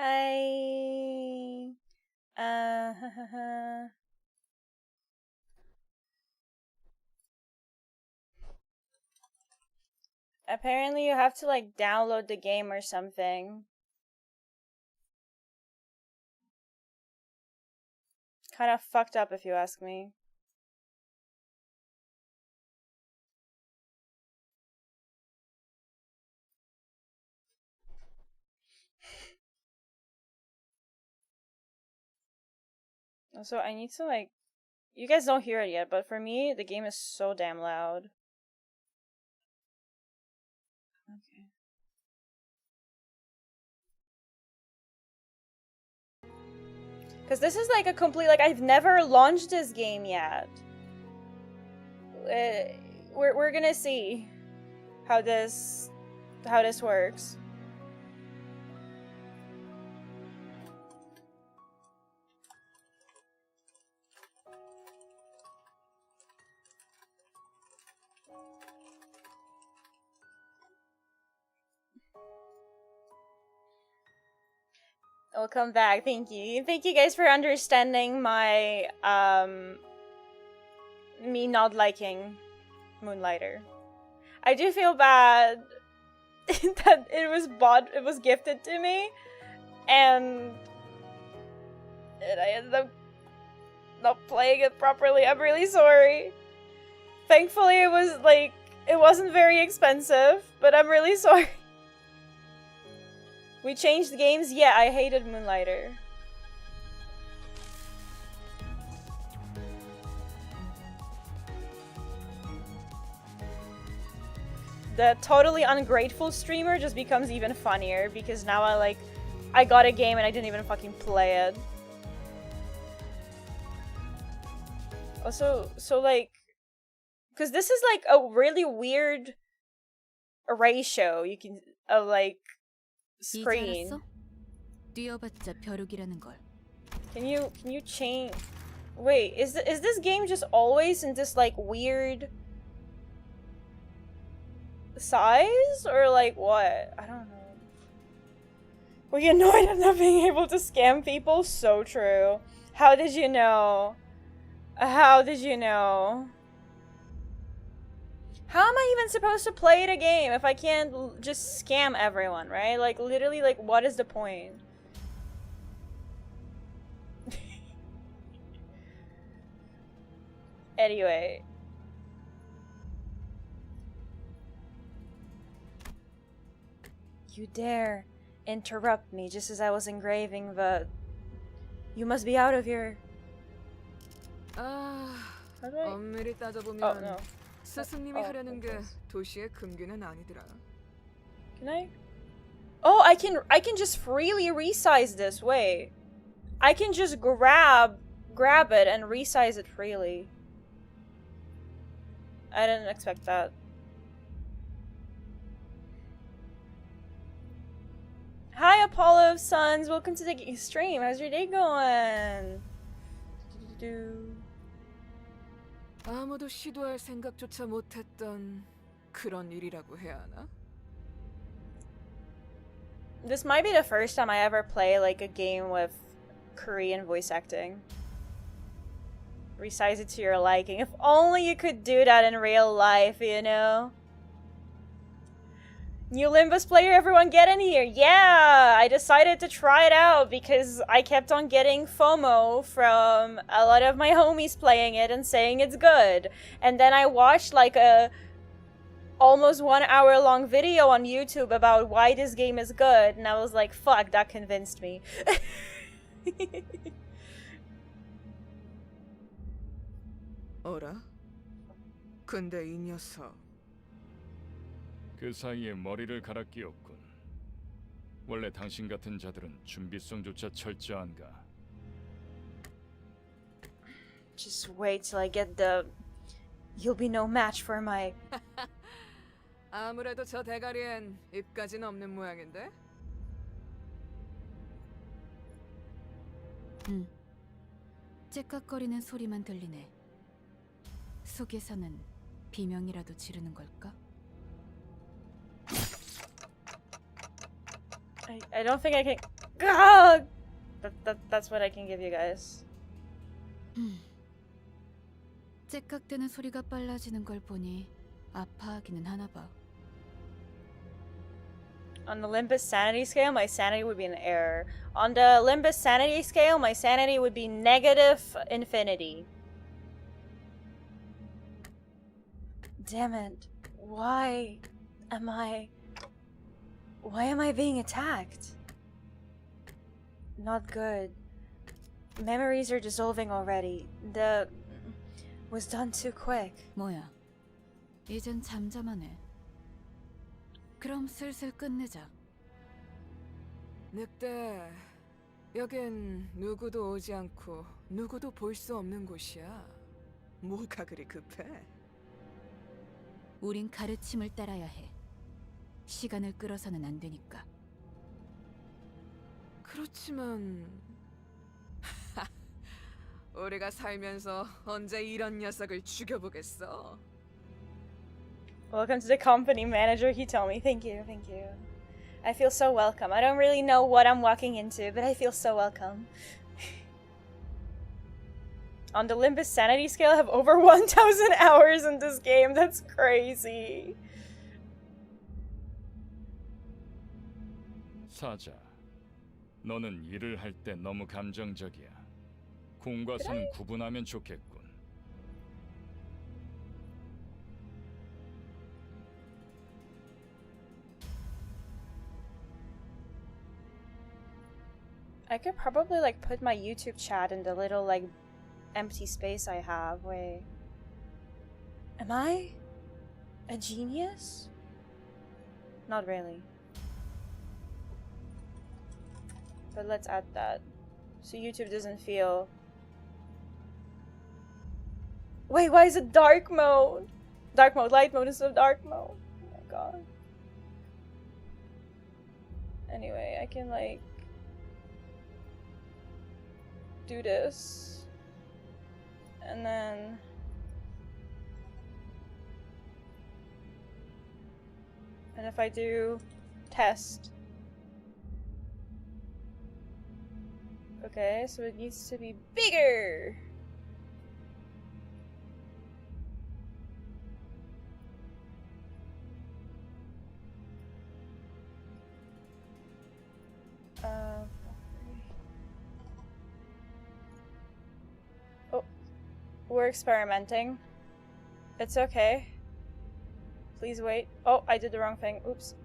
Hi. Apparently you have to like download the game or something. Kind of fucked up if you ask me. Also, I need to like... You guys don't hear it yet, but for me, the game is so damn loud. Okay. Because this is like a complete... Like, I've never launched this game yet. We're gonna see how this works. Welcome back. Thank you. Thank you guys for understanding my me not liking Moonlighter. I do feel bad that it was gifted to me and I ended up not playing it properly. I'm really sorry. Thankfully it wasn't very expensive, but I'm really sorry. We changed games? Yeah, I hated Moonlighter. The totally ungrateful streamer just becomes even funnier because now I got a game and I didn't even fucking play it. Also, so like, because this is like a really weird ratio you can, like, screen. Can you change? Wait, is this game just always in this like weird size or like what? I don't know. Were you annoyed at not being able to scam people? So true. How did you know? How did you know? How am I even supposed to play the game if I can't just scam everyone, right? Like, literally, like, what is the point? Anyway. You dare interrupt me just as I was engraving the... You must be out of here. How do I... Oh, no. 스승님이 하려는 게 도시의 금기는 아니더라. Can I? Oh, I can just freely resize this. Wait. I can just grab it and resize it freely. I didn't expect that. Hi, Apollo of Suns. Welcome to the stream. How's your day going? 아무도 시도할 생각조차 못했던 그런 일이라고 해야 하나? This might be the first time I ever play like a game with Korean voice acting. Resize it to your liking. If only you could do that in real life, you know? New Limbus player, everyone get in here! Yeah! I decided to try it out because I kept on getting FOMO from a lot of my homies playing it and saying it's good. And then I watched like a almost 1 hour long video on YouTube about why this game is good, and I was like, fuck, that convinced me. 어라? 근데 이 녀석 그 사이에 머리를 갈아 끼웠군. 원래 당신 같은 자들은 준비성조차 철저한가? Just wait till I get the... You'll be no match for my... 아무래도 저 대가리엔 입까지는 없는 모양인데? 째깍거리는 소리만 들리네. 속에서는 비명이라도 지르는 걸까? I don't think I can... God! That's what I can give you guys. 째깍대는 소리가 빨라지는 걸 보니 아파하기는 하나 봐. On the Limbus sanity scale, my sanity would be an error. On the Limbus sanity scale, my sanity would be negative infinity. Damn it. Why am I being attacked? Not good. Memories are dissolving already. Was done too quick. 뭐야? 이젠 잠잠하네. 그럼 슬슬 끝내자. 늑대, 여긴 누구도 오지 않고 누구도 볼 수 없는 곳이야. 뭐가 그리 급해? 우린 가르침을 따라야 해. 시간을 끌어서는 안 되니까. 그렇지만 우리가 살면서 언제 이런 녀석을 죽여보겠어? Welcome to the company, manager Hitomi. Thank you, thank you. I feel so welcome. I don't really know what I'm walking into, but I feel so welcome. On the Limbus sanity scale, I have over 1,000 hours in this game. That's crazy. 사자, 너는 일을 할 때 너무 감정적이야. 공과 사는 구분하면 좋겠군. I could probably like put my YouTube chat in the little like empty space I have. Wait. Am I a genius? Not really. But let's add that. So YouTube doesn't feel... Wait, why is it dark mode? Dark mode, light mode instead of dark mode. Oh my god. Anyway, I can like... do this. And then... and if I do test... Okay, so it needs to be bigger! Oh, we're experimenting. It's okay. Please wait. Oh, I did the wrong thing. Oops.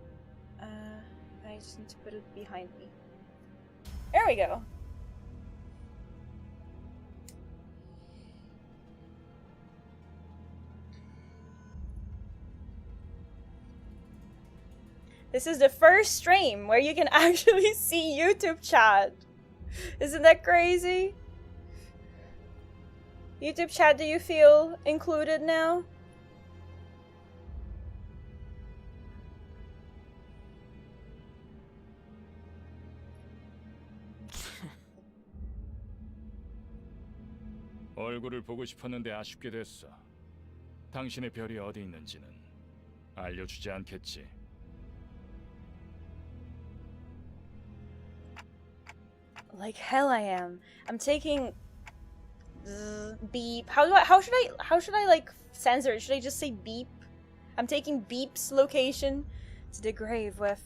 I just need to put it behind me. There we go. This is the first stream where you can actually see YouTube chat. Isn't that crazy? YouTube chat, do you feel included now? 얼굴을 보고 싶었는데 아쉽게 됐어. 당신의 별이 어디 있는지는 알려주지 않겠지. Like hell I am. I'm taking beep. How should I like censor it? Should I just say beep? I'm taking beep's location to the grave with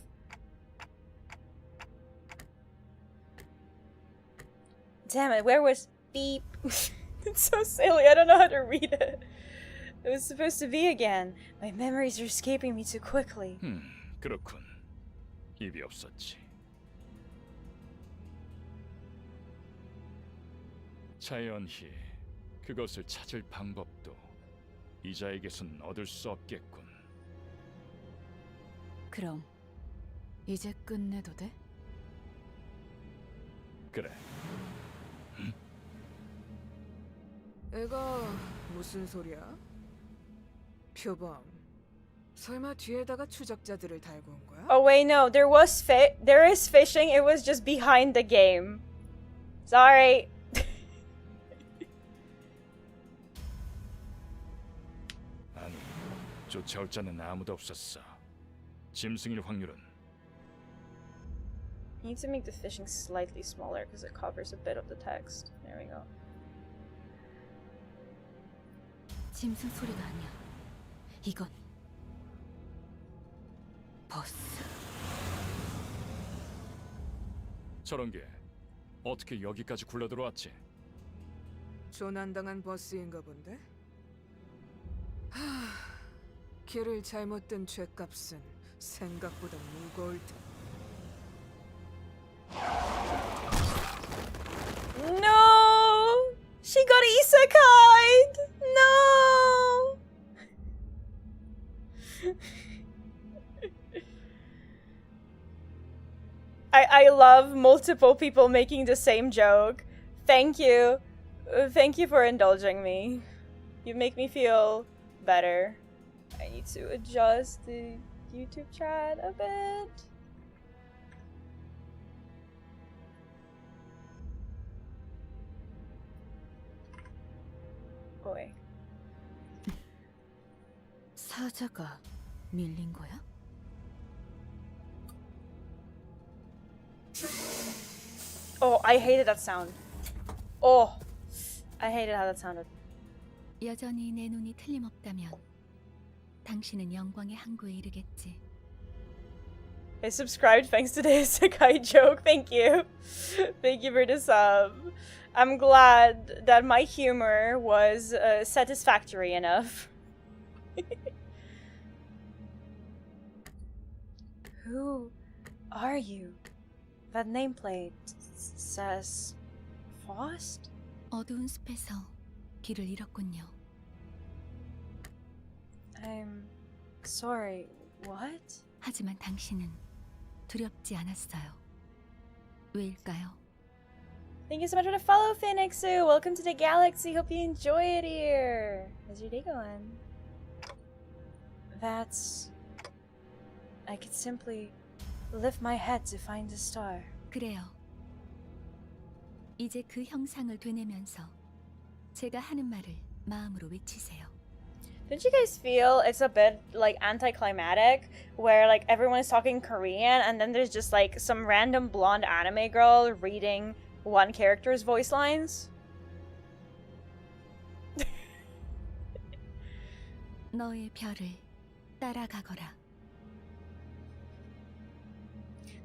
damn it, where was beep? It's so silly, I don't know how to read it. It was supposed to be again. My memories are escaping me too quickly. 그렇군. 입이 없었지. 자연히 그것을 찾을 방법도 이자에게선 얻을 수 없겠군. 그럼 이제 끝내도 돼? 그래. 애가 무슨 소리야? 표범, 설마 뒤에다가 추적자들을 달고 온 거야? Oh wait, no, there is fishing, it was just behind the game. Sorry. 아니, 쫓아올 자는 아무도 없었어. 짐승일 확률은 I need to make the fishing slightly smaller because it covers a bit of the text. There we go. 짐승 소리가 아니야. 이건 버스. 저런 게 어떻게 여기까지 굴러들어왔지? 조난당한 버스인가 본데? 길을 잘못 든 죗값은 생각보다 무거울 텐데. No! She got isekai'd! No! I love multiple people making the same joke. Thank you. Thank you for indulging me. You make me feel better. I need to adjust the YouTube chat a bit. Boy. 사자가 밀린 거야? Oh, I hated that sound. Oh, I hated how that sounded. 여전히 내 눈이 틀림없다면 당신은 영광의 항구에 이르겠지. I subscribed thanks to the isekai joke. Thank you. Thank you for the sub. I'm glad that my humor was satisfactory enough. Who are you? That nameplate says Faust? 어두운 숲에서 길을 잃었군요. I'm sorry, what? 하지만 당신은 두렵지 않았어요. 왜일까요? Thank you so much for the follow, Phoenixu! Welcome to the galaxy, hope you enjoy it here! How's your day going? That's... I could simply lift my head to find a star. 그래요. 이제 그 형상을 되뇌면서 제가 하는 말을 마음으로 외치세요. Don't you guys feel it's a bit like anticlimactic where like everyone is talking Korean and then there's just like some random blonde anime girl reading one character's voice lines? 너의 별을 따라가거라.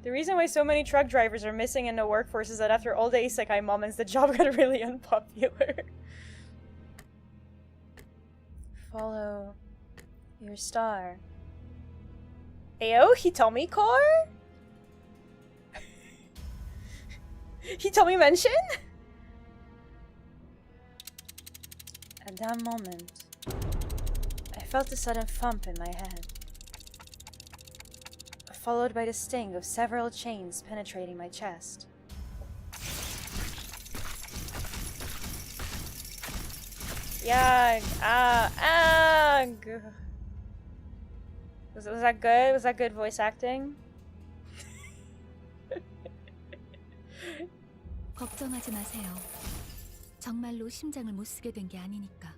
The reason why so many truck drivers are missing in the workforce is that after all the isekai moments, the job got really unpopular. Follow your star. Ayo, Hitomi core? Hitomi mention? At that moment, I felt a sudden thump in my head, followed by the sting of several chains penetrating my chest. Yag, Was that good? Was that good voice acting? 걱정하지 마세요. 정말로 심장을 못 쓰게 된 게 아니니까.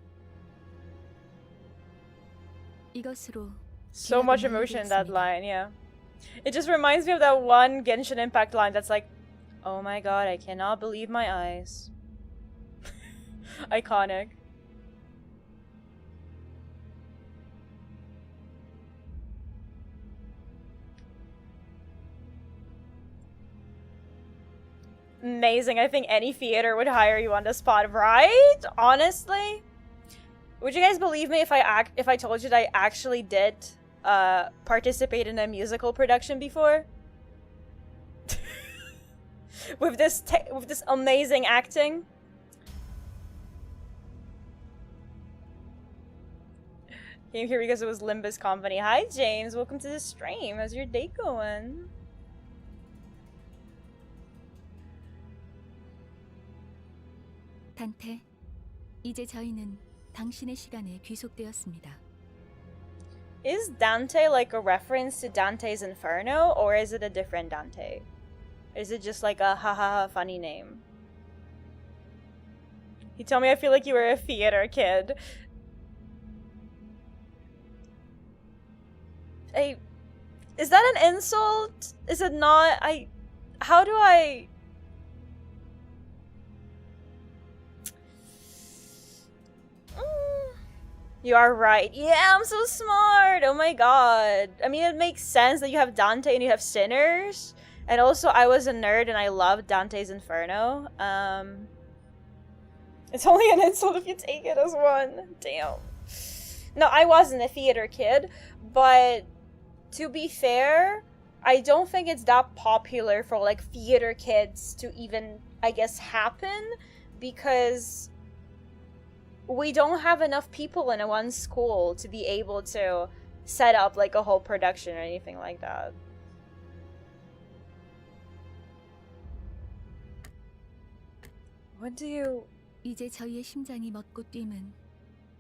이것으로 So much emotion in that line, yeah. It just reminds me of that one Genshin Impact line that's like, oh my god, I cannot believe my eyes. Iconic. Amazing. I think any theater would hire you on the spot, right? Honestly? Would you guys believe me if I told you that I actually did participate in a musical production before? with this amazing acting? Came here because it was Limbus Company. Hi James, welcome to the stream. How's your day going? 단테, 이제 저희는 당신의 시간에 귀속되었습니다. Is Dante like a reference to Dante's Inferno, or is it a different Dante? Is it just like a haha funny name? You told me I feel like you were a theater kid. Is that an insult? Is it not? how do I... You are right. Yeah, I'm so smart. Oh my god. I mean, it makes sense that you have Dante and you have Sinners. And also, I was a nerd and I loved Dante's Inferno. It's only an insult if you take it as one. Damn. No, I wasn't a theater kid, but to be fair, I don't think it's that popular for like theater kids to even, I guess, happen, because we don't have enough people in one school to be able to set up like a whole production or anything like that. What do you... 이제 저희의 심장이 멎고 뛰면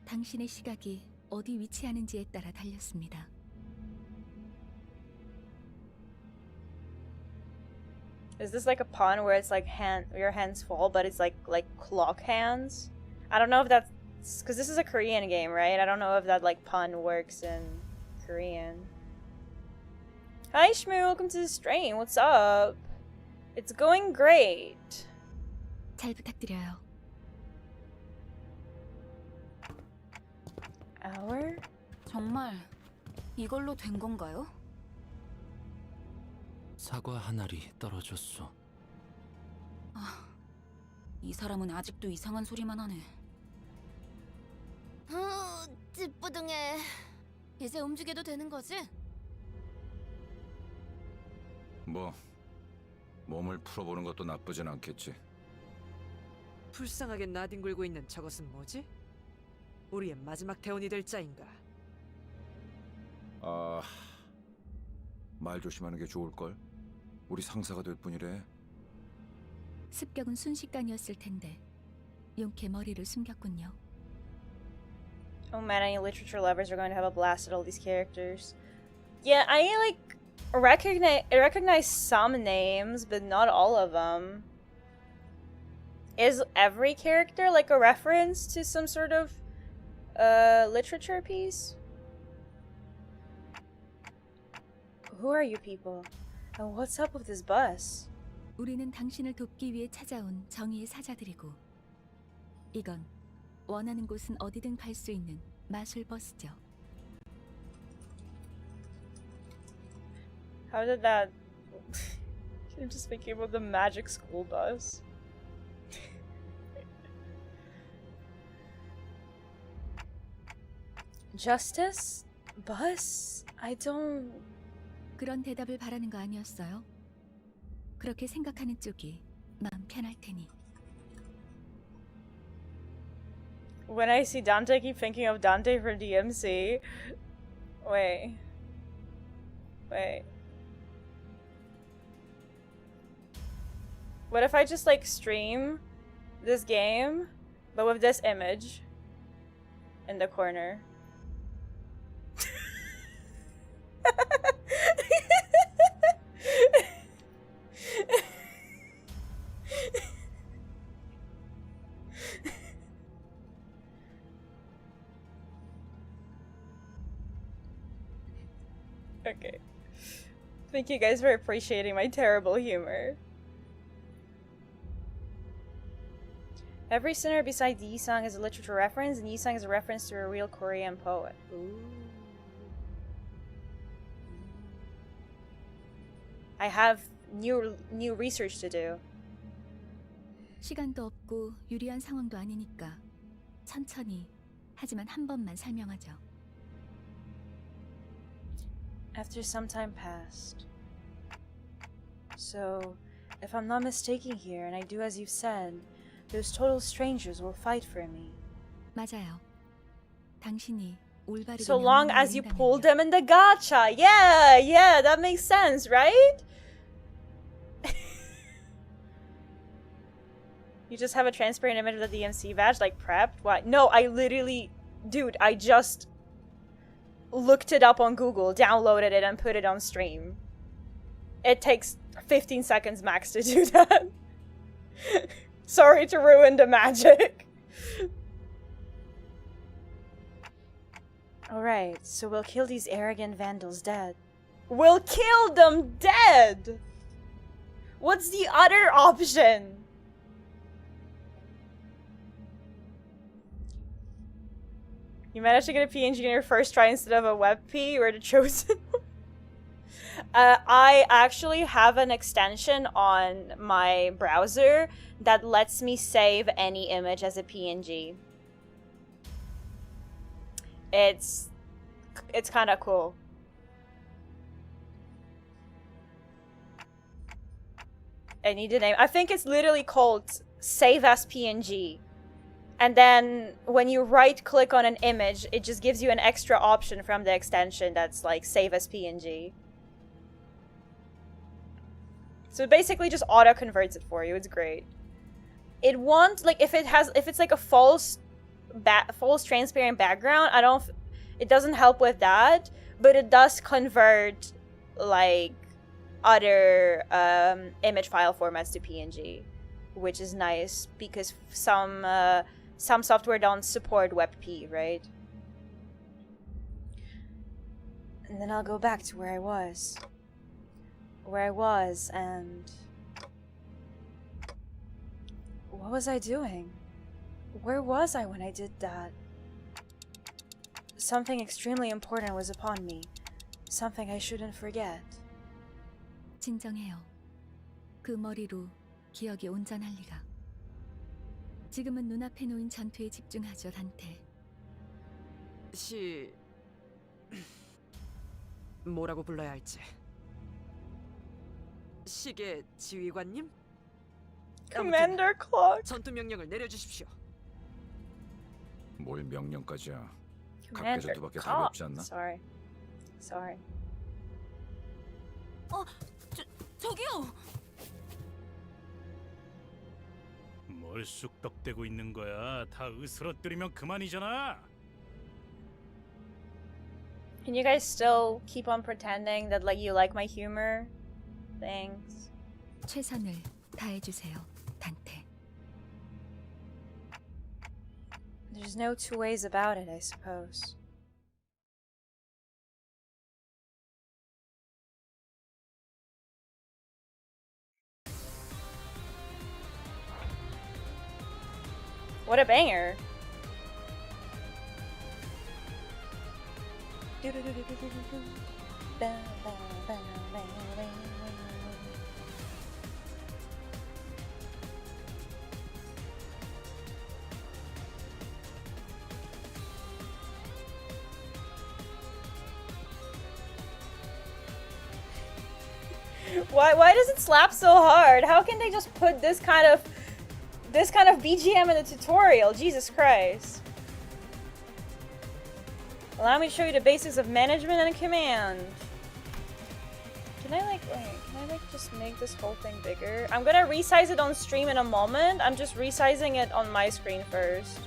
당신의 시각이 어디 위치하는지에 따라 달렸습니다. Is this like a pun where it's like your hands fall, but it's like clock hands? I don't know if that's because this is a Korean game, right? I don't know if that like pun works in Korean. Hi Shmoo, welcome to the stream. What's up? It's going great. 잘 부탁드려요. Hour? 정말 이걸로 된 건가요? 사과 한 알이 떨어졌어. 아, 이 사람은 아직도 이상한 소리만 하네. 찌뿌둥해. 이제 움직여도 되는 거지? 뭐 몸을 풀어보는 것도 나쁘진 않겠지. 불쌍하게 나뒹굴고 있는 저것은 뭐지? 우리의 마지막 대원이 될 자인가? 아, 말 조심하는 게 좋을걸. 우리 상사가 될 뿐이래. 습격은 순식간이었을 텐데 용케 머리를 숨겼군요. Oh man, any literature lovers are going to have a blast at all these characters. Yeah, I like recognize some names, but not all of them. Is every character like a reference to some sort of literature piece? Who are you people? And what's up with this bus? 우리는 당신을 돕기 위해 찾아온 정의의 사자들이고 이건 원하는 곳은 어디든 갈 수 있는 마술 버스죠. How did that... I'm just thinking about the magic school bus. Justice? Bus? I don't... 그런 대답을 바라는 거 아니었어요? 그렇게 생각하는 쪽이 마음 편할 테니. When I see Dante, I keep thinking of Dante from DMC. Wait. What if I just like stream this game, but with this image in the corner? Okay. Thank you guys for appreciating my terrible humor. Every sinner beside the Yi-song is a literature reference, and Yi-song is a reference to a real Korean poet. Ooh. I have new research to do. 시간도 없고 유리한 상황도 아니니까 천천히 하지만 한 번만 설명하죠. After some time passed. So, if I'm not mistaken here, and I do as you've said, those total strangers will fight for me. 맞아요. 당신이 올바르게 So long 명령을 as you 내린다면요. pull them in the gacha. Yeah, that makes sense, right? You just have a transparent image of the DMC badge, like prepped? What? No, I literally... Dude, I just looked it up on Google, downloaded it, and put it on stream. It takes 15 seconds max to do that. Sorry to ruin the magic. Alright, so we'll kill these arrogant vandals dead. We'll kill them dead! What's the other option? You managed to get a PNG in your first try instead of a WebP. You were the chosen one. I actually have an extension on my browser that lets me save any image as a PNG. It's kind of cool. I need a name. I think it's literally called Save as PNG. And then when you right click on an image, it just gives you an extra option from the extension that's like Save as PNG. So it basically just auto converts it for you. It's great. It won't, like, if it's like a false transparent background, it doesn't help with that, but it does convert like other image file formats to PNG, which is nice because some software don't support WebP, right? And then I'll go back to where I was, and what was I doing? Where was I when I did that? Something extremely important was upon me. Something I shouldn't forget. 진정해요. 그 머리로 기억이 온전할 리가. 지금은 눈앞에 놓인 전투에 집중하죠, 단테. 뭐라고 불러야 할지. 시계 지휘관님? Commander Clock. 전투 명령을 내려주십시오. 뭘 명령까지야. Commander 각계전투밖에 답이 Clock. 없지 않나? Sorry. 저기요. 뭘 쑥덕대고 있는 거야? 다 으스러뜨리면 그만이잖아. Can you guys still keep on pretending that like you like my humor? Thanks. 최선을 다해 주세요, 단테. There's no two ways about it, I suppose. What a banger. Why does it slap so hard? How can they just put this kind of BGM in the tutorial? Jesus Christ. Allow me to show you the basics of management and command. Can I just make this whole thing bigger? I'm gonna resize it on stream in a moment. I'm just resizing it on my screen first.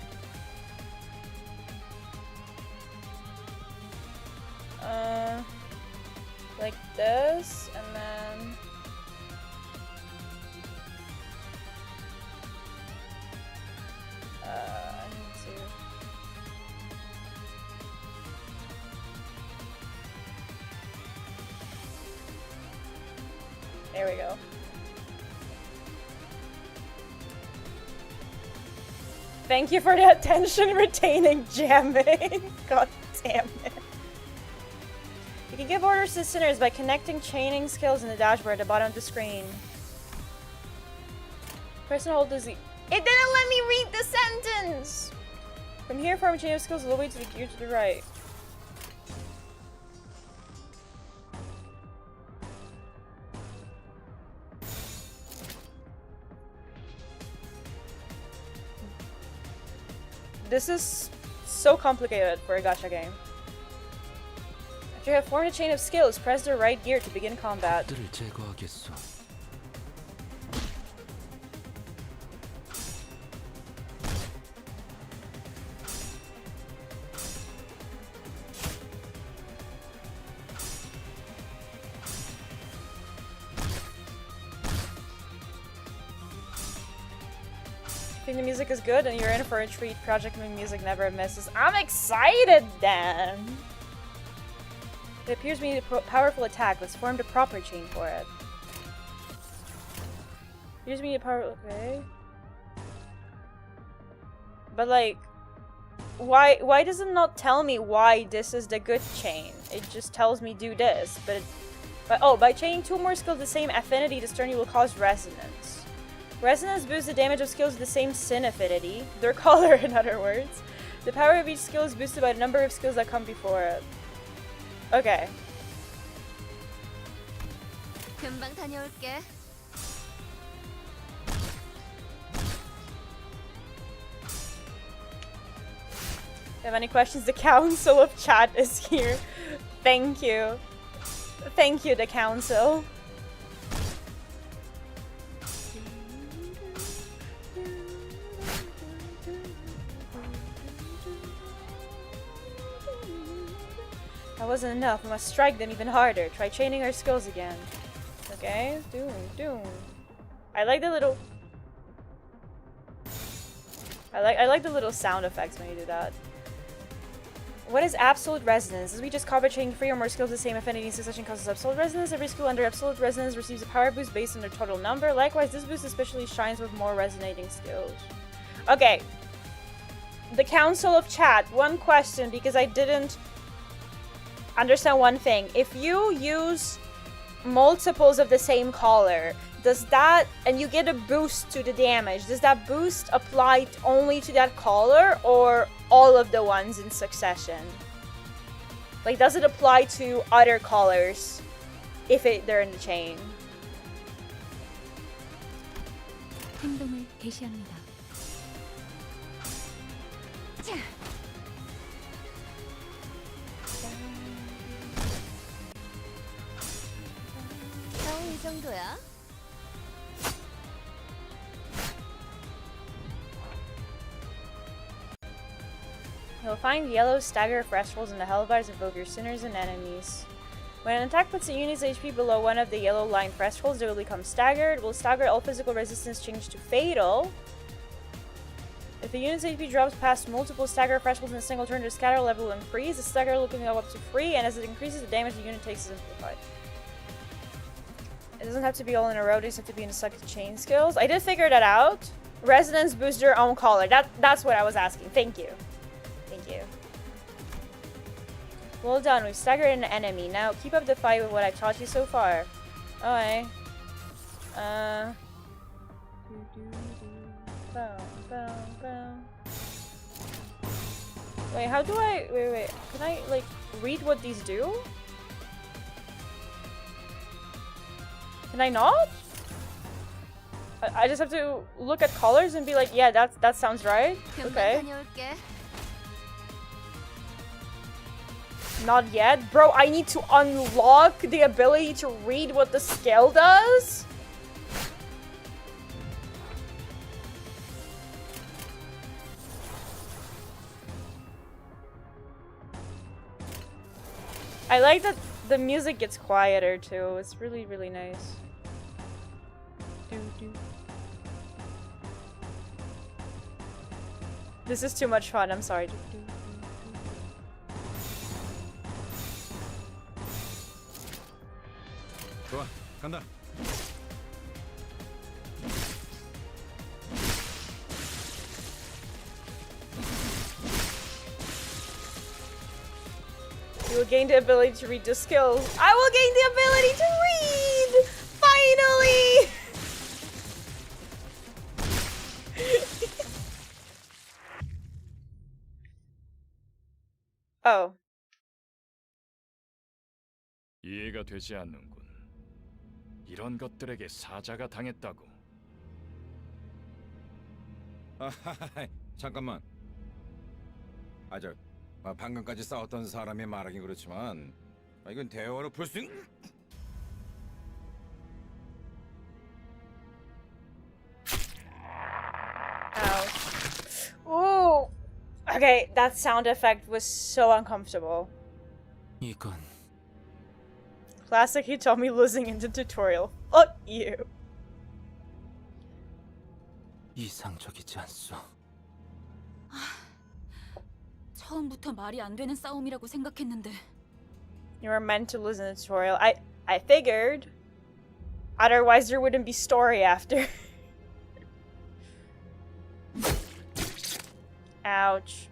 Like this, and then I need to. There we go. Thank you for the attention retaining jamming. God damn it. You can give orders to sinners by connecting chaining skills in the dashboard at the bottom of the screen. Press and hold the Z. It didn't let me read the sentence! From here, form a chain of skills all the way to the gear to the right. This is so complicated for a gacha game. After you have formed a chain of skills, press the right gear to begin combat. 들을 제거하겠소. Think the music is good and you're in for a treat. Project music never misses. I'm excited then! It appears we need a powerful attack. Let's form the proper chain for it. Use me power. Okay. But like, why does it not tell me why this is the good chain? It just tells me do this, but by chaining 2 more skills the same affinity this turn, you will cause resonance. Resonance boosts the damage of skills with the same sin affinity, their color in other words. The power of each skill is boosted by the number of skills that come before it. Okay. 금방 다녀올게. If you have any questions, the council of chat is here. Thank you. Thank you, the council. That wasn't enough. We must strike them even harder. Try chaining our skills again. Okay, doom. I like the little... I like the little sound effects when you do that. What is absolute resonance? As we just covered, chaining 3 or more skills with the same affinity in succession causes absolute resonance. Every skill under absolute resonance receives a power boost based on their total number. Likewise, this boost especially shines with more resonating skills. Okay. The Council of Chat. One question, because I didn't understand one thing. If you use multiples of the same color, does that, and you get a boost to the damage, does that boost apply only to that color or all of the ones in succession? Like, does it apply to other colors if they're in the chain? 행동을 개시합니다. 이 정도야? You'll find yellow stagger thresholds in the hellbars of both your sinners and enemies. When an attack puts a unit's HP below one of the yellow line thresholds, they will become staggered. Will stagger all physical resistance change to fatal? If the unit's HP drops past multiple stagger thresholds in a single turn, their scatter level will increase. The stagger will go up to 3, and as it increases, the damage the unit takes is amplified. It doesn't have to be all in a row, they just have to be in the second chain skills. I did figure that out. Resonance boosts your own color. That's what I was asking. Thank you. Thank you. Well done, we've staggered an enemy. Now keep up the fight with what I've taught you so far. Okay. Wait, how do I... Wait. Can I, like, read what these do? Can I not? I just have to look at colors and be like, yeah, that sounds right. Okay. Not yet. Bro, I need to unlock the ability to read what the skill does? I like that the music gets quieter too. It's really, really nice. This is too much fun. I'm sorry. 좋아, 간다. You will gain the ability to read the skills. I will gain the ability to read! Finally! Oh. 이해가 되지 않는군. 이런 것들에게 사자가 당했다고. 잠깐만. 방금까지 싸웠던 사람이 말하긴 그렇지만 이건 대화로 풀 수 있는... Ow. Ooh. Okay, that sound effect was so uncomfortable. 이건 Classic Hitomi losing in the tutorial. Fuck you. 이상적이지 않소. 처음부터 말이 안 되는 싸움이라고 생각했는데. You were meant to lose in the tutorial. I figured. Otherwise there wouldn't be story after. Ouch.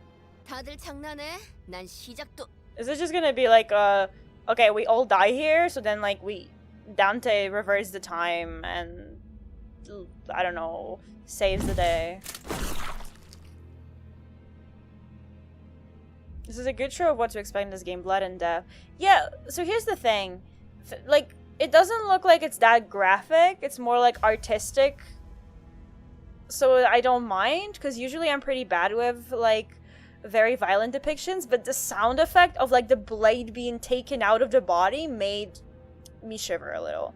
다들 장난해? 난 시작도. Is it just gonna be like, okay, we all die here, so then, like, Dante reverses the time and, I don't know, saves the day. This is a good show of what to expect in this game, Blood and Death. Yeah, so here's the thing. Like, it doesn't look like it's that graphic. It's more, like, artistic. So I don't mind, because usually I'm pretty bad with, like, very violent depictions, but the sound effect of, like, the blade being taken out of the body made me shiver a little.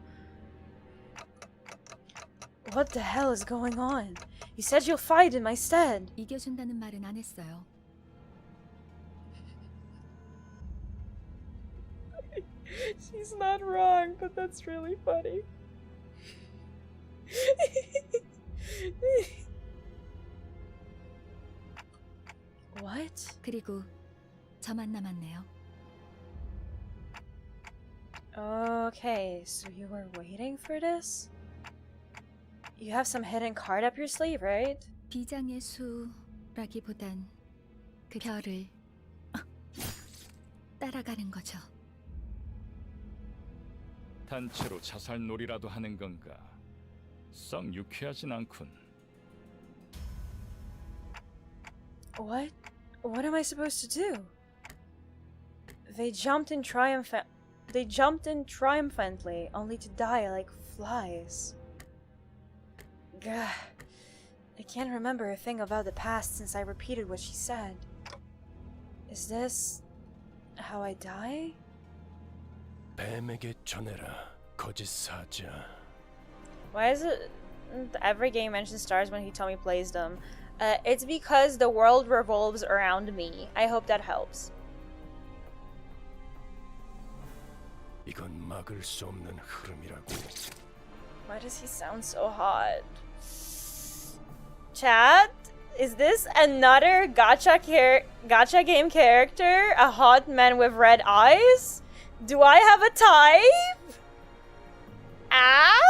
What the hell is going on? You said you'll fight in my stead. 이겨준다는 말은 안 했어요. She's not wrong, but that's really funny. What? 그리고 저만 남았네요. Okay, so you were waiting for this? You have some hidden card up your sleeve, right? 비장의 수라기보단 그 별을 따라가는 거죠. 단체로 자살놀이라도 하는 건가? 썩 유쾌하진 않군. What? What am I supposed to do? They jumped in triumphantly, only to die like flies. Gah. I can't remember a thing about the past since I repeated what she said. Is this how I die? 뱀에게 전해라, 거짓 사자. Why is it every game mentions stars when Hitomi plays them? It's because the world revolves around me. I hope that helps. 이건 막을 수 없는 흐름이라고. Why does he sound so hot? Chat? Is this another gacha game character? A hot man with red eyes? Do I have a type? Ah?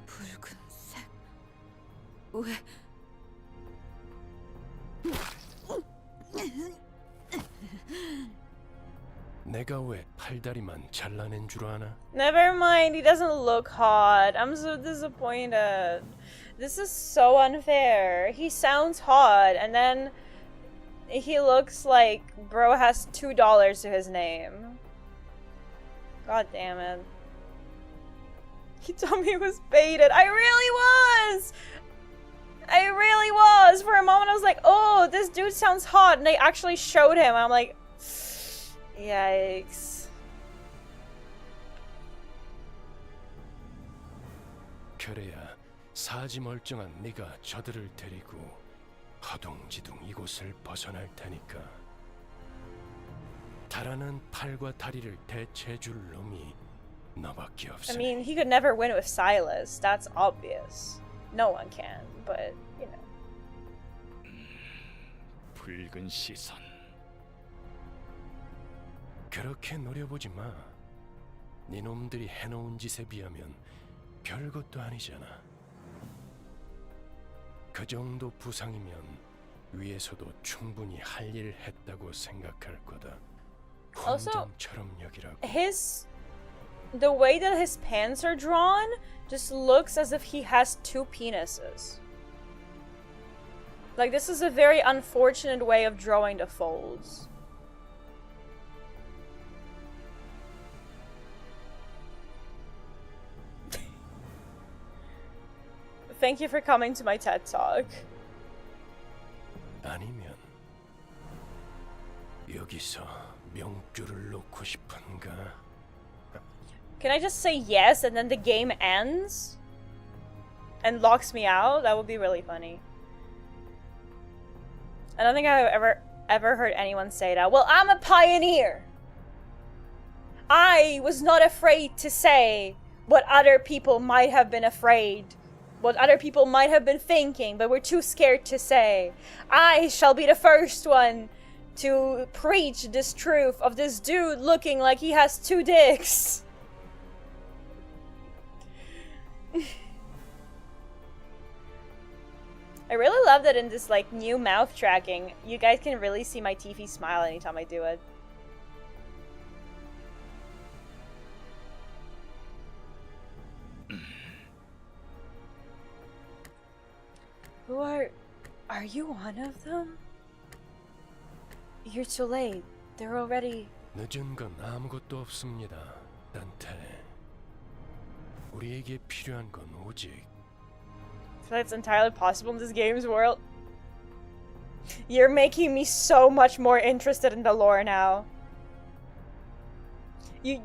붉은색. 왜? 내가 왜 팔다리만 잘라낸 줄 아나? Never mind, he doesn't look hot. I'm so disappointed. This is so unfair. He sounds hot, and then he looks like bro has $2 to his name. God damn it. He told me he was baited. I really was! I really was! For a moment I was like, oh, this dude sounds hot, and they actually showed him. I'm like, yikes. 그래야 사지 멀쩡한 네가 저들을 데리고 허둥지둥 이곳을 벗어날 테니까. 달아난 팔과 다리를 대체해줄 놈이 너밖에 I 없으니. mean, he could never win with Silas. That's obvious. No one can, but, you know. 붉은 시선. 그렇게 노려보지 마. 네 놈들이 해놓은 짓에 비하면 별것도 아니잖아. 그 정도 부상이면 위에서도 충분히 할 일 했다고 생각할 거다. Also, 훈장처럼 여기라고. the way that his pants are drawn just looks as if he has two penises. Like, this is a very unfortunate way of drawing the folds. Thank you for coming to my TED Talk. 아니면 여기서 명줄을 놓고 싶은가? Can I just say yes and then the game ends? And locks me out? That would be really funny. I don't think I've ever heard anyone say that. Well, I'm a pioneer! I was not afraid to say what other people might have been afraid. What other people might have been thinking, but were too scared to say. I shall be the first one to preach this truth of this dude looking like he has 2 dicks. I really love that in this like new mouth tracking, you guys can really see my teethy smile anytime I do it. Who are you one of them? You're too late. They're already... 늦은 건 아무것도 없습니다, 단테. 우리에게 필요한 건 오직 So that's entirely possible in this game's world. You're making me so much more interested in the lore now. You...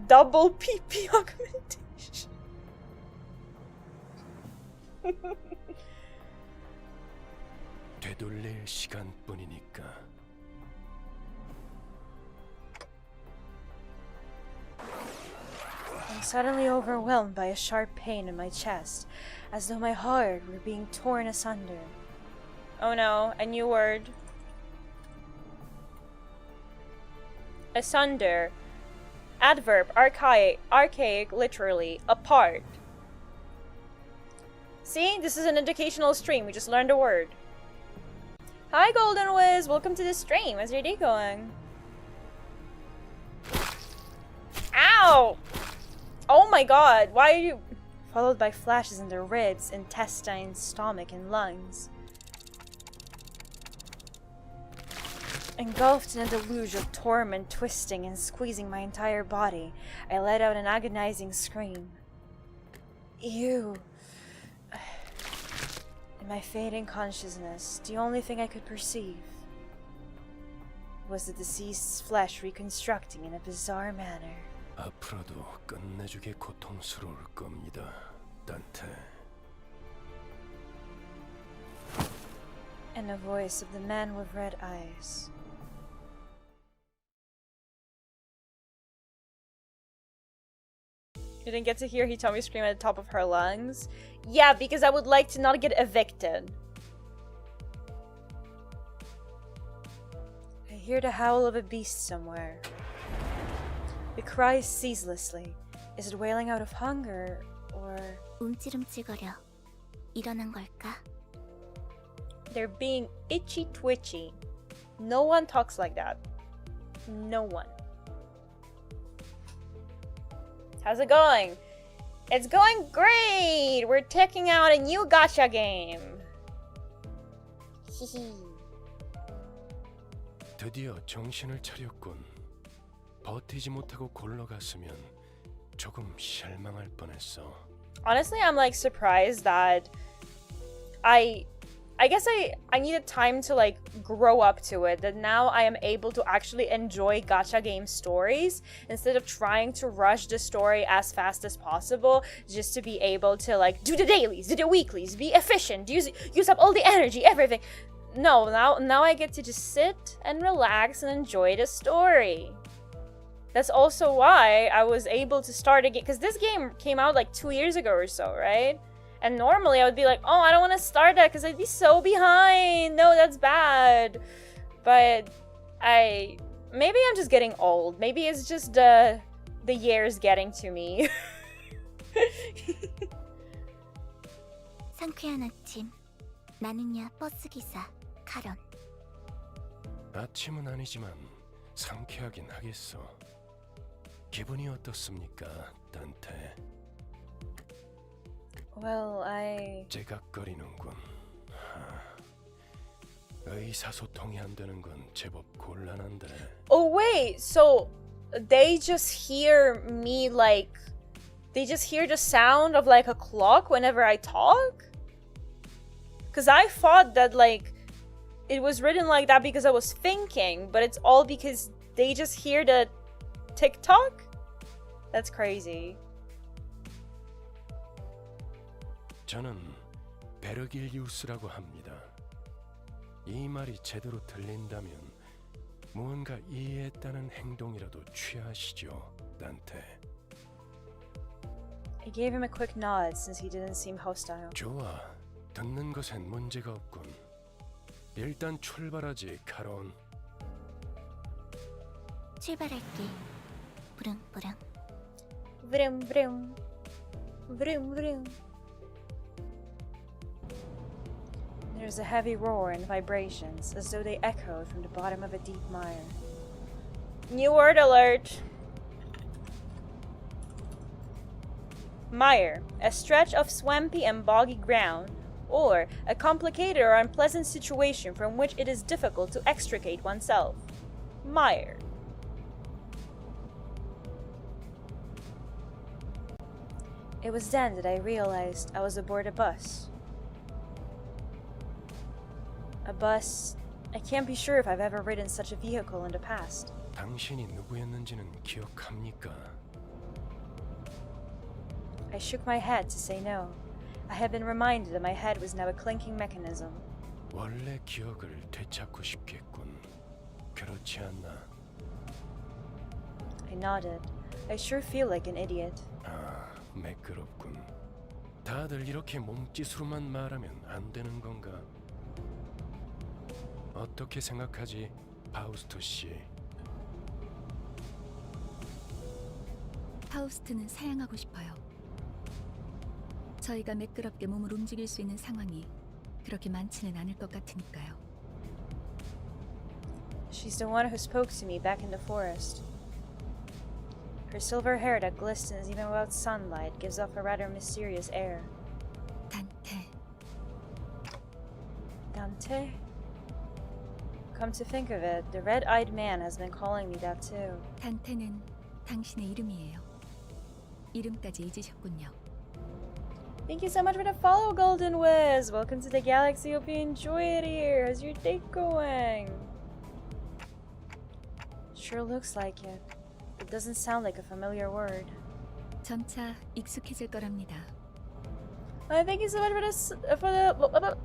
double PP augmentation. 되돌릴 시간뿐이니까. I'm suddenly overwhelmed by a sharp pain in my chest, as though my heart were being torn asunder. Oh no, a new word. Asunder. Adverb, archaic, literally, apart. See, this is an educational stream, we just learned a word. Hi Golden Wiz, welcome to the stream, how's your day going? Ow! Oh my god, why are you... Followed by flashes in the ribs, intestines, stomach, and lungs. Engulfed in a deluge of torment, twisting and squeezing my entire body, I let out an agonizing scream. Ew. In my fading consciousness, the only thing I could perceive was the deceased's flesh reconstructing in a bizarre manner. 앞으로도 끝내주게 고통스러울 겁니다, 단테. And the voice of the man with red eyes. You didn't get to hear Hitomi scream at the top of her lungs? Yeah, because I would like to not get evicted. I hear the howl of a beast somewhere. It cries ceaselessly. Is it wailing out of hunger, or... 움찔움찔거려. 일어난 걸까? They're being itchy twitchy. No one talks like that. No one. How's it going? It's going great! We're checking out a new gacha game. Hehe. 드디어 정신을 차렸군. 버티지 못하고 골러갔으면 조금 실망할 뻔했어. Honestly, I'm like surprised that I guess I needed time to like grow up to it, that now I am able to actually enjoy gacha game stories instead of trying to rush the story as fast as possible just to be able to like do the dailies, do the weeklies, be efficient, use up all the energy, everything. No, now I get to just sit and relax and enjoy the story. That's also why I was able to start a game, because this game came out like 2 years ago or so, right? And normally I would be like, oh, I don't want to start that because I'd be so behind. No, that's bad. But maybe I'm just getting old. Maybe it's just the years getting to me. 상쾌한 아침. 나는야 버스 기사 카런. 아침은 아니지만 상쾌하긴 하겠어. 기분이 어떻습니까, 단테? Well, 제각거리는군. 의사소통이 안 되는 건 제법 곤란한데. Oh wait, so they just hear me like... They just hear the sound of like a clock whenever I talk? Because I thought that like it was written like that because I was thinking, but it's all because they just hear the tick-tock? That's crazy. 저는 베르길리우스라고 합니다. 이 말이 제대로 들린다면 무언가 이해했다는 행동이라도 취하시죠, 단테. I gave him a quick nod since he didn't seem hostile. 좋아, 듣는 것엔 문제가 없군. 일단 출발하지, 카론. 출발할게. 부릉부릉. Vroom vroom. Vroom vroom. There's a heavy roar and vibrations, as though they echoed from the bottom of a deep mire. New word alert! Mire, a stretch of swampy and boggy ground, or a complicated or unpleasant situation from which it is difficult to extricate oneself. Mire. It was then that I realized I was aboard a bus. A bus. I can't be sure if I've ever ridden such a vehicle in the past. 당신이 누구였는지는 기억합니까? I shook my head to say no. I had been reminded that my head was now a clinking mechanism. 원래 기억을 되찾고 싶겠군. 그렇지 않나? I nodded. I sure feel like an idiot. 아, 매끄럽군. 다들 이렇게 몸짓으로만 말하면 안 되는 건가? 어떻게 생각하지, 파우스토 씨? 파우스트는 사양하고 싶어요. 저희가 매끄럽게 몸을 움직일 수 있는 상황이 그렇게 많지는 않을 것 같으니까요. She's the one who spoke to me back in the forest. Her silver hair that glistens even without sunlight gives off a rather mysterious air. 단테. Dante? Come to think of it, the red-eyed man has been calling me that too. 단테는 당신의 이름이에요. 이름까지 잊으셨군요. Thank you so much for the follow, Golden Wiz! Welcome to the galaxy, hope you enjoy it here! How's your day going? Sure looks like it. It doesn't sound like a familiar word. 점차 익숙해질 거랍니다. Thank you so much for the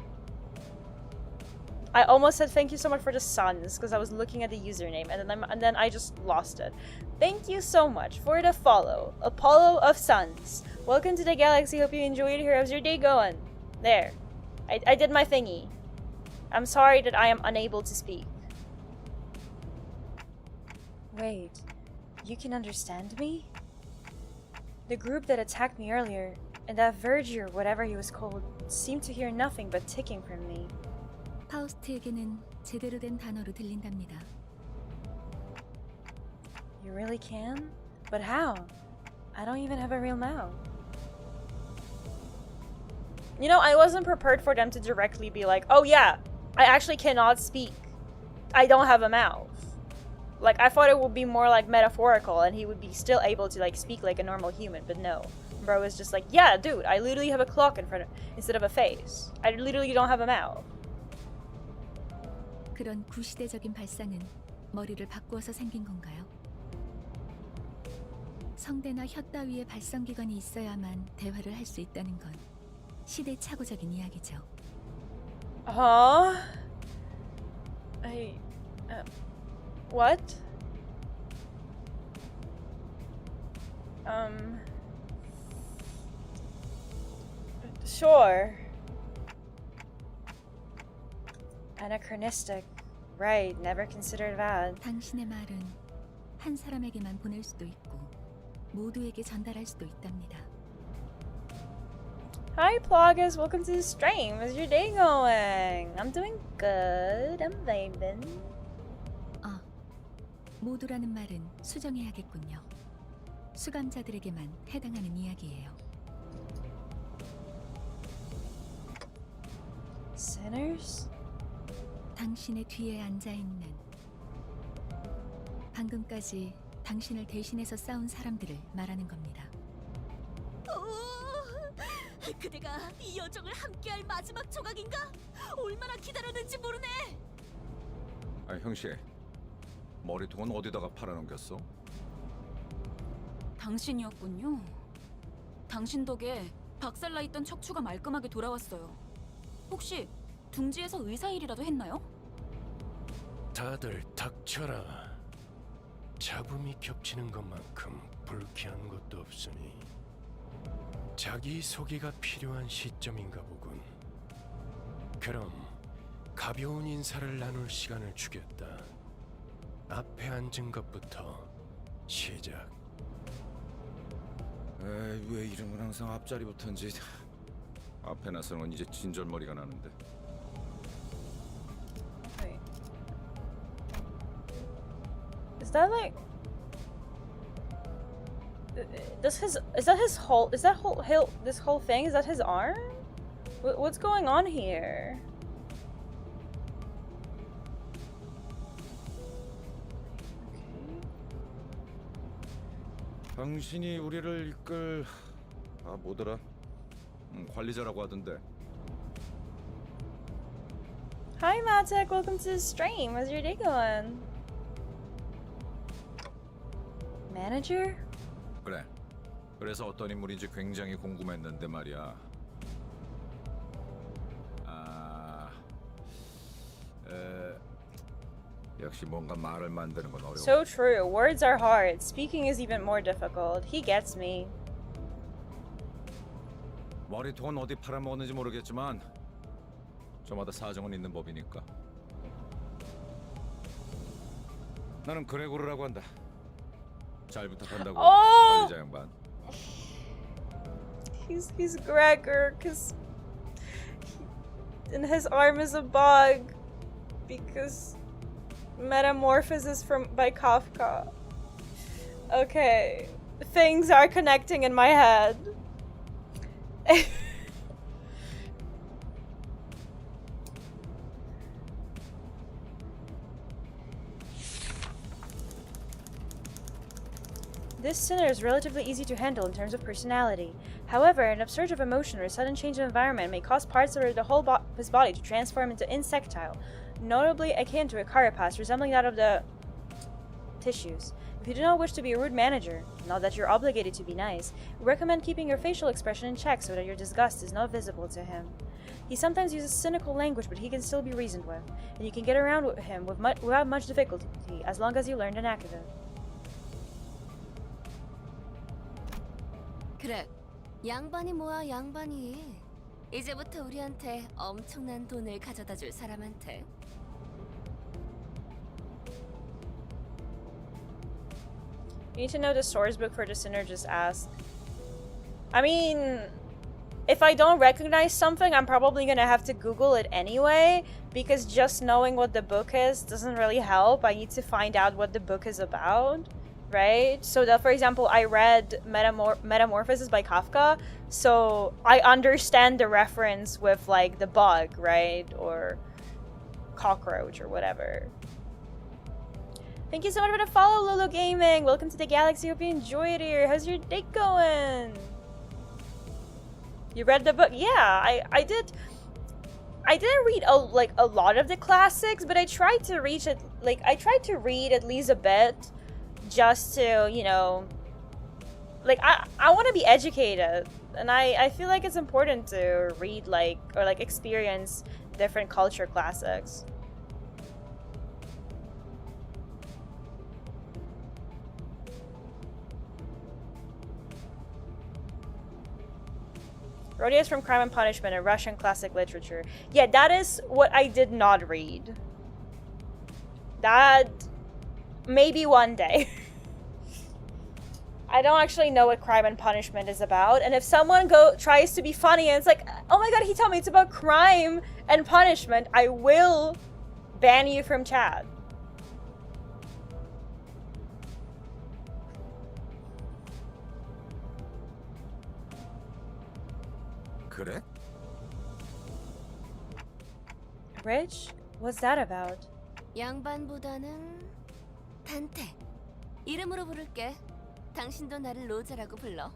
I almost said thank you so much for the suns because I was looking at the username and then I just lost it. Thank you so much for the follow, Apollo of Suns. Welcome to the galaxy. Hope you enjoyed it here. How's your day going? There, I did my thingy. I'm sorry that I am unable to speak. Wait, you can understand me? The group that attacked me earlier, and that Verge or whatever he was called, seemed to hear nothing but ticking from me. 파우스트에게는 제대로 된 단어로 들린답니다. You really can? But how? I don't even have a real mouth. You know, I wasn't prepared for them to directly be like, oh yeah, I actually cannot speak. I don't have a mouth. Like, I thought it would be more like metaphorical and he would be still able to like speak like a normal human, but no. Bro is just like, yeah, dude, I literally have a clock in front of instead of a face. I literally don't have a mouth. 그런 구시대적인 발상은 머리를 바꾸어서 생긴 건가요? 성대나 혀 따위의 발성기관이 있어야만 대화를 할 수 있다는 건 시대착오적인 이야기죠. What? Sure. Anachronistic. Right, never considered that. 당신의 말은 한 사람에게만 보낼 수도 있고 모두에게 전달할 수도 있답니다. Hi Plagas, welcome to the stream. How's your day going? I'm doing good. I'm vibing. 모두라는 말은 수정해야겠군요. 수감자들에게만 해당하는 이야기예요. Sinners? 당신의 뒤에 앉아있는 방금까지 당신을 대신해서 싸운 사람들을 말하는 겁니다. 그대가 이 여정을 함께할 마지막 조각인가? 얼마나 기다렸는지 모르네. 아, 형씨. 머리통은 어디다가 팔아넘겼어? 당신이었군요. 당신 덕에 박살나 있던 척추가 말끔하게 돌아왔어요. 혹시 둥지에서 의사 일이라도 했나요? 다들 닥쳐라. 잡음이 겹치는 것만큼 불쾌한 것도 없으니 자기 소개가 필요한 시점인가 보군. 그럼 가벼운 인사를 나눌 시간을 주겠다. 앞에 앉은 것부터 시작. 에이, 왜 이런 건 항상 앞자리부터인지. 앞에 나서는 건 이제 진절머리가 나는데. Wait. Is that like? This whole thing? Is that his arm? What's going on here? 당신이 우리를 이끌 뭐더라? 관리자라고 하던데. Hi Matek, welcome to the stream. How's your day going? Manager? 그래. 그래서 어떤 인물인지 굉장히 궁금했는데 말이야. 역시 뭔가 말을 만드는 건 어려워. So true. Words are hard. Speaking is even more difficult. He gets me. 머리통은 어디 팔아먹었는지 모르겠지만 저마다 사정은 있는 법이니까. 나는 그레고르라고 한다. 잘 부탁한다고. 관리자 양반. He's Gregor, cause and his arm is a bug because Metamorphosis by Kafka. Okay, things are connecting in my head. This sinner is relatively easy to handle in terms of personality. However, an upsurge of emotion or a sudden change of environment may cause parts of the whole his body to transform into insectile, notably akin to a carapace resembling that of the tissues. If you do not wish to be a rude manager, not that you're obligated to be nice, we recommend keeping your facial expression in check so that your disgust is not visible to him. He sometimes uses cynical language, but he can still be reasoned with, and you can get around with him without much difficulty, as long as you learn the knack of it. 그래, 양반이 뭐야 양반이. 이제부터 우리한테 엄청난 돈을 가져다 줄 사람한테. You need to know the source book for the sinner, just ask. I mean, if I don't recognize something, I'm probably gonna have to Google it anyway, because just knowing what the book is doesn't really help. I need to find out what the book is about, right? So that, for example, I read Metamorphosis by Kafka, so I understand the reference with like the bug, right? Or cockroach or whatever. Thank you so much for the follow, Lolo Gaming. Welcome to the galaxy. Hope you enjoy it here. How's your day going? You read the book? Yeah, I did. I didn't read a lot of the classics, but I tried to read at least a bit, just to, you know, like I want to be educated, and I feel like it's important to read or experience different culture classics. Rodius from Crime and Punishment and Russian classic literature. Yeah, that is what I did not read. That maybe one day. I don't actually know what Crime and Punishment is about, and if someone tries to be funny and it's like, oh my god, he told me it's about crime and punishment, I will ban you from chat. 그래? Rich? What's that about? 양반보다는 단테. 이름으로 부를게. 당신도 나를 로제라고 불러.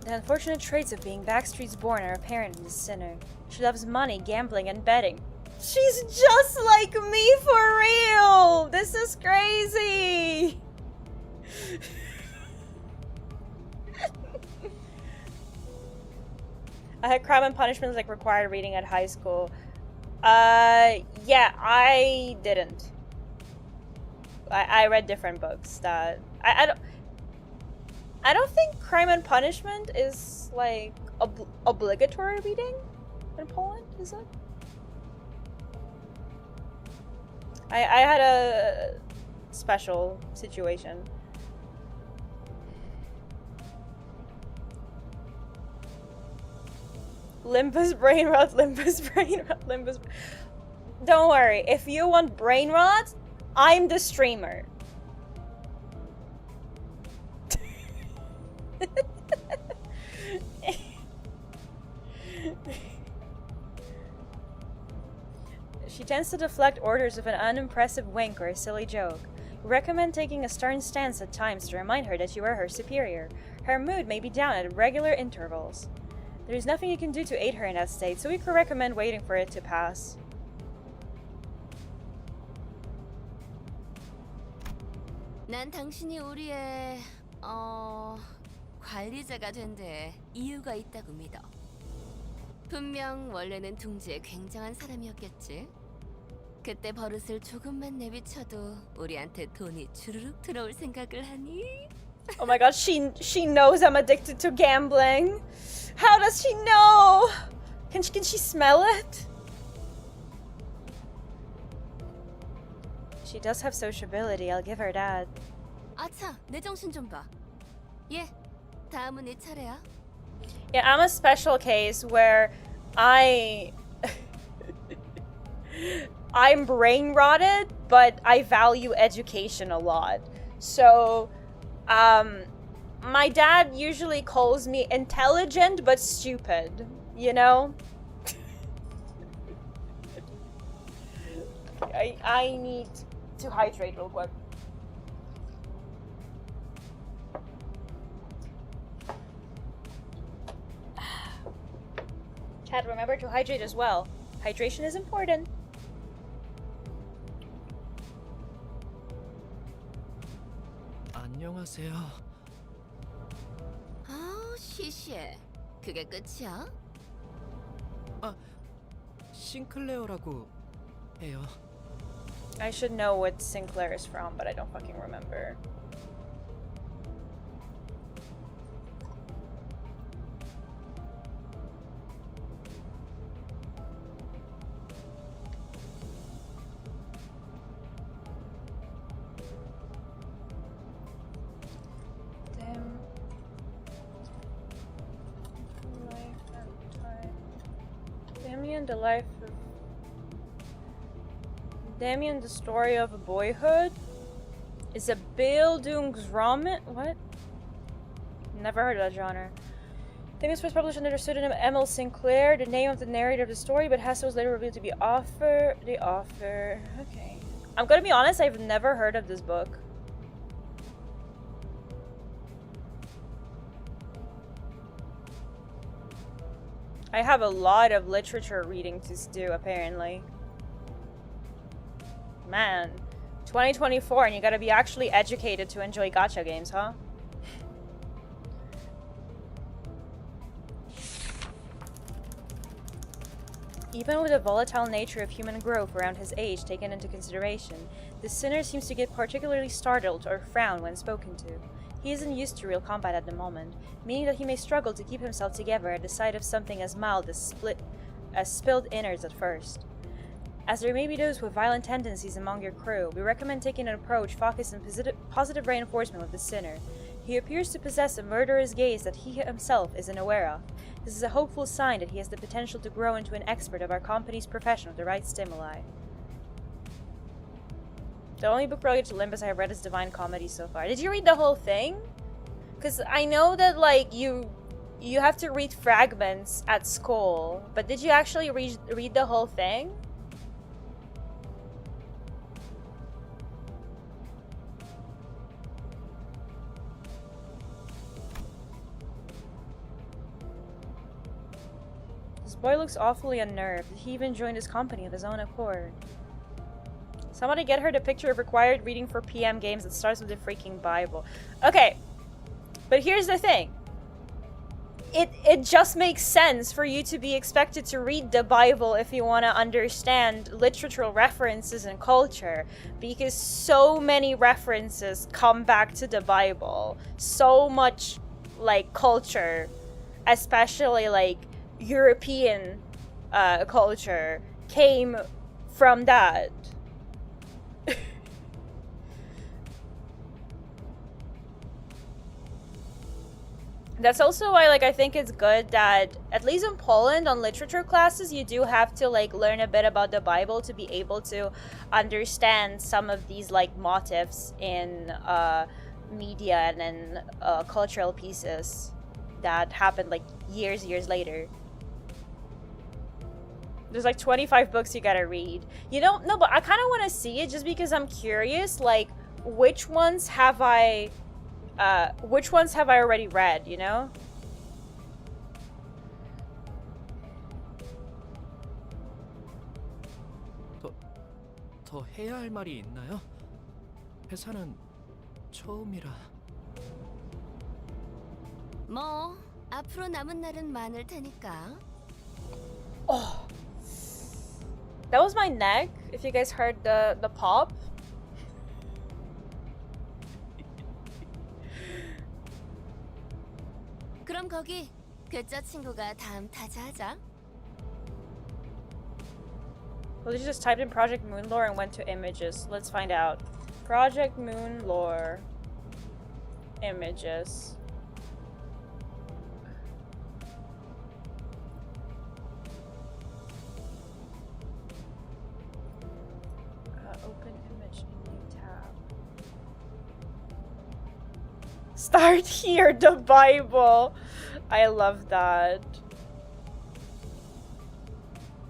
The unfortunate traits of being Backstreet's born are apparent in this sinner. She loves money, gambling, and betting. She's just like me for real! This is crazy! I had Crime and Punishment like required reading at high school. Yeah, I didn't. I read different books that I don't think Crime and Punishment is like obligatory reading in Poland, is it? I had a special situation. Limbus brain rot, Limbus brain rot, Limbus. Don't worry, if you want brain rot, I'm the streamer. She tends to deflect orders with an unimpressive wink or a silly joke. We recommend taking a stern stance at times to remind her that you are her superior. Her mood may be down at regular intervals. There is nothing you can do to aid her in that state, so we could recommend waiting for it to pass. 난 당신이 우리의 관리자가 된 데 이유가 있다고 믿어. 분명 원래는 둥지에 굉장한 사람이었겠지. 그때 버릇을 조금만 내비쳐도 우리한테 돈이 주르륵 들어올 생각을 하니? Oh my god, she knows I'm addicted to gambling. How does she know? Can she smell it? She does have sociability, I'll give her that. 아차, 내 정신 좀 봐. 예, 다음은 네 차례야. Yeah, I'm a special case where I'm brain rotted, but I value education a lot. So, my dad usually calls me intelligent but stupid, you know? I need to hydrate real quick. Chat, remember to hydrate as well. Hydration is important. 안녕하세요. 아, 시시해. 그게 끝이야? 싱클레어라고 해요. I should know what Sinclair is from, but I don't fucking remember. The life of Damien, the story of a boyhood is a Bildungsroman. What? Never heard of that genre. Damien's first published under the pseudonym Emil Sinclair, the name of the narrator of the story, but Hesse was later revealed to be the author. Okay. I'm gonna be honest, I've never heard of this book. I have a lot of literature reading to do, apparently. Man, 2024 and you gotta be actually educated to enjoy gacha games, huh? Even with the volatile nature of human growth around his age taken into consideration, the sinner seems to get particularly startled or frown when spoken to. He isn't used to real combat at the moment, meaning that he may struggle to keep himself together at the sight of something as mild as spilled innards at first. As there may be those with violent tendencies among your crew, we recommend taking an approach focused on positive reinforcement with the sinner. He appears to possess a murderous gaze that he himself isn't aware of. This is a hopeful sign that he has the potential to grow into an expert of our company's profession with the right stimuli. The only book related to Limbus I have read is Divine Comedy so far. Did you read the whole thing? Because I know that, like, you have to read fragments at school, but did you actually read the whole thing? This boy looks awfully unnerved. He even joined his company of his own accord. Somebody get her the picture of required reading for PM games that starts with the freaking Bible. Okay, but here's the thing. It just makes sense for you to be expected to read the Bible if you want to understand literal references and culture, because so many references come back to the Bible. So much, like, culture, especially, like, European culture, came from that. That's also why, like, I think it's good that, at least in Poland, on literature classes, you do have to, like, learn a bit about the Bible to be able to understand some of these, like, motifs in media and in cultural pieces that happened, like, years later. There's, like, 25 books you gotta read. You know, no, but I kind of want to see it just because I'm curious, like, which ones have I already read, you know? 더 해야 할 말이 있나요? 회사는 처음이라. 뭐 앞으로 남은 날은 많을 테니까. Oh, that was my neck. If you guys heard the pop. 그럼 거기 괴짜 친구가 다음 타자하자. Well, you just typed in Project Moon lore and went to images. Let's find out. Project Moon lore. Images. Open image in new tab. Start here, the Bible. I love that.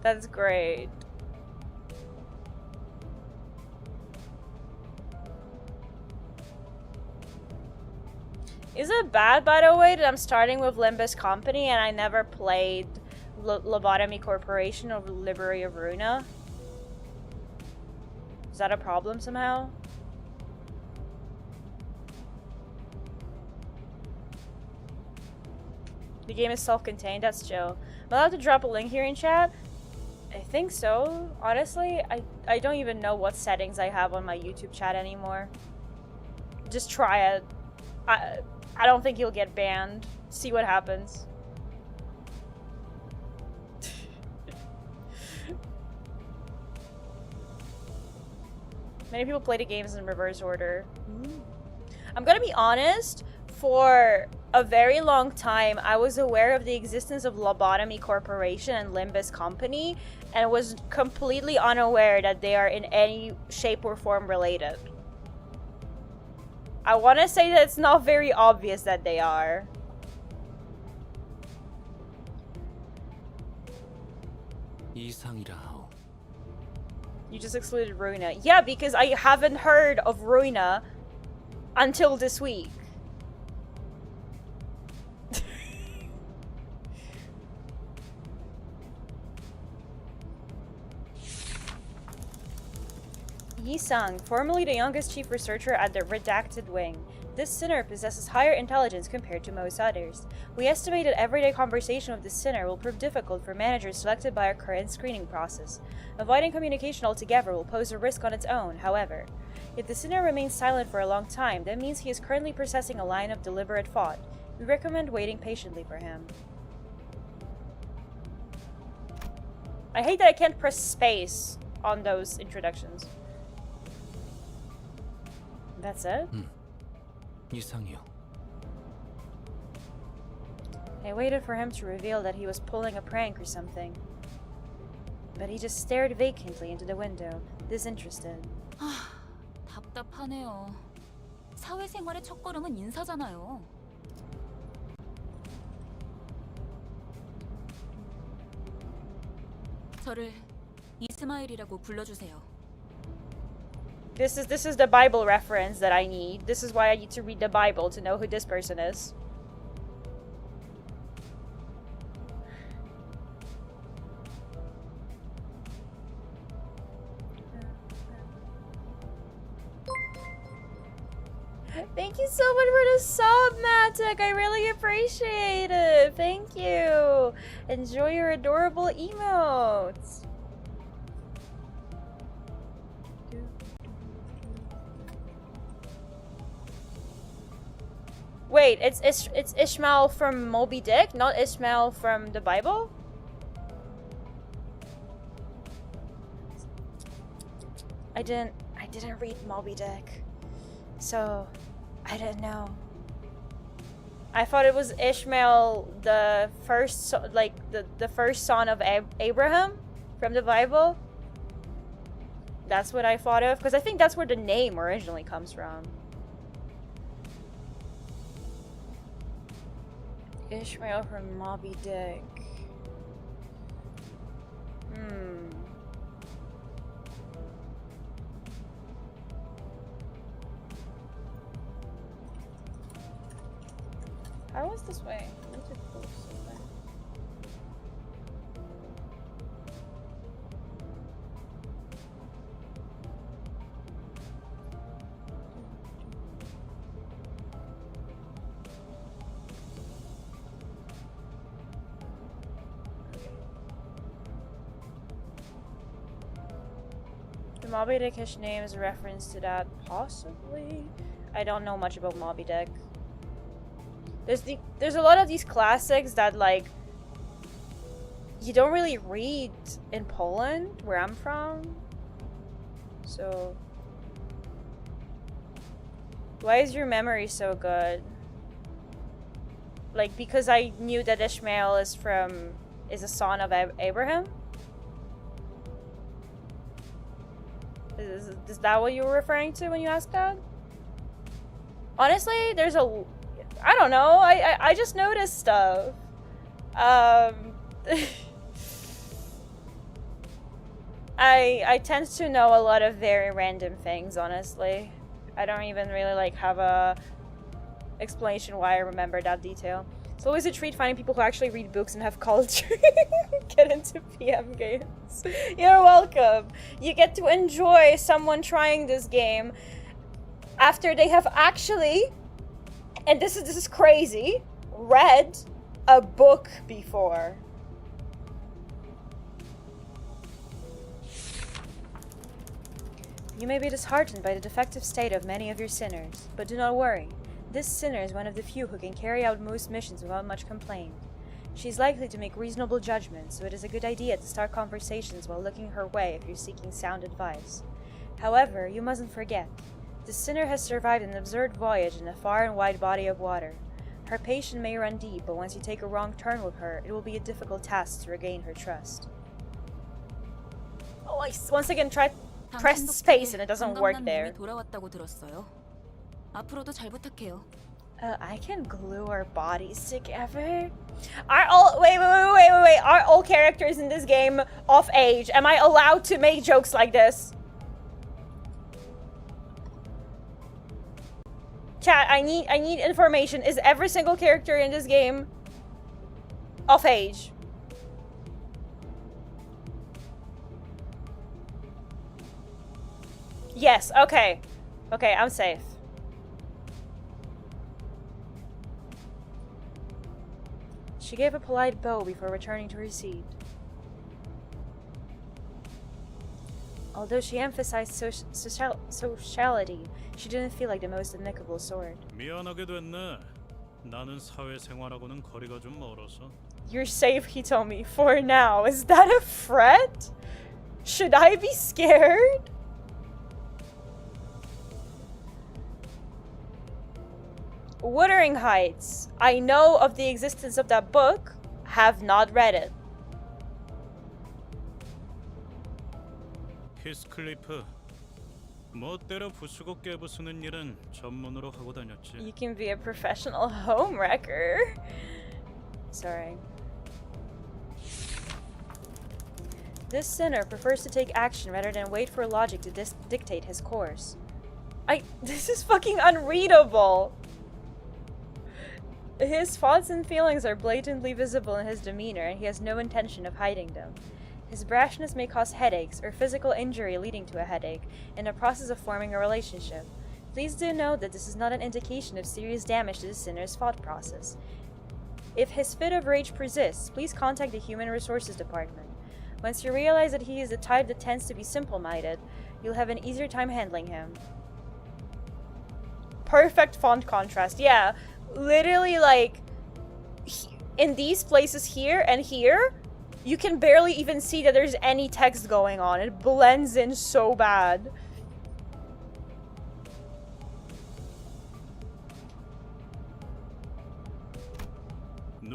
That's great. Is it bad, by the way, that I'm starting with Limbus Company and I never played Lobotomy Corporation or Library of Runa? Is that a problem somehow? The game is self-contained, that's chill. Am I allowed to drop a link here in chat? I think so. Honestly, I don't even know what settings I have on my YouTube chat anymore. Just try it. I don't think you'll get banned. See what happens. Many people play the games in reverse order. I'm gonna be honest, for a very long time, I was aware of the existence of Lobotomy Corporation and Limbus Company, and was completely unaware that they are in any shape or form related. I want to say that it's not very obvious that they are. 이상이라. You just excluded Runa. Yeah, because I haven't heard of Runa until this week. Yi-sang, formerly the youngest chief researcher at the Redacted Wing. This sinner possesses higher intelligence compared to most others. We estimate that everyday conversation with this sinner will prove difficult for managers selected by our current screening process. Avoiding communication altogether will pose a risk on its own, however. If the sinner remains silent for a long time, that means he is currently processing a line of deliberate thought. We recommend waiting patiently for him. I hate that I can't press space on those introductions. That's it? 이상이요. I waited for him to reveal that he was pulling a prank or something. But he just stared vacantly into the window, disinterested. 답답하네요. 사회생활의 첫걸음은 인사잖아요. 저를 이스마일이라고 불러주세요. This is the Bible reference that I need. This is why I need to read the Bible to know who this person is. Thank you so much for the sub, Matic. I really appreciate it. Thank you. Enjoy your adorable emotes. Wait, it's Ishmael from Moby Dick, not Ishmael from the Bible? I didn't read Moby Dick, so I didn't know. I thought it was Ishmael, the first, the first son of Abraham from the Bible. That's what I thought of, because I think that's where the name originally comes from. Ishmael from Moby Dick. How was this way? I need to post something. The Moby Dickish name is a reference to that, possibly? I don't know much about Moby Dick. There's a lot of these classics that, like, you don't really read in Poland, where I'm from. So why is your memory so good? Like, because I knew that Ishmael is a son of Abraham? Is that what you were referring to when you asked that? Honestly, I don't know. I just noticed stuff. I tend to know a lot of very random things, honestly. I don't even really like have a explanation why I remember that detail. It's always a treat finding people who actually read books and have culture get into PM games. You're welcome. You get to enjoy someone trying this game after they have actually, and this is crazy, read a book before. You may be disheartened by the defective state of many of your sinners, but do not worry. This sinner is one of the few who can carry out most missions without much complaint. She is likely to make reasonable judgments, so it is a good idea to start conversations while looking her way if you're seeking sound advice. However, you mustn't forget, the sinner has survived an absurd voyage in a far and wide body of water. Her patience may run deep, but once you take a wrong turn with her, it will be a difficult task to regain her trust. Oh, I once again press space and it doesn't work there. 돌아왔다고 들었어요. 앞으로도 잘 부탁해요. I can glue our bodies together? Wait. Are all characters in this game of age? Am I allowed to make jokes like this? Chat, I need information. Is every single character in this game of age? Yes, okay. Okay, I'm safe. She gave a polite bow before returning to her seat. Although she emphasized sociality, she didn't feel like the most amicable sort. 미안하게 됐네. 나는 사회생활하고는 거리가 좀 멀어서. You're safe, Hitomi, for now. Is that a threat? Should I be scared? Wuthering Heights. I know of the existence of that book, have not read it. 히스클리프. 멋대로 부수고 깨부수는 일은 전문으로 하고 다녔지. You can be a professional homewrecker. Sorry. This sinner prefers to take action rather than wait for logic to dictate his course. This is fucking unreadable. His thoughts and feelings are blatantly visible in his demeanor, and he has no intention of hiding them. His brashness may cause headaches or physical injury leading to a headache in the process of forming a relationship. Please do note that this is not an indication of serious damage to the sinner's thought process. If his fit of rage persists, please contact the Human Resources Department. Once you realize that he is the type that tends to be simple-minded, you'll have an easier time handling him. Perfect font contrast. Yeah, literally, like, in these places here and here, you can barely even see that there's any text going on. It blends in so bad.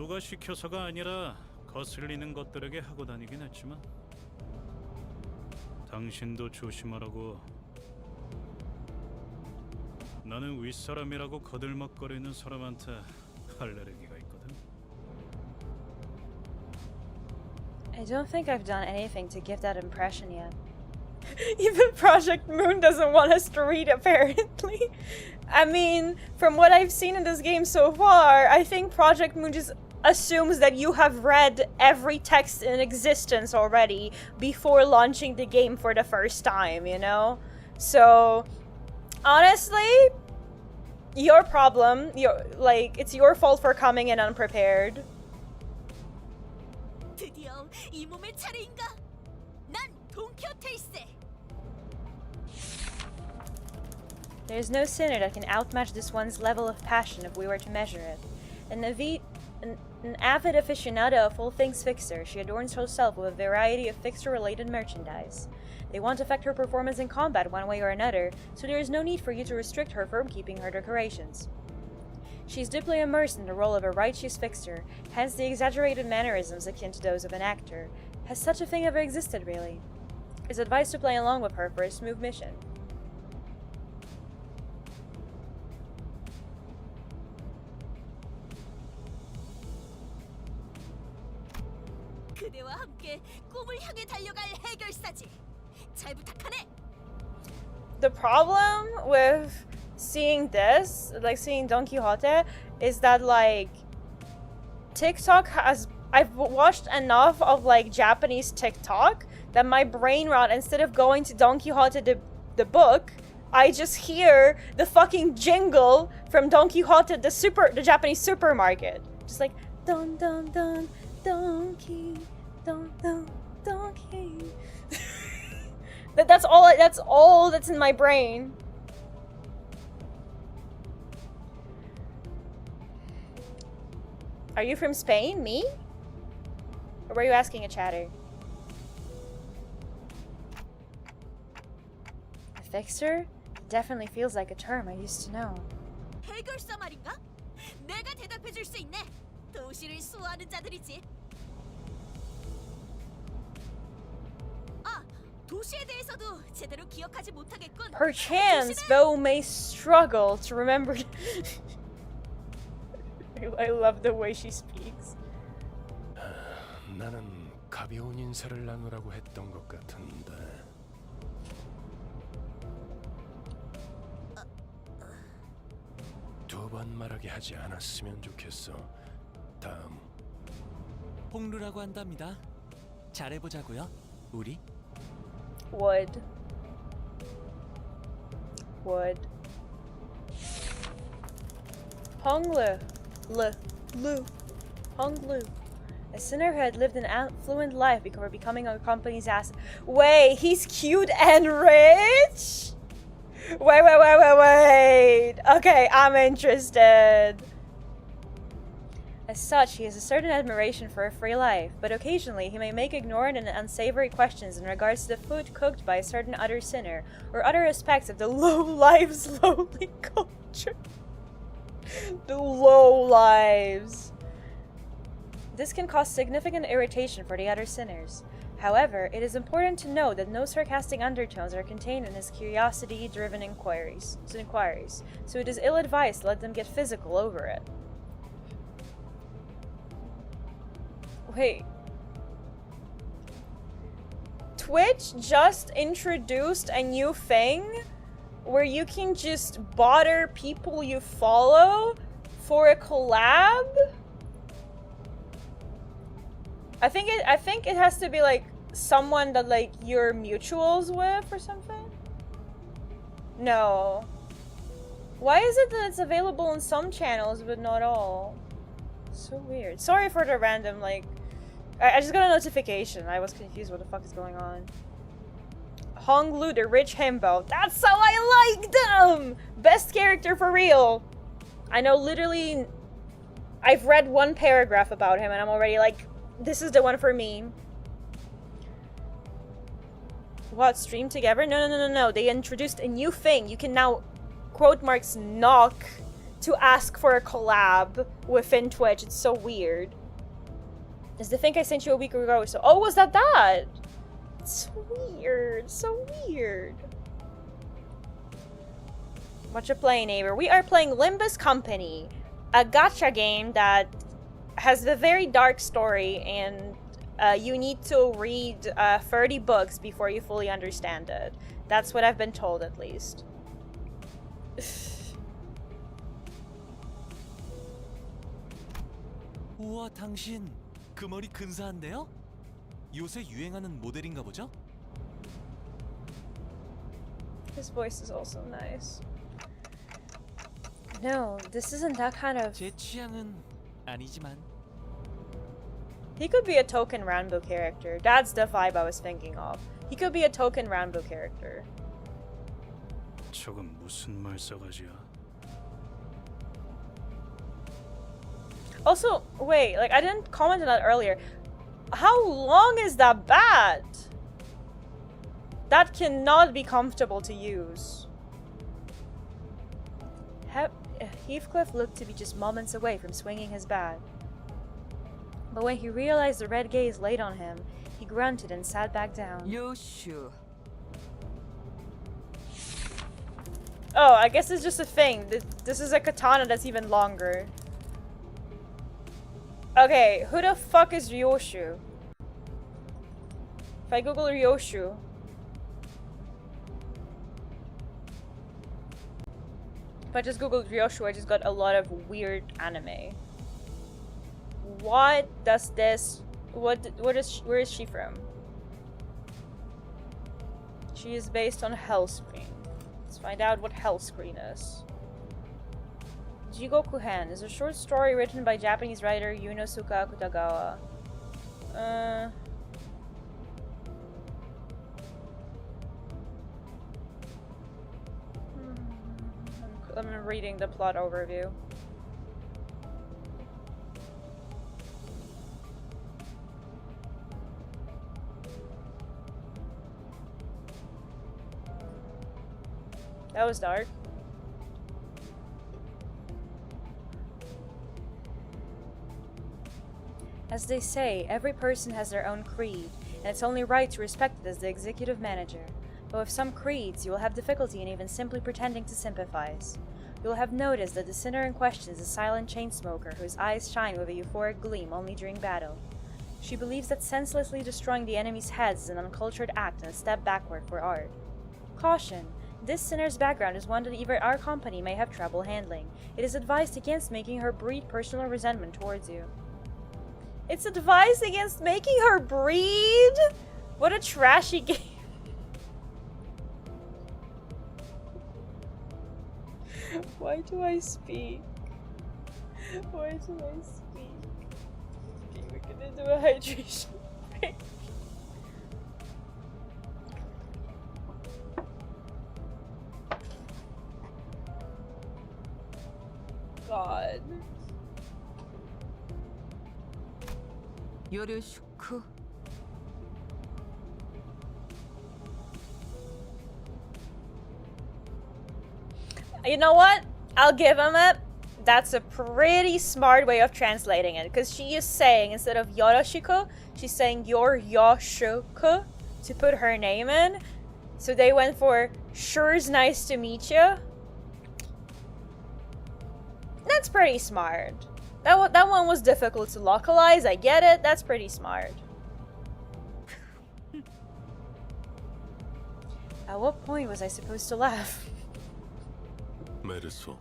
누가 시켜서가 아니라 거슬리는 것들에게 하고 다니긴 했지만 당신도 조심하라고. 나는 윗사람이라고 거들먹거리는 사람한테 알레르기가 있거든. I don't think I've done anything to give that impression yet. Even Project Moon doesn't want us to read, apparently. I mean, from what I've seen in this game so far, I think Project Moon just assumes that you have read every text in existence already before launching the game for the first time, you know? So, honestly, your problem. It's your fault for coming in unprepared. 드디어 이 몸의 차례인가? 난 돈키호테일세. There's no sinner that can outmatch this one's level of passion if we were to measure it. An avid aficionado of all things fixer, she adorns herself with a variety of fixer-related merchandise. They won't affect her performance in combat one way or another, so there is no need for you to restrict her from keeping her decorations. She's deeply immersed in the role of a righteous fixer, hence the exaggerated mannerisms akin to those of an actor. Has such a thing ever existed, really? It's advised to play along with her for a smooth mission. 그대와 함께 꿈을 향해 달려갈 해결사지. 잘 부탁하네. The problem with seeing this, like seeing Don Quixote, is that like TikTok has, I've watched enough of like Japanese TikTok that my brain rot, instead of going to Don Quixote the book, I just hear the fucking jingle from Don Quixote the Japanese supermarket. Just like Don Don Don Donkey Don Don Donkey. That's all that's in my brain. Are you from Spain? Me? Or were you asking a chatter? A fixer? Definitely feels like a term I used to know. 해결사 말인가? 내가 대답해 줄 수 있네. 도시를 수호하는 자들이지. 아, 도시에 대해서도 제대로 기억하지 못하겠군. Perchance, Bo may struggle to remember. I love the way she speaks. 나는 가벼운 인사를 나누라고 했던 것 같은데. 두 번 말하게 하지 않았으면 좋겠어. 다음. 홍루라고 한답니다. 잘해보자고요, 우리. Would. Honglu. Honglu. A sinner who had lived an affluent life before becoming a company's asset. Wait, he's cute and rich? Wait. Okay, I'm interested. As such, he has a certain admiration for a free life, but occasionally he may make ignorant and unsavory questions in regards to the food cooked by a certain other sinner, or other aspects of the low lives lowly culture. The low lives. This can cause significant irritation for the other sinners. However, it is important to note that no sarcastic undertones are contained in his curiosity-driven inquiries, so it is ill-advised to let them get physical over it. Wait. Twitch just introduced a new thing where you can just bother people you follow for a collab? I think it has to be like someone that like you're mutuals with or something? No. Why is it that it's available on some channels but not all? So weird. Sorry for the random like I just got a notification. I was confused what the fuck is going on. Honglu the rich himbo. That's how I like them! Best character for real. I know literally I've read one paragraph about him and I'm already like, this is the one for me. What, stream together? No. They introduced a new thing. You can now, quote marks, knock to ask for a collab within Twitch. It's so weird. Does the think I sent you a week ago? So, oh, was that? It's so weird. So weird. What you playing, neighbor? We are playing Limbus Company, a gacha game that has a very dark story, and you need to read 30 books before you fully understand it. That's what I've been told, at least. 우와, 당신 그 머리 근사한데요? 요새 유행하는 모델인가 보죠? His voice is also nice. No, this isn't that kind of... 제 취향은 아니지만. He could be a token Ranbo character. That's the vibe I was thinking of. He could be a token Ranbo character. 저건 무슨 말싸가지야? Also, wait, like I didn't comment on that earlier. How long is that bat? That cannot be comfortable to use. Heathcliff looked to be just moments away from swinging his bat. But when he realized the red gaze laid on him, he grunted and sat back down. 요슈. Oh, I guess it's just a thing. This is a katana that's even longer. Okay, who the fuck is Ryoshu? If I Google Ryoshu... If I just googled Ryoshu, I just got a lot of weird anime. What does this... where is she from? She is based on Hellscreen. Let's find out what Hellscreen is. Jigoku Hen is a short story written by Japanese writer Yunosuke Akutagawa. I'm reading the plot overview. That was dark. As they say, every person has their own creed, and it's only right to respect it as the executive manager. But with some creeds, you will have difficulty in even simply pretending to sympathize. You will have noticed that the sinner in question is a silent chain smoker whose eyes shine with a euphoric gleam only during battle. She believes that senselessly destroying the enemy's heads is an uncultured act and a step backward for art. Caution! This sinner's background is one that even our company may have trouble handling. It is advised against making her breed personal resentment towards you. It's advised against making her breed? What a trashy game. Why do I speak? Why do I speak? Okay, we're gonna do a hydration break. God. 요르슈크. You know what? I'll give him it. That's a pretty smart way of translating it, because she is saying, instead of Yoroshiku, she's saying Yoryoshiku to put her name in. So they went for sure's nice to meet you. That's pretty smart. That one was difficult to localize, I get it. That's pretty smart. At what point was I supposed to laugh? 메르소,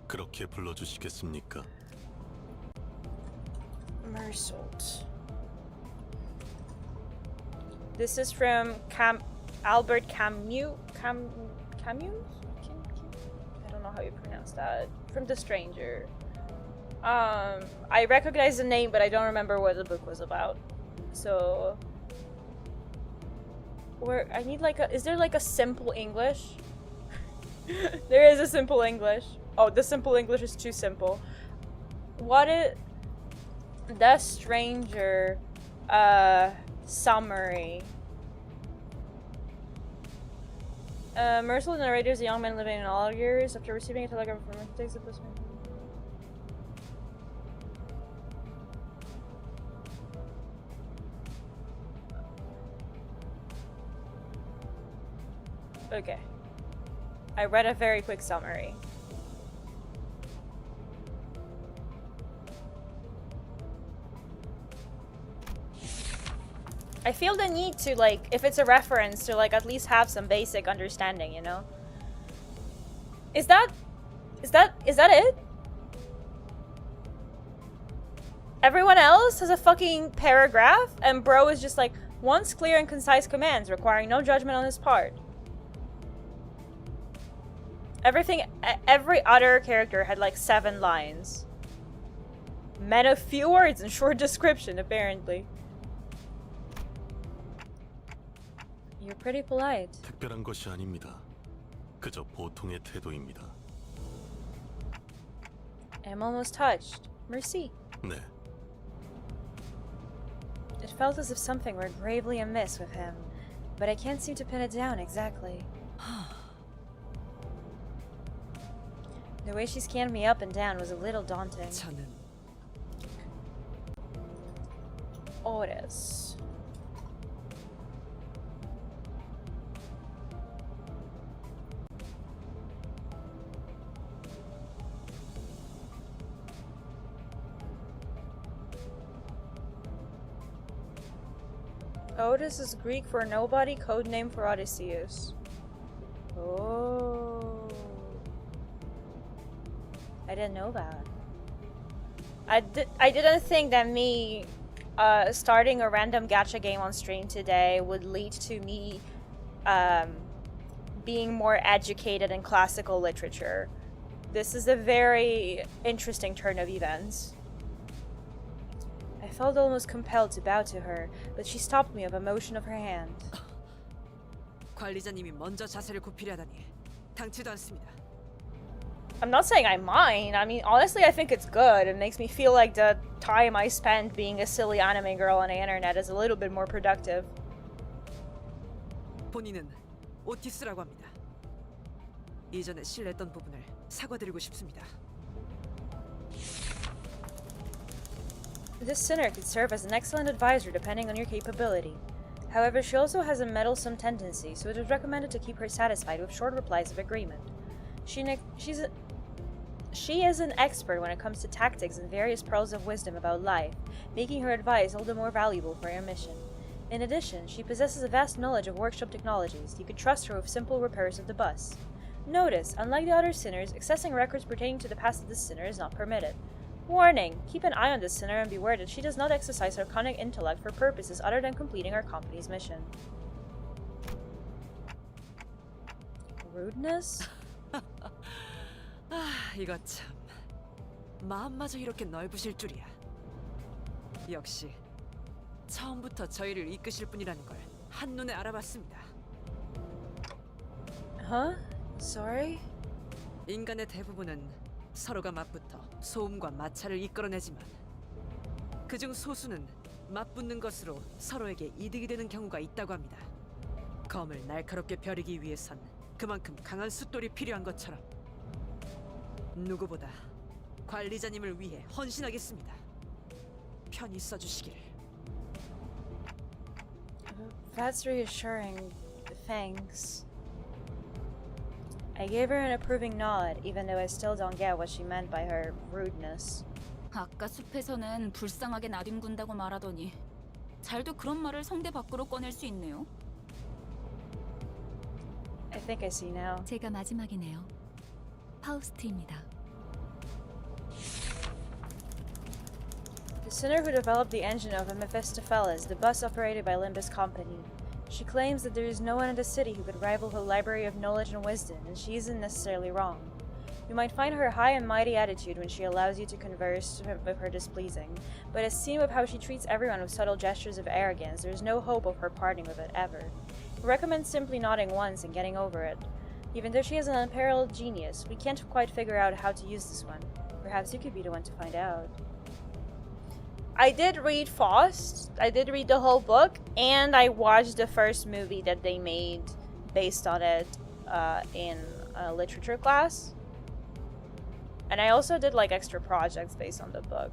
그렇게 불러주시겠습니까? Mersault. This is from Albert Camus? Camus? I don't know how you pronounce that. From The Stranger. I recognize the name, but I don't remember what the book was about. So... I need like a... Is there like a simple English? There is a simple English. Oh, the simple English is too simple. What is... The Stranger... summary. Merciful narrator is a young man living in all years. After receiving a telegram from him, he takes a person. Okay. I read a very quick summary. I feel the need to, like, if it's a reference, to, like, at least have some basic understanding, you know? Is that it? Everyone else has a fucking paragraph, and bro is just like, wants clear and concise commands, requiring no judgment on his part. Every other character had like 7 lines. Men of few words and short description, apparently. You're pretty polite. 특별한 것이 아닙니다. 그저 보통의 태도입니다. I'm almost touched. Merci. 네. It felt as if something were gravely amiss with him, but I can't seem to pin it down exactly. The way she scanned me up and down was a little daunting. 저는 Otis. Otis is Greek for nobody, codename for Odysseus. Oh. I didn't know that. I didn't think that me starting a random gacha game on stream today would lead to me being more educated in classical literature. This is a very interesting turn of events. I felt almost compelled to bow to her, but she stopped me with a motion of her hand. 관리자님이 먼저 자세를 굽히려 하다니 당치도 않습니다. I'm not saying I mind. I mean, honestly, I think it's good. It makes me feel like the time I spent being a silly anime girl on the internet is a little bit more productive. 본인은 오티스라고 합니다. 이전에 실례했던 부분을 사과드리고 싶습니다. This sinner could serve as an excellent advisor depending on your capability. However, she also has a meddlesome tendency, so it is recommended to keep her satisfied with short replies of agreement. She is an expert when it comes to tactics and various pearls of wisdom about life, making her advice all the more valuable for your mission. In addition, she possesses a vast knowledge of workshop technologies. You could trust her with simple repairs of the bus. Notice, unlike the other sinners, accessing records pertaining to the past of this sinner is not permitted. Warning! Keep an eye on this sinner and beware that she does not exercise her cunning intellect for purposes other than completing our company's mission. Rudeness? 이거 참 마음마저 이렇게 넓으실 줄이야. 역시 처음부터 저희를 이끄실 분이라는 걸 한눈에 알아봤습니다. Huh? Sorry? 인간의 대부분은 서로가 맞붙어 소음과 마찰을 이끌어내지만 그중 소수는 맞붙는 것으로 서로에게 이득이 되는 경우가 있다고 합니다. 검을 날카롭게 벼리기 위해선 그만큼 강한 숫돌이 필요한 것처럼 누구보다 관리자님을 위해 헌신하겠습니다. 편히 써주시길. That's reassuring. Thanks. I gave her an approving nod, even though I still don't get what she meant by her rudeness. 아까 숲에서는 불쌍하게 나뒹군다고 말하더니 잘도 그런 말을 성대 밖으로 꺼낼 수 있네요. I think I see now. 제가 마지막이네요. 파우스트입니다. The sinner who developed the engine of Mephistopheles, the bus operated by Limbus Company. She claims that there is no one in the city who could rival her library of knowledge and wisdom, and she isn't necessarily wrong. You might find her high and mighty attitude when she allows you to converse with her displeasing, but as seen with how she treats everyone with subtle gestures of arrogance, there is no hope of her parting with it ever. We recommend simply nodding once and getting over it. Even though she has an unparalleled genius, we can't quite figure out how to use this one. Perhaps you could be the one to find out. I did read Faust. I did read the whole book, and I watched the first movie that they made based on it. in a literature class. And I also did like extra projects based on the book.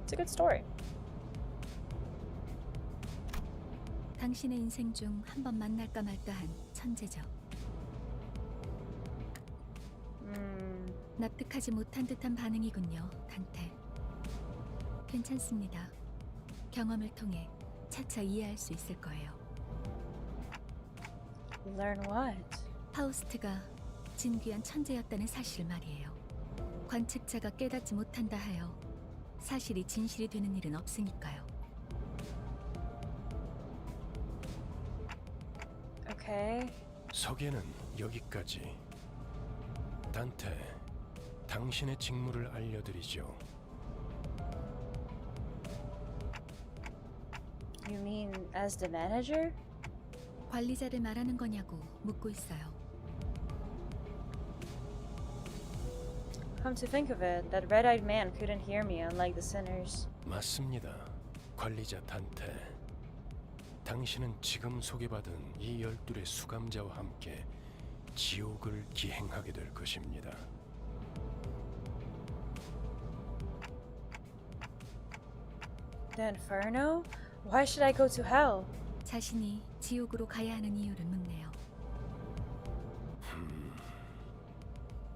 It's a good story. 당신의 인생 중 한 번 만날까 말까한 천재죠. 납득하지 못한 듯한 반응이군요, 단테. 괜찮습니다. 경험을 통해 차차 이해할 수 있을 거예요. Learn what? 파우스트가 진귀한 천재였다는 사실 말이에요. 관측자가 깨닫지 못한다 하여 사실이 진실이 되는 일은 없으니까요. Okay. 소개는 여기까지. 단테, 당신의 직무를 알려드리죠. You mean as the manager? 관리자를 말하는 거냐고 묻고 있어요. Come to think of it, that red-eyed man couldn't hear me unlike the sinners. 맞습니다. 관리자 단테. 당신은 지금 소개받은 이 12의 수감자와 함께 지옥을 기행하게 될 것입니다. The Inferno? Why should I go to hell? 자신이 지옥으로 가야 하는 이유를 묻네요.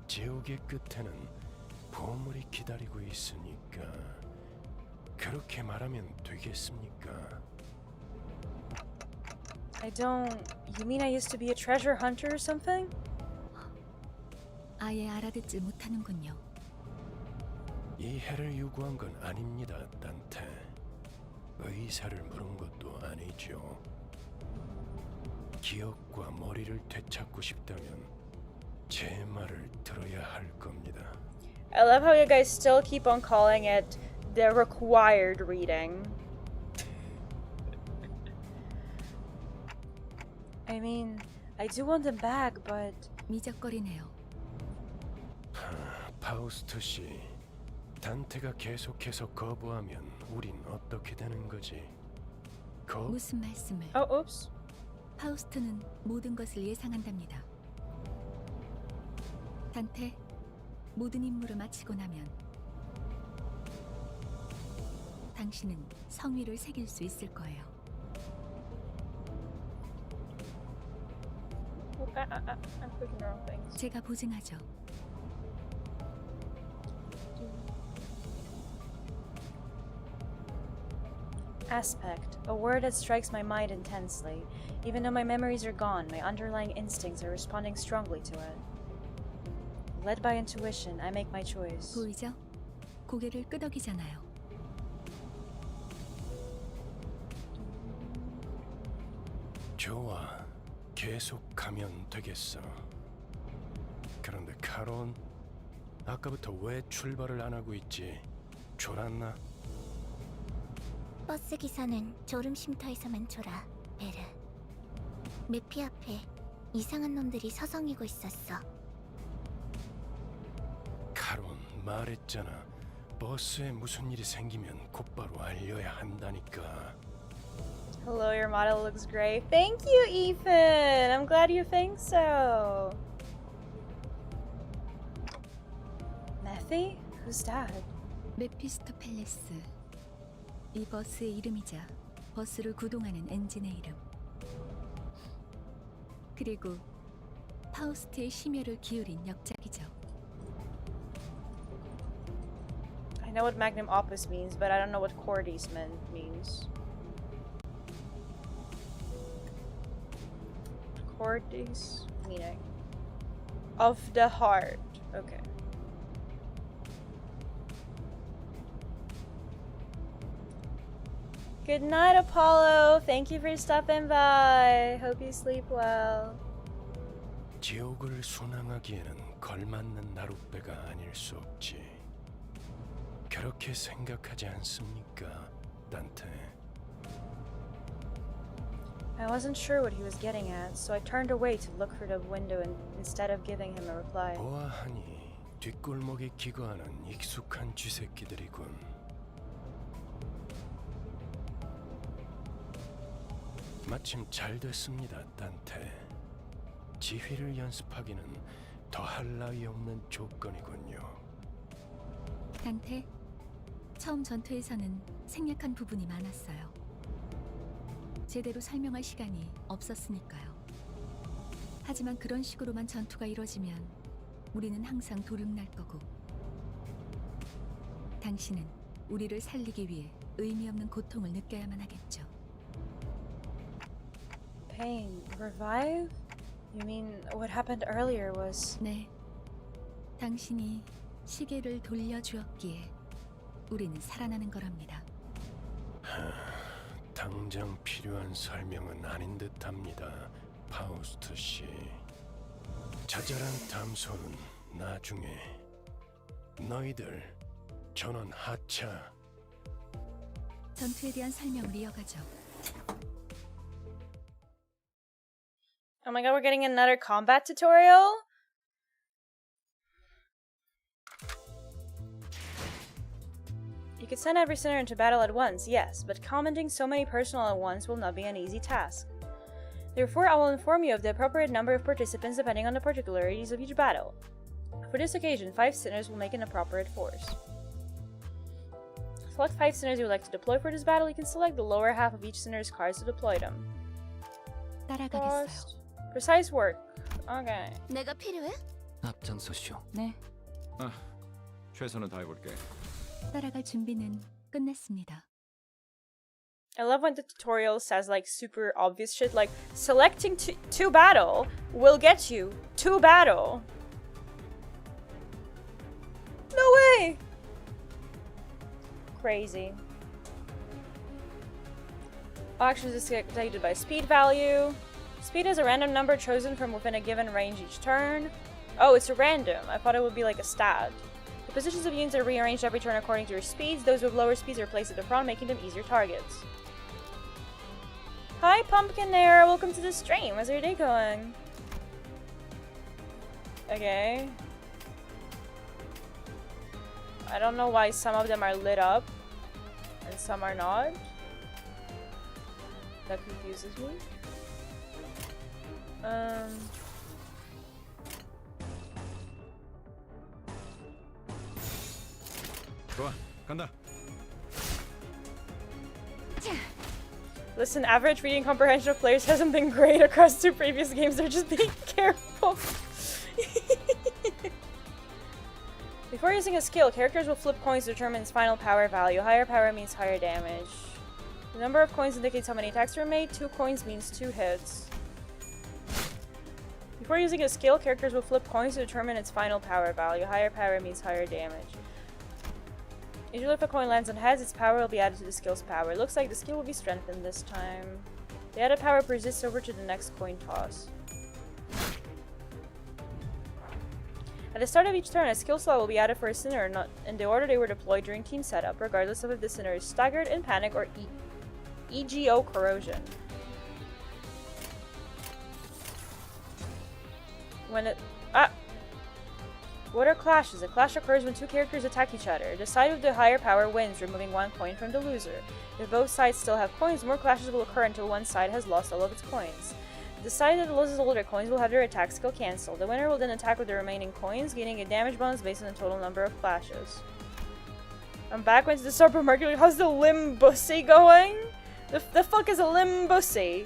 지옥의 끝에는 보물이 기다리고 있으니까 그렇게 말하면 되겠습니까? I don't... You mean I used to be a treasure hunter or something? 아예 알아듣질 못하는군요. 이 해를 요구한 건 아닙니다, 단테. 의사를 물은 것도 아니죠. 기억과 머리를 되찾고 싶다면 제 말을 들어야 할 겁니다. I love how you guys still keep on calling it the required reading. I mean, I do want them back, but... 미적거리네요. 파우스트 씨, 단테가 계속해서 거부하면 우린 어떻게 되는 거지? 무슨 말씀을? Oh, oops. 파우스트는 모든 것을 예상한답니다. 단테, 모든 임무를 마치고 나면 당신은 성위를 새길 수 있을 거예요. I'm clicking the wrong things. 제가 보증하죠. Aspect, a word that strikes my mind intensely. Even though my memories are gone, my underlying instincts are responding strongly to it. Led by intuition, I make my choice. 보이죠? 고개를 끄덕이잖아요. 좋아, 계속 가면 되겠어. 그런데 카론, 아까부터 왜 출발을 안 하고 있지? 졸았나? 버스 기사는 졸음 쉼터에서만 졸아, 베르. 메피 앞에 이상한 놈들이 서성이고 있었어. 카론, 말했잖아. 버스에 무슨 일이 생기면 곧바로 알려야 한다니까. Hello, your model looks great. Thank you, Ethan! I'm glad you think so. Methy? Who's that? 메피스토펠레스. 이 버스의 이름이자 버스를 구동하는 엔진의 이름. 그리고 파우스트의 심혈을 기울인 역작이죠. I know what magnum opus means, but I don't know what cordis means. Cordis meaning of the heart. Okay. Good night, Apollo. Thank you for stopping by. Hope you sleep well. 지옥을 순항하기에는 걸맞는 나룻배가 아닐 수 없지. 그렇게 생각하지 않습니까, 단테? I wasn't sure what he was getting at, so I turned away to look through the window instead of giving him a reply. 보아하니 뒷골목에 기거하는 익숙한 쥐새끼들이군. 마침 잘 됐습니다, 단테. 지휘를 연습하기는 더할 나위 없는 조건이군요. 단테, 처음 전투에서는 생략한 부분이 많았어요. 제대로 설명할 시간이 없었으니까요. 하지만 그런 식으로만 전투가 이뤄지면 우리는 항상 도륙날 거고, 당신은 우리를 살리기 위해 의미 없는 고통을 느껴야만 하겠죠. Pain. Revive? You mean what happened earlier was... 네, 당신이 시계를 돌려주었기에 우리는 살아나는 거랍니다. 당장 필요한 설명은 아닌 듯합니다, 파우스트 씨. 자잘한 담소는 나중에. 너희들 전원 하차. 전투에 대한 설명을 이어가죠. Oh my god, we're getting another combat tutorial? You could send every sinner into battle at once, yes, but commenting so many personnel at once will not be an easy task. Therefore, I will inform you of the appropriate number of participants depending on the particularities of each battle. For this occasion, 5 sinners will make an appropriate force. Select 5 sinners you would like to deploy for this battle. You can select the lower half of each sinner's cards to deploy them. 따라가겠어요. Precise work. Okay. 내가 필요해? 앞장서시오. 네. 최선을 다해볼게. 따라갈 준비는 끝났습니다. I love when the tutorial says like super obvious shit like selecting to battle will get you to battle. No way! Crazy. Actions is dictated by speed value. Speed is a random number chosen from within a given range each turn. Oh, it's a random. I thought it would be like a stat. The positions of units are rearranged every turn according to their speeds. Those with lower speeds are placed at the front, making them easier targets. Hi, Pumpkinair! Welcome to the stream. How's your day going? Okay. I don't know why some of them are lit up and some are not. That confuses me. 좋아, 간다. Listen, average reading comprehension of players hasn't been great across 2 previous games. They're just being careful. Before using a skill, characters will flip coins to determine its final power value. Higher power means higher damage. The number of coins indicates how many attacks were made. 2 coins means 2 hits. Before using a skill, characters will flip coins to determine its final power value. Higher power means higher damage. Usually if a coin lands on heads, its power will be added to the skill's power. It looks like the skill will be strengthened this time. The added power persists over to the next coin toss. At the start of each turn, a skill slot will be added for a sinner or not in the order they were deployed during team setup, regardless of if the sinner is staggered, in panic, or EGO corrosion. When it... What are clashes? A clash occurs when 2 characters attack each other. The side with the higher power wins, removing 1 coin from the loser. If both sides still have coins, more clashes will occur until one side has lost all of its coins. The side that loses all their coins will have their attack skill cancelled. The winner will then attack with the remaining coins, gaining a damage bonus based on the total number of clashes. I'm back into the supermarket. How's the Limbusy going? The fuck is a Limbusy?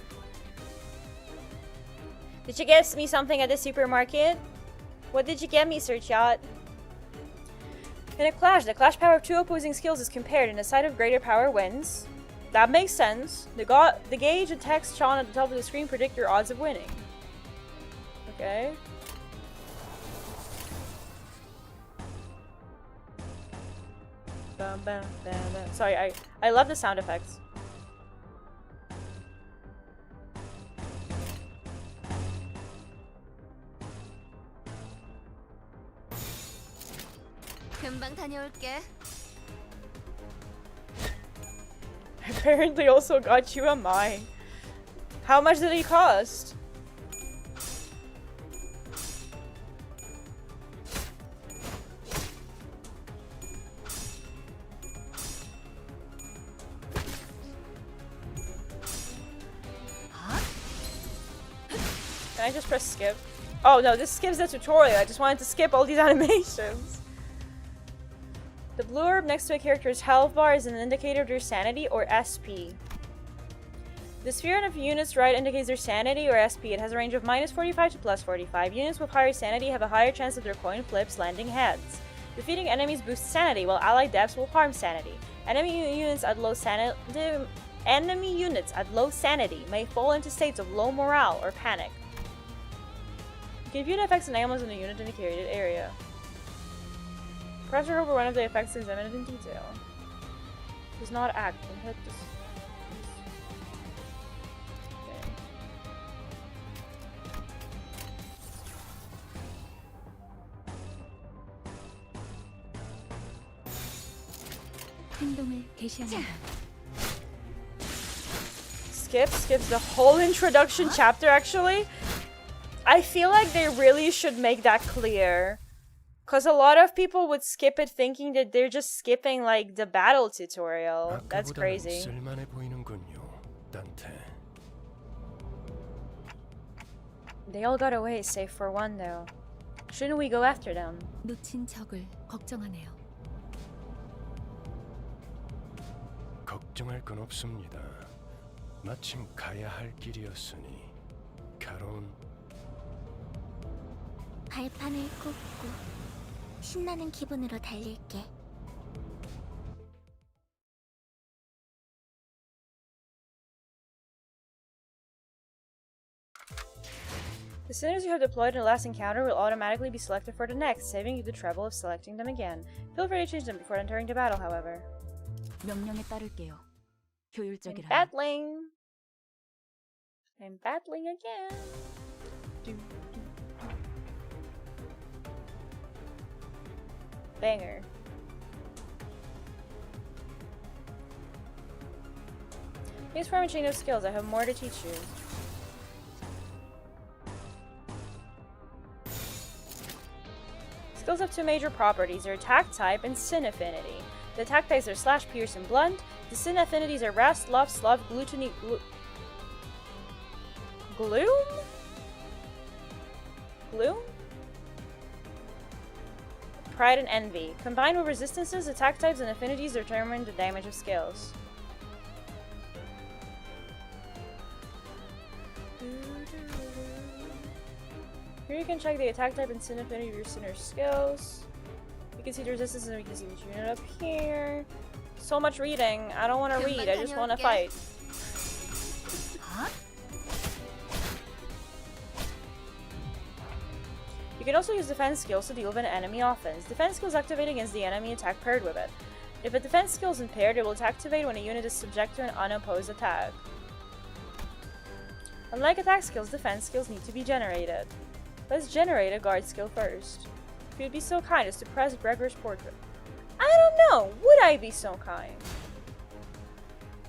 Did you get me something at the supermarket? What did you get me, Sir Chat? In a clash, the clash power of 2 opposing skills is compared, and the side of greater power wins. That makes sense. The gauge and text shown at the top of the screen predict your odds of winning. Okay. Bam, bam, bam, bam. Sorry, I love the sound effects. 금방 다녀올게. I apparently also got you a mine. How much did he cost? Can I just press skip? Oh no, this skips the tutorial. I just wanted to skip all these animations. The blue orb next to a character's health bar is an indicator of their sanity, or SP. The sphere of units right indicates their sanity, or SP. It has a range of -45 to +45. Units with higher sanity have a higher chance of their coin flips landing heads. Defeating enemies boosts sanity, while allied deaths will harm sanity. Enemy units at low sanity may fall into states of low morale or panic. You can view the effects and ailments in the unit indicated area. Press or hover one of the effects examined in detail. Does not act. Okay. 행동을 개시합니다. Skips the whole introduction chapter actually. I feel like they really should make that clear. Because a lot of people would skip it thinking that they're just skipping like the battle tutorial. That's crazy. 쓸만해 보이는군요, 단테. They all got away save for one though. Shouldn't we go after them? 놓친 적을 걱정하네요. 걱정할 건 없습니다. 마침 가야 할 길이었으니 가론. 발판을 꽂고 신나는 기분으로 달릴게. As soon as you have deployed a last encounter will automatically be selected for the next, saving you the trouble of selecting them again. Feel free to change them before entering the battle, however. 명령에 따를게요. 효율적이라. I'm battling again. Banger. Thanks for a chain of skills. I have more to teach you. Skills have two major properties, their attack type and sin affinity. The attack types are slash, pierce, and blunt. The sin affinities are wrath, sloth, sloth, gluttony, gloom? Gloom? Pride and envy. Combined with resistances, attack types, and affinities determine the damage of skills. Here you can check the attack type and sin affinity of your sinner skills. You can see the resistance and we can see each unit up here. So much reading. I don't want to read. I just want to fight. You can also use defense skills to deal with an enemy offense. Defense skills activate against the enemy attack paired with it. If a defense skill is impaired, it will activate when a unit is subject to an unopposed attack. Unlike attack skills, defense skills need to be generated. Let's generate a guard skill first. If you'd be so kind as to press Gregor's portrait. I don't know! Would I be so kind?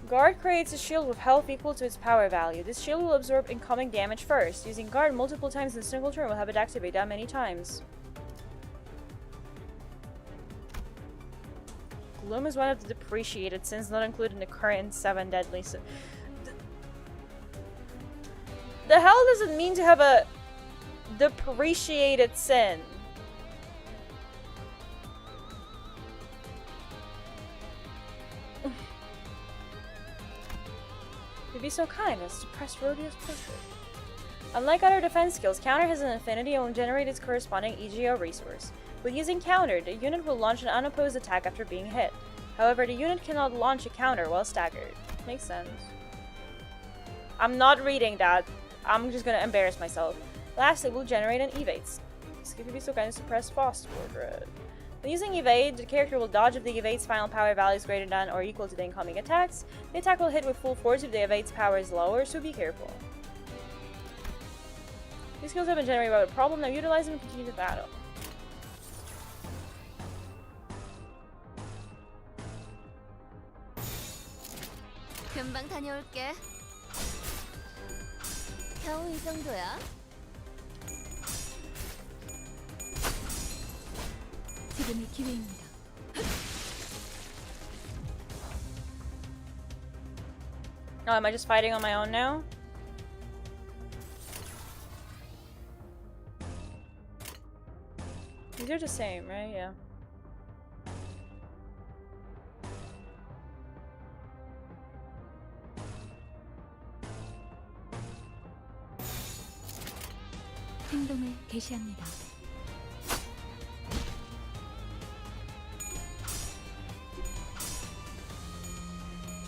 Guard creates a shield with health equal to its power value. This shield will absorb incoming damage first. Using guard multiple times in a single turn will have it activate that many times. Gloom is one of the depreciated sins not included in the current 7 deadly sins. The hell does it mean to have a depreciated sin? You'd be so kind as to press Rodia's portrait. Unlike other defense skills, Counter has an affinity and will generate its corresponding EGO resource. With using Counter, the unit will launch an unopposed attack after being hit. However, the unit cannot launch a counter while staggered. Makes sense. I'm not reading that. I'm just gonna embarrass myself. Last, it will generate an evade. Skip would be so kind as to press fast portrait. When using evade, the character will dodge if the evade's final power value is greater than or equal to the incoming attacks. The attack will hit with full force if the evade's power is lower, so be careful. These skills have been generated without a problem, now utilize them and continue the battle. 금방 다녀올게. 겨우 이 정도야. 지금이 기회입니다. Oh, am I just fighting on my own now? These are the same, right? Yeah. 행동을 개시합니다.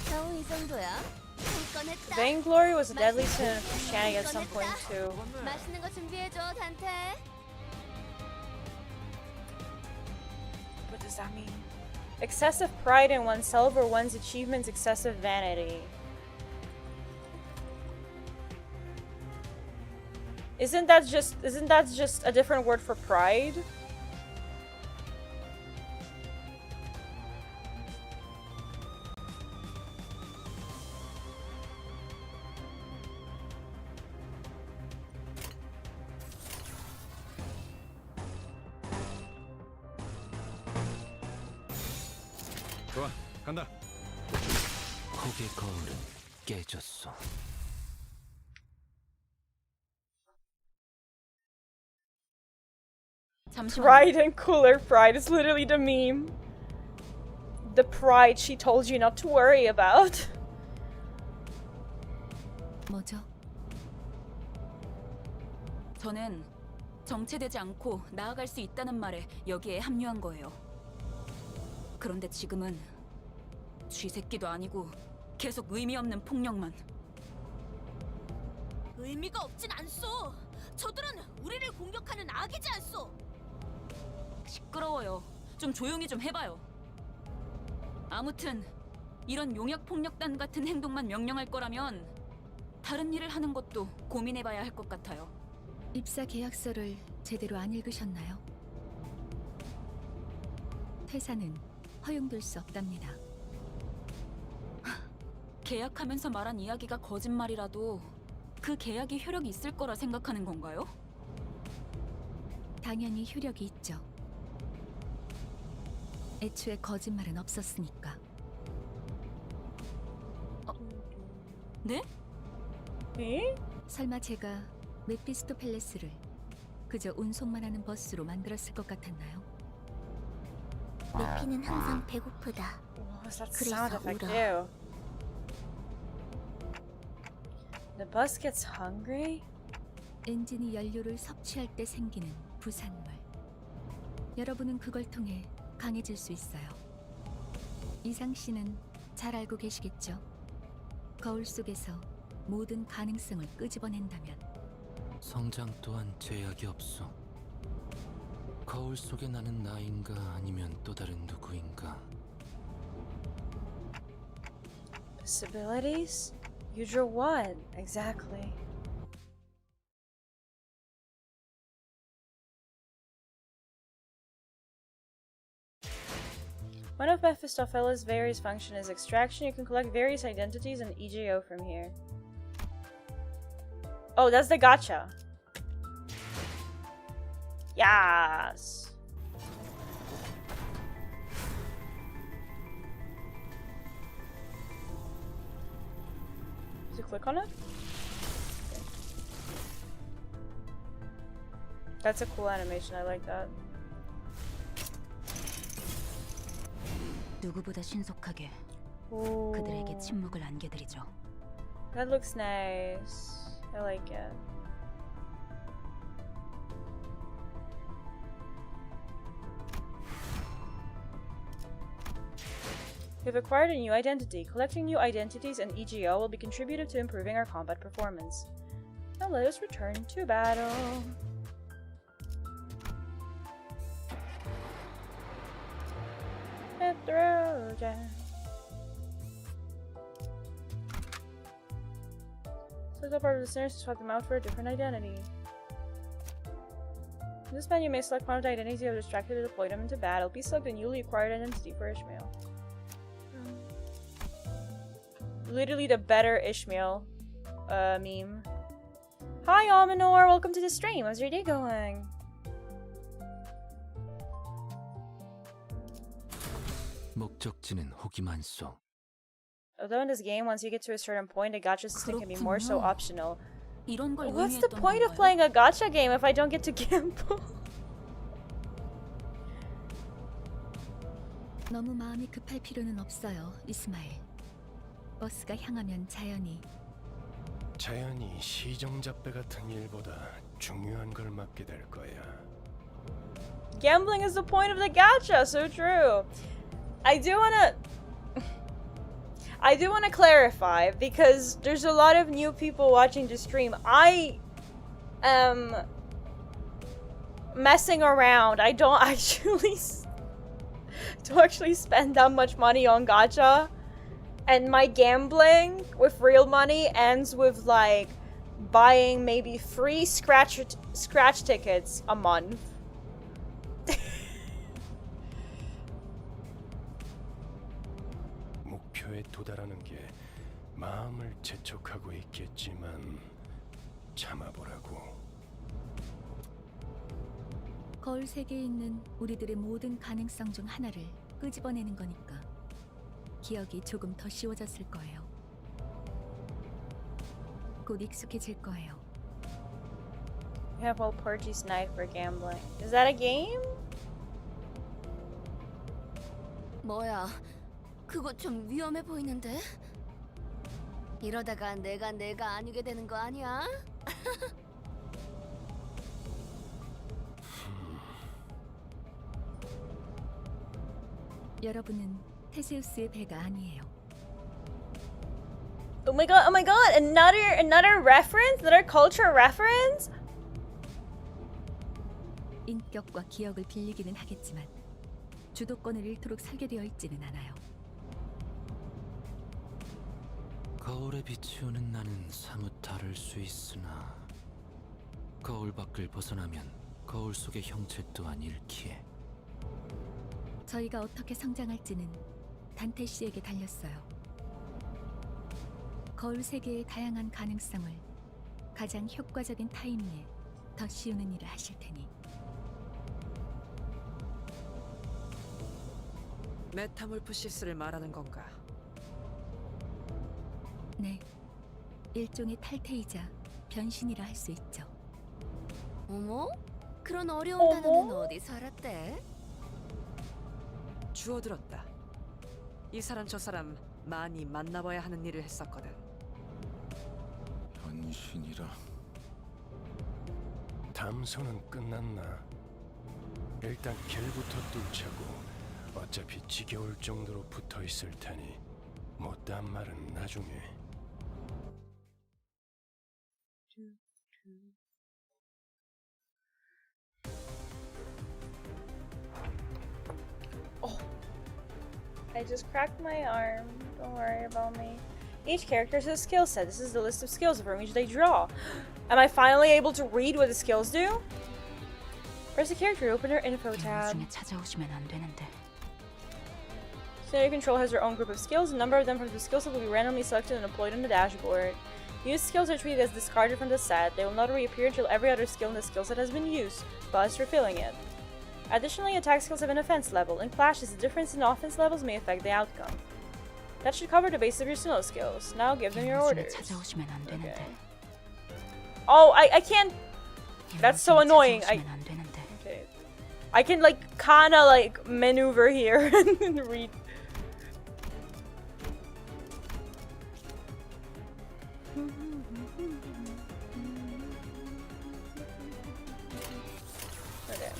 겨우 이 정도야. 꺼냈다. Vainglory was a deadly sin of Christianity at some point too. 맛있는 거 준비해줘, 단테. What does that mean? Excessive pride in oneself or one's achievements, excessive vanity. Isn't that just a different word for pride? 좋아, 간다. 혹의 거울은 깨졌어. Pride and cooler pride is literally the meme. The pride she told you not to worry about. 뭐죠? 저는 정체되지 않고 나아갈 수 있다는 말에 여기에 합류한 거예요. 그런데 지금은 쥐새끼도 아니고 계속 의미 없는 폭력만. 의미가 없진 않소. 저들은 우리를 공격하는 악이지 않소. 시끄러워요. 좀 조용히 좀 해봐요. 아무튼 이런 용역 폭력단 같은 행동만 명령할 거라면 다른 일을 하는 것도 고민해봐야 할 것 같아요. 입사 계약서를 제대로 안 읽으셨나요? 퇴사는 허용될 수 없답니다. 계약하면서 말한 이야기가 거짓말이라도 그 계약이 효력이 있을 거라 생각하는 건가요? 당연히 효력이 있죠. 애초에 거짓말은 없었으니까. 네? 에? 설마 제가 메피스토 팰레스를 그저 운송만 하는 버스로 만들었을 것 같았나요? 메피는 항상 배고프다. What was that 그래서 sound effect 울어. do? The bus gets hungry? 엔진이 연료를 섭취할 때 생기는 부산물. 여러분은 그걸 통해 강해질 수 있어요. 이상 씨는 잘 알고 계시겠죠? 거울 속에서 모든 가능성을 끄집어낸다면 성장 또한 제약이 없어. 거울 속에 나는 나인가 아니면 또 다른 누구인가. Possibilities? You drew what? Exactly. One of Mephistopheles' various function is extraction. You can collect various identities and EGO from here. Oh, that's the gacha. Yes. Did you click on it? Okay. That's a cool animation. I like that. 누구보다 신속하게 Ooh. 그들에게 침묵을 안겨드리죠. That looks nice. I like it. We've acquired a new identity. Collecting new identities and EGO will be contributive to improving our combat performance. Now let us return to battle. Hit the road, yeah. Select a part of the listeners to swap them out for a different identity. In this menu, you may select one of the identities you have distracted to deploy them into battle. Please select a newly acquired identity for Ishmael. Literally the better Ishmael meme. Hi Almanor, welcome to the stream. How's your day going? 목적지는 혹이 많소. Although in this game, once you get to a certain point, a gacha system can be more so 그렇군요. optional. 이런 걸 What's the 의미했던 point of 건가요? playing a gacha game if I don't get to gamble? 너무 마음이 급할 필요는 없어요, 이스마일. 버스가 향하면 자연히 시정잡배 같은 일보다 중요한 걸 맡게 될 거야. Gambling is the point of the gacha, so true. I do wanna clarify because there's a lot of new people watching the stream. I am messing around. I don't actually spend that much money on gacha, and my gambling with real money ends with like buying maybe 3 scratch tickets a month. 목표에 도달하는 게 마음을 재촉하고 있겠지만 참아보라고. 거울 세계에 있는 우리들의 모든 가능성 중 하나를 끄집어내는 거니까 기억이 조금 더 쉬워졌을 거예요. 곧 익숙해질 거예요. You have all Porgy's night for gambling. Is that a game? 뭐야? 그거 좀 위험해 보이는데? 이러다가 내가 아니게 되는 거 아니야? 여러분은 테세우스의 배가 아니에요. Oh my god, another reference? Another culture reference? 인격과 기억을 빌리기는 하겠지만 주도권을 잃도록 설계되어 있지는 않아요. 거울에 비치우는 나는 사뭇 다를 수 있으나 거울 밖을 벗어나면 거울 속의 형체 또한 잃기에. 저희가 어떻게 성장할지는 단테 씨에게 달렸어요. 거울 세계의 다양한 가능성을 가장 효과적인 타이밍에 더 씌우는 일을 하실 테니. 메타몰프시스를 말하는 건가? 네, 일종의 탈퇴이자 변신이라 할 수 있죠. 어머? 그런 어려운 단어는 어디서 알았대? 주워들었다. 이 사람 저 사람 많이 만나봐야 하는 일을 했었거든. 변신이라. 담소는 끝났나? 일단 길부터 뚫자고. 어차피 지겨울 정도로 붙어 있을 테니 못다한 말은 나중에. Oh, I just cracked my arm. Don't worry about me. Each character has a skill set. This is the list of skills from which they draw. Am I finally able to read what the skills do? Press the character to open their info tab. 찾아오시면 안 되는데. Scenario Control has their own group of skills. A number of them from the skill set will be randomly selected and deployed on the dashboard. Used skills are treated as discarded from the set. They will not reappear until every other skill in the skill set has been used, thus refilling it. Additionally, attack skills have an offense level. In clashes, the difference in offense levels may affect the outcome. That should cover the base of your snow skills. Now give them your orders. Okay. Oh, I can't. That's so annoying. Okay. I can like kinda like maneuver here and read. Okay.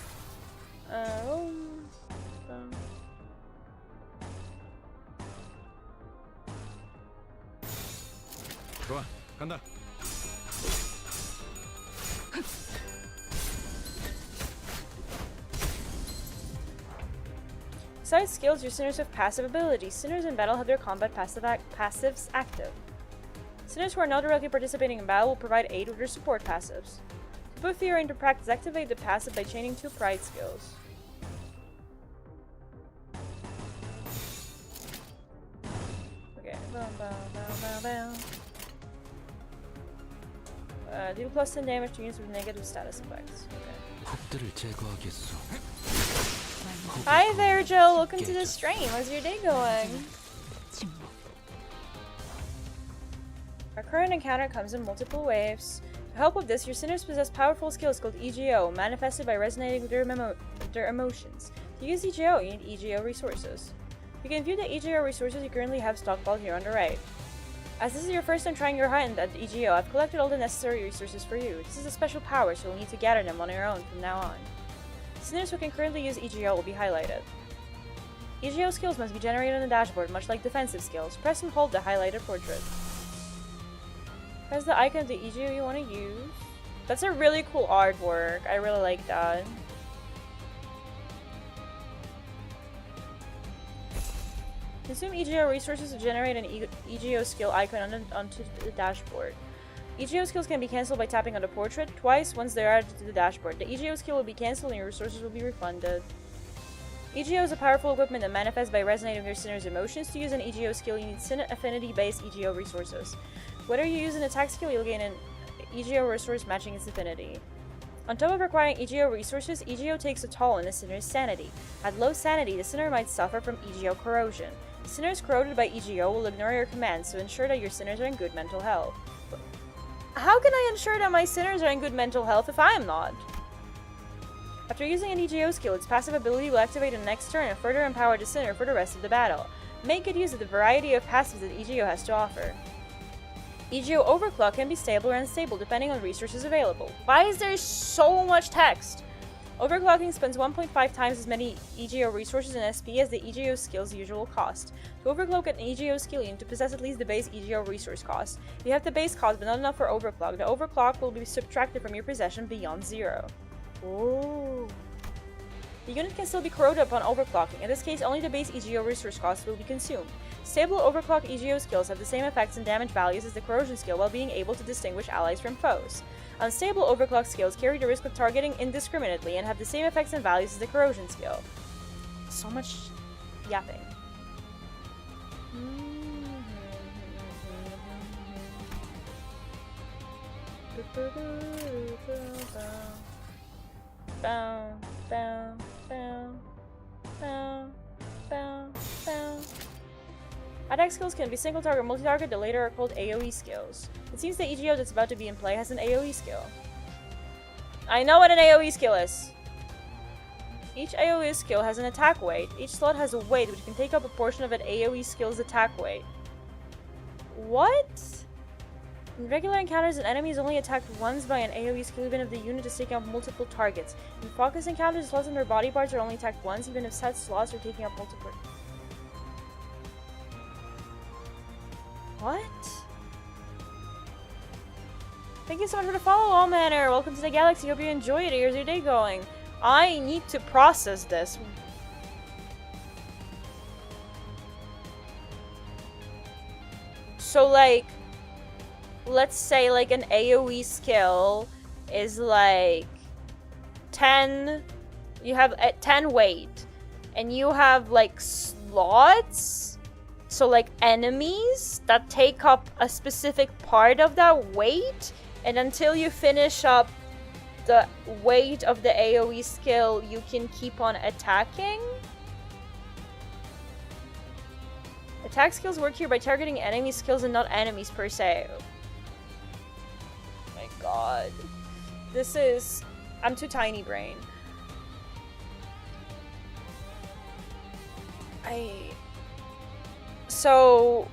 좋아, 간다. Besides skills, your sinners have passive abilities. Sinners in battle have their combat passives active. Sinners who are not directly participating in battle will provide aid with their support passives. To put fear into practice, activate the passive by chaining 2 pride skills. Okay. Deal plus 10 damage to units with negative status effects. Okay. Hi there, Jill. Welcome to the stream. How's your day going? Our current encounter comes in multiple waves. To help with this, your sinners possess powerful skills called EGO, manifested by resonating with their emotions. To use EGO, you need EGO resources. You can view the EGO resources you currently have stockpiled here on the right. As this is your first time trying your hand at EGO, I've collected all the necessary resources for you. This is a special power, so you'll need to gather them on your own from now on. Sinners who can currently use EGO will be highlighted. EGO skills must be generated on the dashboard, much like defensive skills. Press and hold the highlighted portrait. Press the icon of the EGO you want to use. That's a really cool artwork. I really like that. Consume EGO resources to generate an EGO skill icon onto the dashboard. EGO skills can be cancelled by tapping on the portrait twice once they are added to the dashboard. The EGO skill will be cancelled and your resources will be refunded. EGO is a powerful equipment that manifests by resonating with your Sinner's emotions. To use an EGO skill, you need Sinner affinity-based EGO resources. Whether you use an attack skill, you'll gain an EGO resource matching its affinity. On top of requiring EGO resources, EGO takes a toll on the Sinner's sanity. At low sanity, the Sinner might suffer from EGO corrosion. Sinners corroded by EGO will ignore your commands, so ensure that your Sinners are in good mental health. How can I ensure that my Sinners are in good mental health if I am not? After using an EGO skill, its passive ability will activate on the next turn and further empower the Sinner for the rest of the battle. Make good use of the variety of passives that EGO has to offer. EGO overclock can be stable or unstable depending on resources available. Why is there so much text? Overclocking spends 1.5 times as many EGO resources in SP as the EGO skill's usual cost. To overclock an EGO skill, you need to possess at least the base EGO resource cost. If you have the base cost but not enough for overclock, the overclock will be subtracted from your possession beyond 0. Ooh. The unit can still be corroded upon overclocking. In this case, only the base EGO resource cost will be consumed. Stable overclock EGO skills have the same effects and damage values as the corrosion skill while being able to distinguish allies from foes. Unstable overclock skills carry the risk of targeting indiscriminately and have the same effects and values as the corrosion skill. So much yapping. Attack skills can be single target or multi-target, the later are called AoE skills. It seems the EGO that's about to be in play has an AoE skill. I know what an AoE skill is! Each AoE skill has an attack weight. Each slot has a weight which can take up a portion of an AoE skill's attack weight. What? In regular encounters, an enemy is only attacked once by an AoE skill even if the unit is taking up multiple targets. In focus encounters, slots in their body parts are only attacked once even if set slots are taking up multiple... What? Thank you so much for the follow, All Manner. Welcome to the galaxy. Hope you enjoy it. Here's your day going. I need to process this. So, like, let's say, like, an AoE skill is, like, 10... You have 10 weight. And you have, like, slots... So, like, enemies that take up a specific part of that weight, and until you finish up the weight of the AoE skill, you can keep on attacking? Attack skills work here by targeting enemy skills and not enemies per se. Oh my god. This is... I'm too tiny brain. So,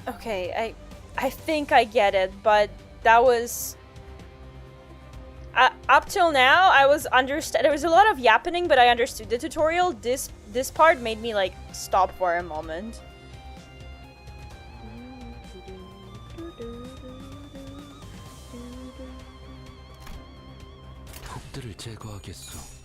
okay, I think I get it, but that was, up till now, I was there was a lot of yapping, but I understood the tutorial. This part made me, like, stop for a moment. 톱들을 제거하겠소.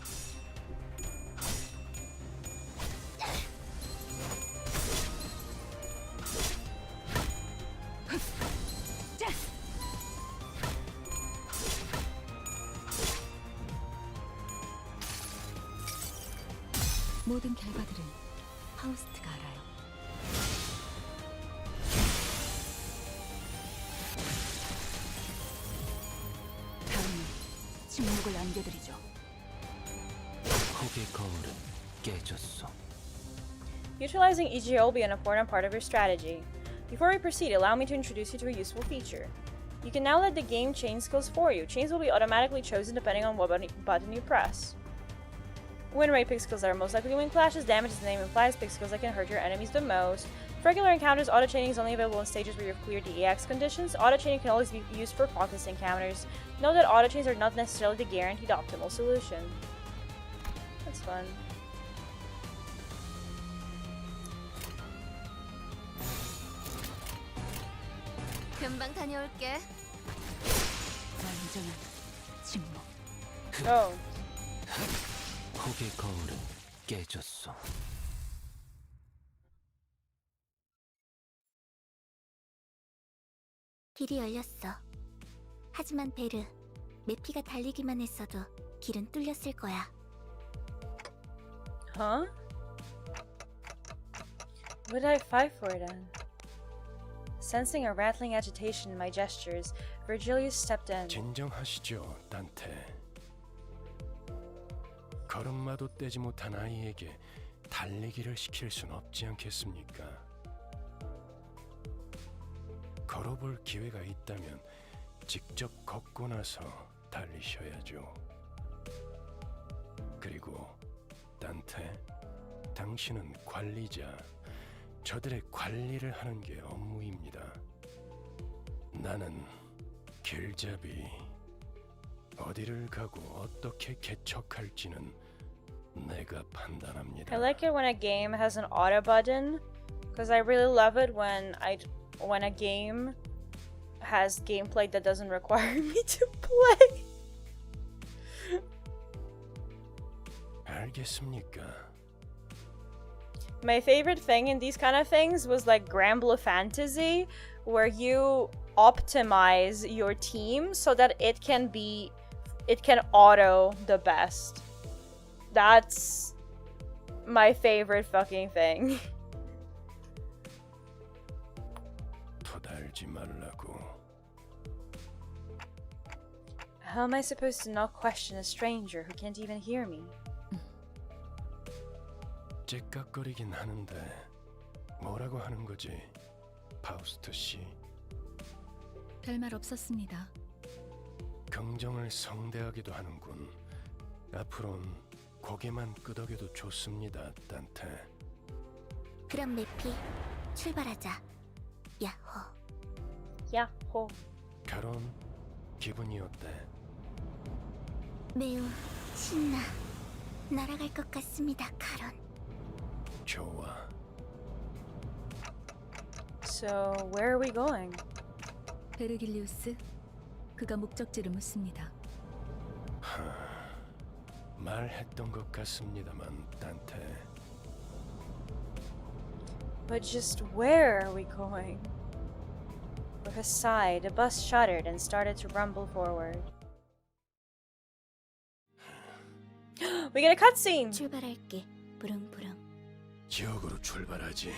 모든 결과들은 하우스트가 알아요. 다음은 침묵을 안겨드리죠. 폭의 거울은 깨졌어. Utilizing EGO will be an important part of your strategy. Before we proceed, allow me to introduce you to a useful feature. You can now let the game change skills for you. Chains will be automatically chosen depending on what button you press. Win rate pick skills that are most likely to win clashes. Damage as the name implies, pick skills that can hurt your enemies the most. For regular encounters, auto chaining is only available in stages where you've cleared the EX conditions. Auto chaining can always be used for focus encounters. Note that auto chains are not necessarily the guaranteed optimal solution. That's fun. 금방 다녀올게. 완전한 침묵. Oh. 혹의 거울은 깨졌어. 길이 열렸어. 하지만 베르, 메피가 달리기만 했어도 길은 뚫렸을 거야. Huh? What did I fight for then? Sensing a rattling agitation in my gestures, Virgilius stepped in. 진정하시죠, 단테. 걸음마도 떼지 못한 아이에게 달리기를 시킬 순 없지 않겠습니까? 걸어볼 기회가 있다면 직접 걷고 나서 달리셔야죠. 그리고 단테, 당신은 관리자, 저들의 관리를 하는 게 업무입니다. 나는 길잡이, 어디를 가고 어떻게 개척할지는 내가 판단합니다. I like it when a game has an auto button, because I really love it when a game has gameplay that doesn't require me to play. 알겠습니까? My favorite thing in these kind of things was like Granblue Fantasy, where you optimize your team so that it can auto the best. That's my favorite fucking thing. 토달지 말라고. How am I supposed to not question a stranger who can't even hear me? 째깍거리긴 하는데 뭐라고 하는 거지, 파우스트 씨? 별말 없었습니다. 긍정을 성대하기도 하는군. 앞으론 고개만 끄덕여도 좋습니다, 단테. 그럼 메피, 출발하자. 야호. 야호. 가론, 기분이 어때? 매우 신나. 날아갈 것 같습니다, 가론. 좋아. So, where are we going? 베르길리우스, 그가 목적지를 묻습니다. 말했던 것 같습니다만, 단테. But just where are we going? With a sigh, the bus shuddered and started to rumble forward. We get a cutscene! 출발할게. 부릉부릉. 지옥으로 출발하지.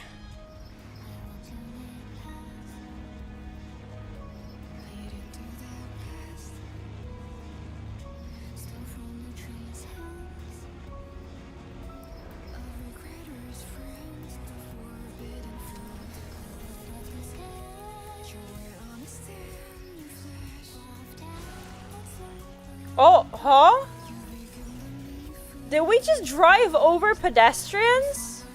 Oh, huh? Did we just drive over pedestrians?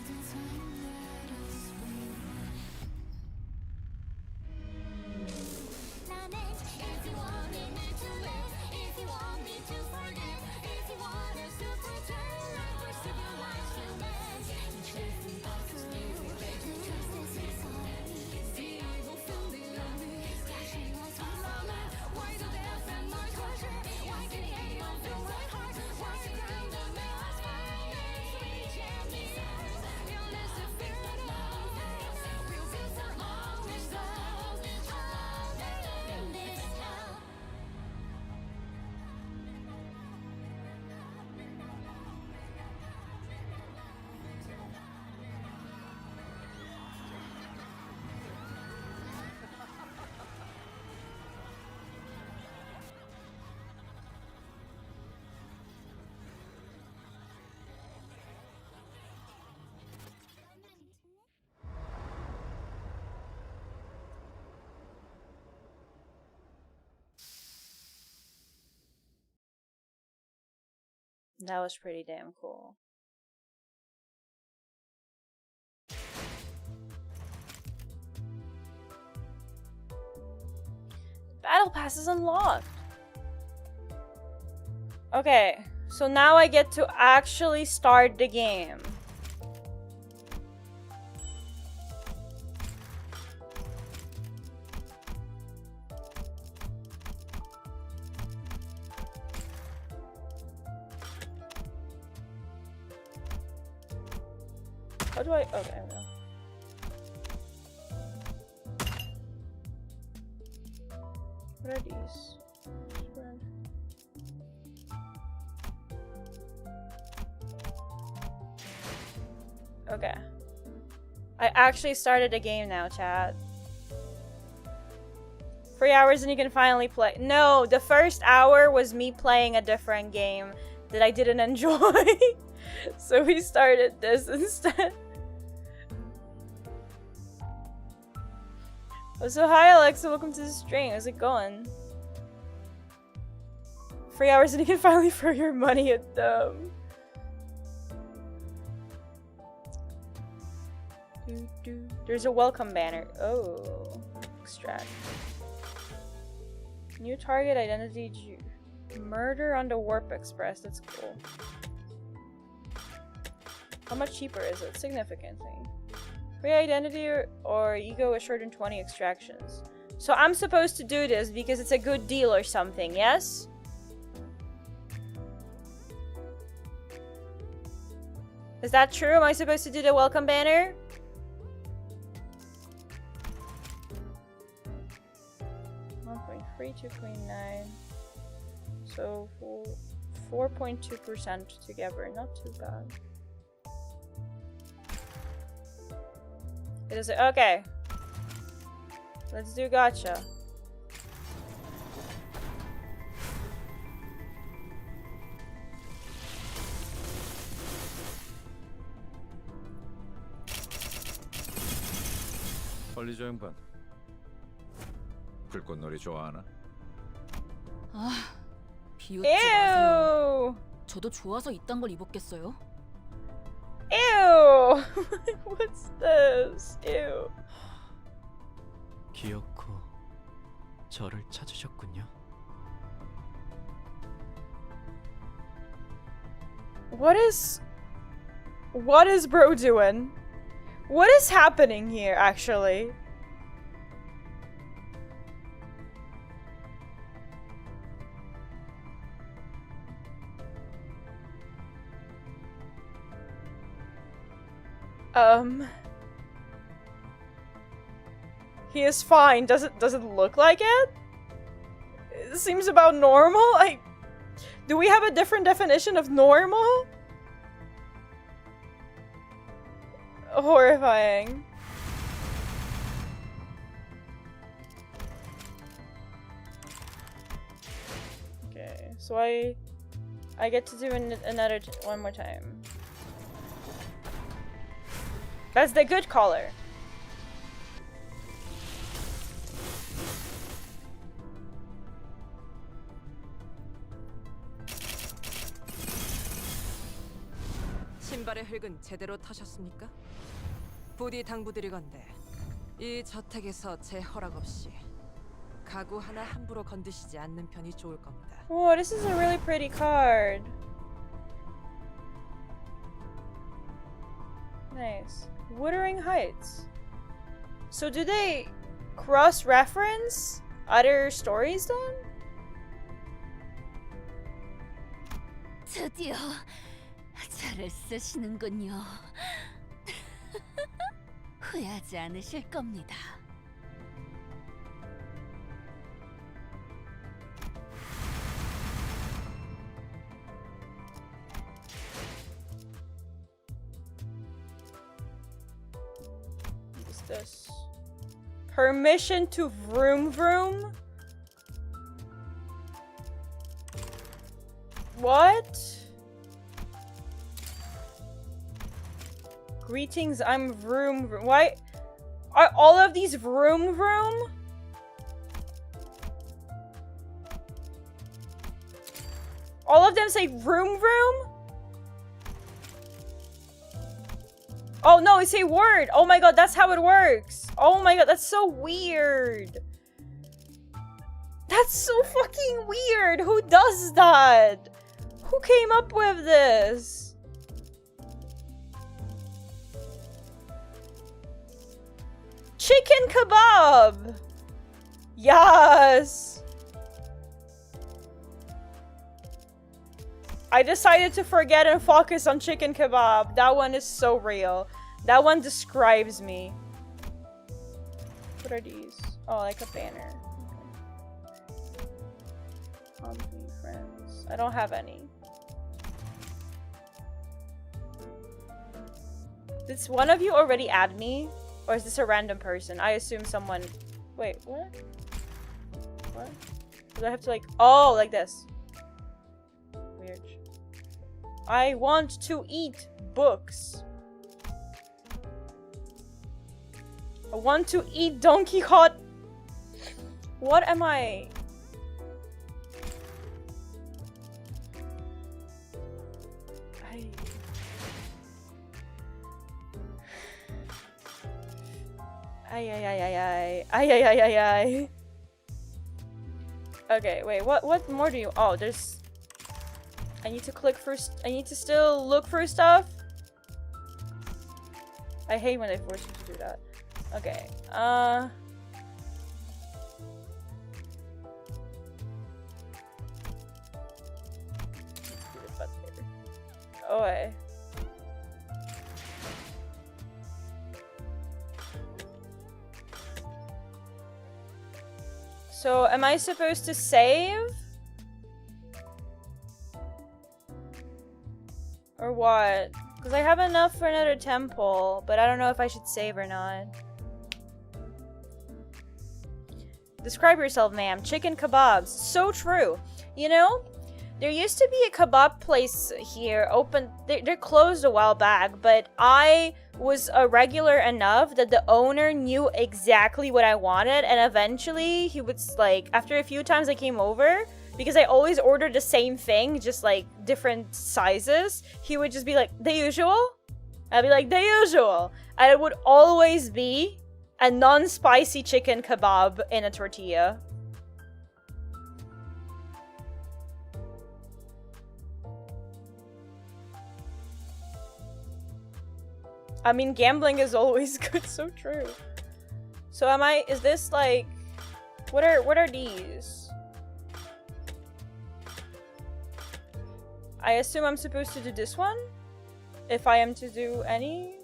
That was pretty damn cool. Battle Pass is unlocked. Okay, so now I get to actually start the game. How do I? Okay, I know. What are these? Okay. I actually started a game now, chat. 3 hours and you can finally play. No, the first hour was me playing a different game that I didn't enjoy. So we started this instead. Oh, so hi Alexa, welcome to the stream. How's it going? 3 hours and you can finally throw your money at them. There's a welcome banner. Oh, extract. New target identity. Murder on the Warp Express. That's cool. How much cheaper is it? Significantly. Free identity or ego assured in 20 extractions. So I'm supposed to do this because it's a good deal or something, yes? Is that true? Am I supposed to do the welcome banner? $1.3, 2.9. So 4.2% together. Not too bad. It is okay. Let's do gacha. 빨리 저 양반. 불꽃놀이 좋아하나? 아, 비웃지 마세요. 저도 좋아서 이딴 걸 입었겠어요? Ew! What's this? Ew. 기어코 저를 찾으셨군요. What is bro doing? What is happening here, actually? He is fine. Does it look like it? It seems about normal. Do we have a different definition of normal? Horrifying. Okay, so I get to do another one more time. That's the good color. 신발의 흙은 제대로 타셨습니까? 부디 당부드리건대 이 저택에서 제 허락 없이 가구 하나 함부로 건드시지 않는 편이 좋을 겁니다. Whoa, this is a really pretty card. Nice. Wuthering Heights. So do they cross-reference other stories then? 드디어 잘을 쓰시는군요. 후회하지 않으실 겁니다. What is this? Permission to vroom vroom? What? Greetings, I'm vroom vroom. Why are all of these vroom vroom? All of them say vroom vroom? Oh no, it's a word! Oh my god, that's how it works! Oh my god, that's so weird! That's so fucking weird! Who does that? Who came up with this? Chicken kebab! Yes! I decided to forget and focus on chicken kebab. That one is so real. That one describes me. What are these? Oh, like a banner. Company, friends. I don't have any. Did one of you already add me? Or is this a random person? I assume someone... Wait, what? What? Do I have to like... Oh, like this. Weird. I want to eat books. I want to eat Donkey Hot. What am I? Ay. Okay, wait, what more do you... Oh, there's... I need to click first. I need to still look for stuff. I hate when they force you to do that. Okay, oh, wait. So, am I supposed to save? Or what? Because I have enough for another temple, but I don't know if I should save or not. Describe yourself, ma'am. Chicken kebabs. So true. You know, there used to be a kebab place here open. They're closed a while back, but I was a regular enough that the owner knew exactly what I wanted, and eventually he would, like, after a few times I came over, because I always ordered the same thing, just like different sizes, he would just be like, the usual? I'd be like, the usual. And it would always be a non-spicy chicken kebab in a tortilla. I mean, gambling is always good, so true. So is this like, what are these? I assume I'm supposed to do this one? If I am to do any?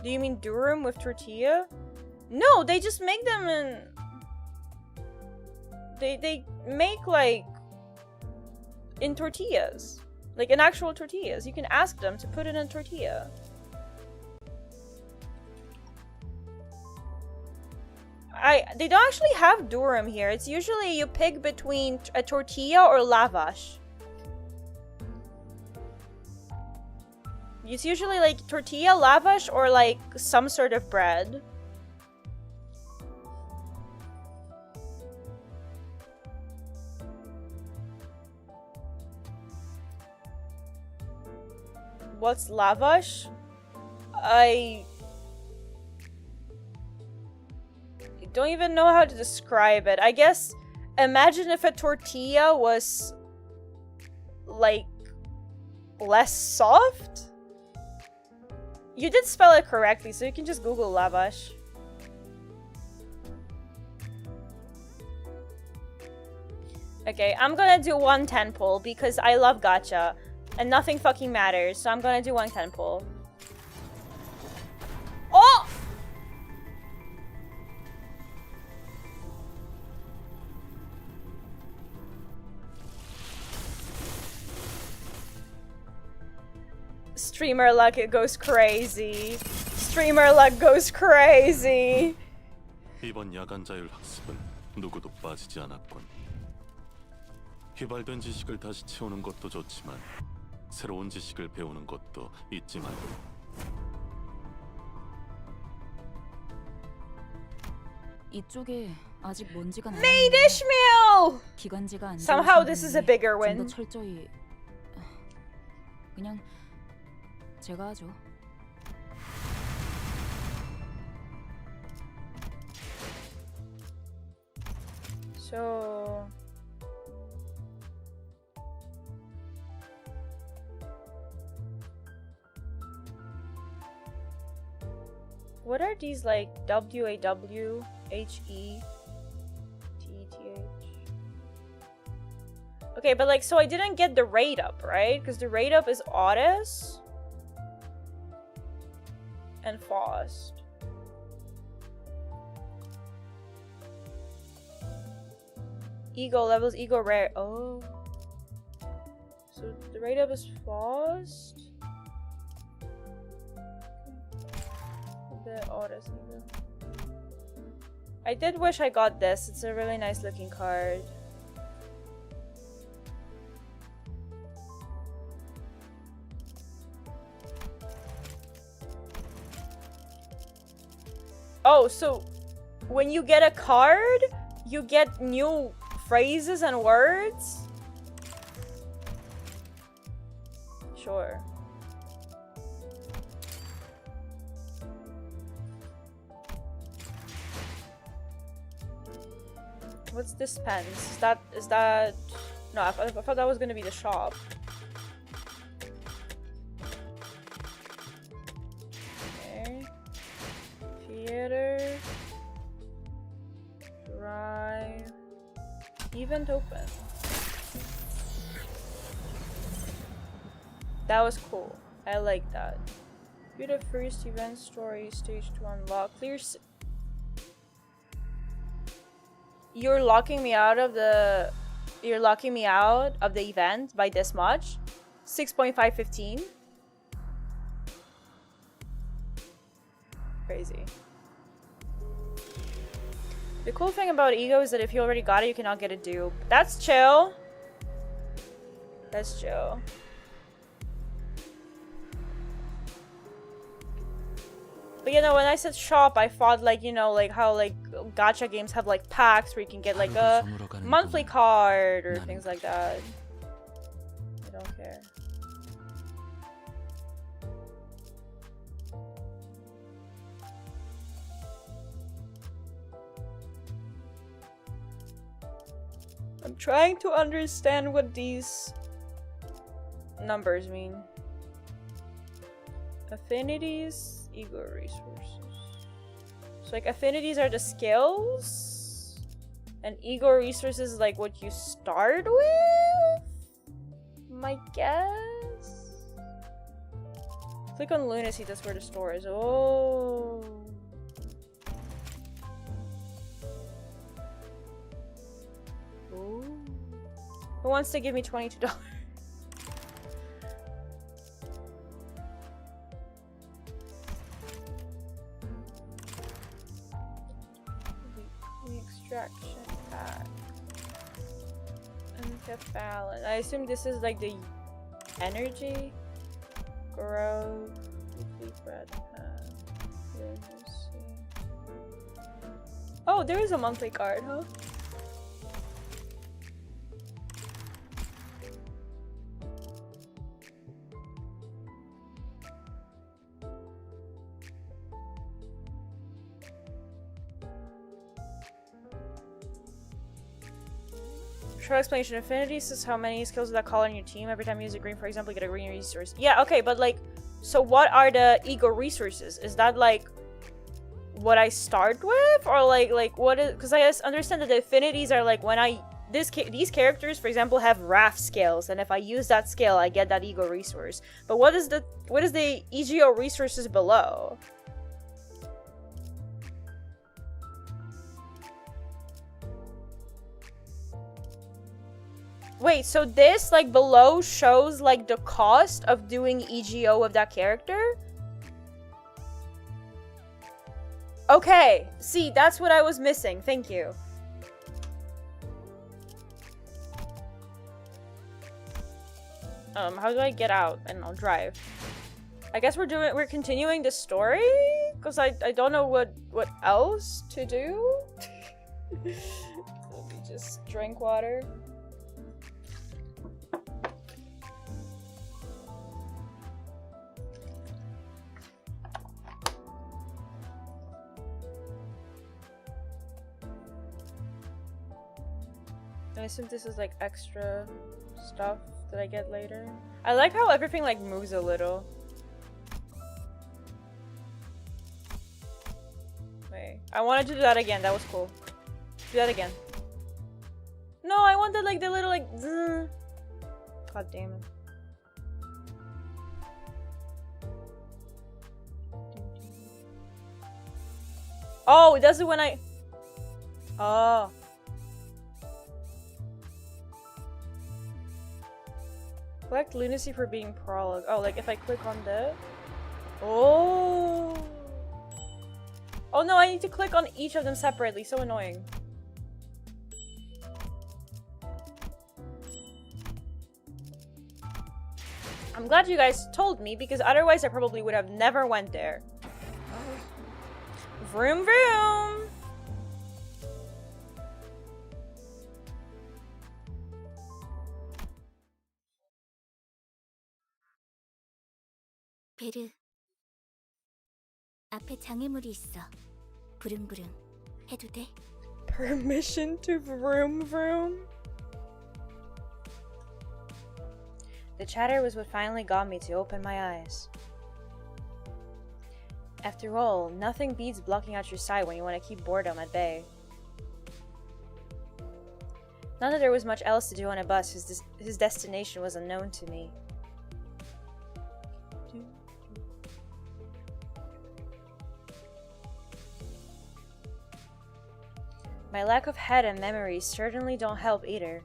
Do you mean durum with tortilla? No, they just make them in... They make like... in tortillas. Like in actual tortillas. You can ask them to put it in a tortilla. They don't actually have durum here. It's usually you pick between a tortilla or lavash. It's usually like tortilla, lavash, or like some sort of bread. What's lavash? I don't even know how to describe it. I guess, imagine if a tortilla was like less soft? You did spell it correctly, so you can just Google lavash. Okay, I'm gonna do 1 10 pull because I love gacha and nothing fucking matters, so I'm gonna do 1 10 pull. Oh! Streamer luck, it goes crazy. Streamer luck goes crazy. 이번 야간 자율 학습은 누구도 빠지지 않았군. 개발된 지식을 다시 채우는 것도 좋지만 새로운 지식을 배우는 것도 잊지 말고. 이쪽에 아직 먼지가 남아. Made Ishmael! 기관지가 안 Somehow this is a bigger 좀더 win. 철저히 그냥 제가 하죠. So what are these like WAWHETTH? Okay, but like, so I didn't get the rate up, right? Because the rate up is Otis and Faust. Ego levels, ego rare. Oh. So the rate up is Faust. The Otis ego. I did wish I got this. It's a really nice looking card. Oh, so when you get a card, you get new phrases and words? Sure. What's dispense? Is that no, I thought that was gonna be the shop. Okay. Theater. Drive. Event open. That was cool. I like that. View the first event story stage to unlock. Clear. You're locking me out of the. You're locking me out of the event by this much. 6.515. Crazy. The cool thing about Ego is that if you already got it, you cannot get a dupe. That's chill. That's chill. But you know, when I said shop, I thought like, you know, like how like gacha games have like packs where you can get like a monthly card or things like that. I don't care. I'm trying to understand what these numbers mean. Affinities, ego resources. So like affinities are the skills, and ego resources is like what you start with? My guess? Click on lunacy, that's where the store is. Oh. Ooh. Who wants to give me $22? The extraction pack. Encaphalin. I assume this is like the energy. Growth. Weekly bread. Oh, there is a monthly card, huh? Short explanation. Affinities is how many skills of that color in your team. Every time you use a green, for example, you get a green resource. Yeah, okay, but like, so what are the ego resources? Is that like what I start with, or like what is? Because I understand that the affinities are like when I these characters, for example, have wrath skills, and if I use that skill, I get that ego resource. But what is the EGO resources below? Wait, so this, like, below shows, like, the cost of doing EGO of that character? Okay, see, that's what I was missing. Thank you. How do I get out? And I'll drive. I guess we're continuing the story? Because I don't know what else to do. Let me just drink water. assume this is like extra stuff that I get later. I like how everything like moves a little. Wait, I wanted to do that again. That was cool. Do that again. No, I wanted like the little like zzz. God damn it. Oh, it does it when I... Oh. Collect lunacy for being prologue. Oh, like if I click on that? Oh. Oh no, I need to click on each of them separately. So annoying. I'm glad you guys told me because otherwise I probably would have never went there. Vroom vroom! 베르, 앞에 장애물이 있어. 부릉부릉 해도 돼? Permission to vroom vroom? The chatter was what finally got me to open my eyes. After all, nothing beats blocking out your sight when you want to keep boredom at bay. Not that there was much else to do on a bus whose destination was unknown to me. My lack of head and memory certainly don't help either.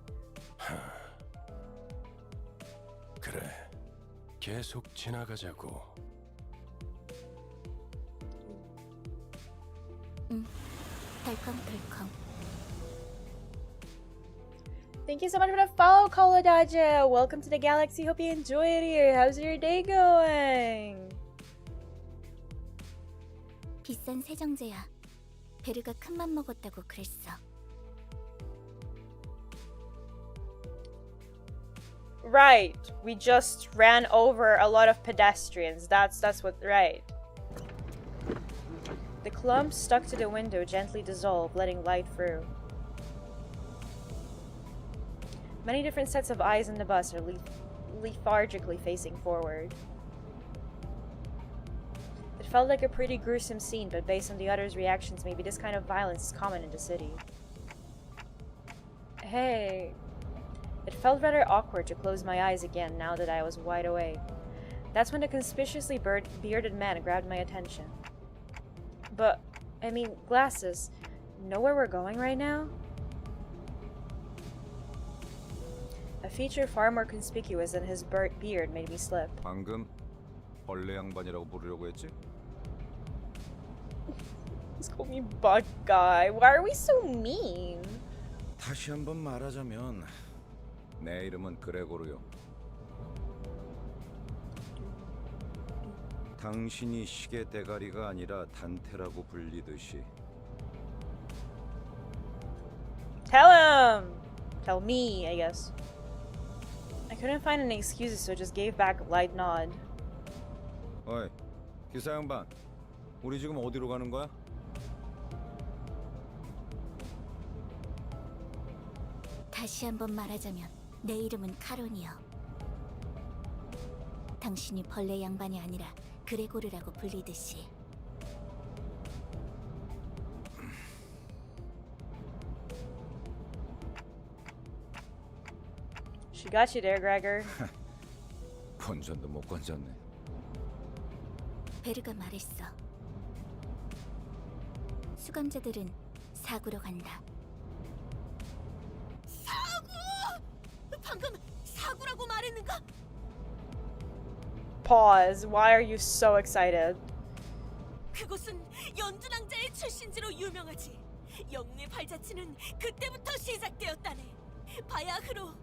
그래, 계속 지나가자고. 덜컹덜컹. Thank you so much for the follow, Koladaja! Welcome to the galaxy, hope you enjoy it here. How's your day going? 비싼 세정제야. 베르가 큰맘 먹었다고 그랬어. Right. We just ran over a lot of pedestrians. That's what, right. The clumps stuck to the window gently dissolved, letting light through. Many different sets of eyes in the bus are lethargically facing forward. It felt like a pretty gruesome scene, but based on the others' reactions, maybe this kind of violence is common in the city. Hey. It felt rather awkward to close my eyes again now that I was wide awake. That's when the conspicuously bearded man grabbed my attention. But, I mean, glasses. Know where we're going right now? A feature far more conspicuous than his beard made me slip. 방금 벌레 양반이라고 부르려고 했지? Just call me bug guy. Why are we so mean? 다시 한번 말하자면 내 이름은 그레고르요. 당신이 시계 대가리가 아니라 단테라고 불리듯이. Tell him! Tell me, I guess. I couldn't find any excuses, so I just gave back a light nod. 어이, 기사 양반. 우리 지금 어디로 가는 거야? 다시 한번 말하자면 내 이름은 카론이요. 당신이 벌레 양반이 아니라 그레고르라고 불리듯이. She got you there, Gregor. 건전도 못 건졌네. 베르가 말했어. 수감자들은 사구로 간다. 사구! 방금 사구라고 말했는가? Pause. Why are you so excited? 그곳은 연두낭자의 출신지로 유명하지. 영웅의 발자취는 그때부터 시작되었다네. 바야흐로.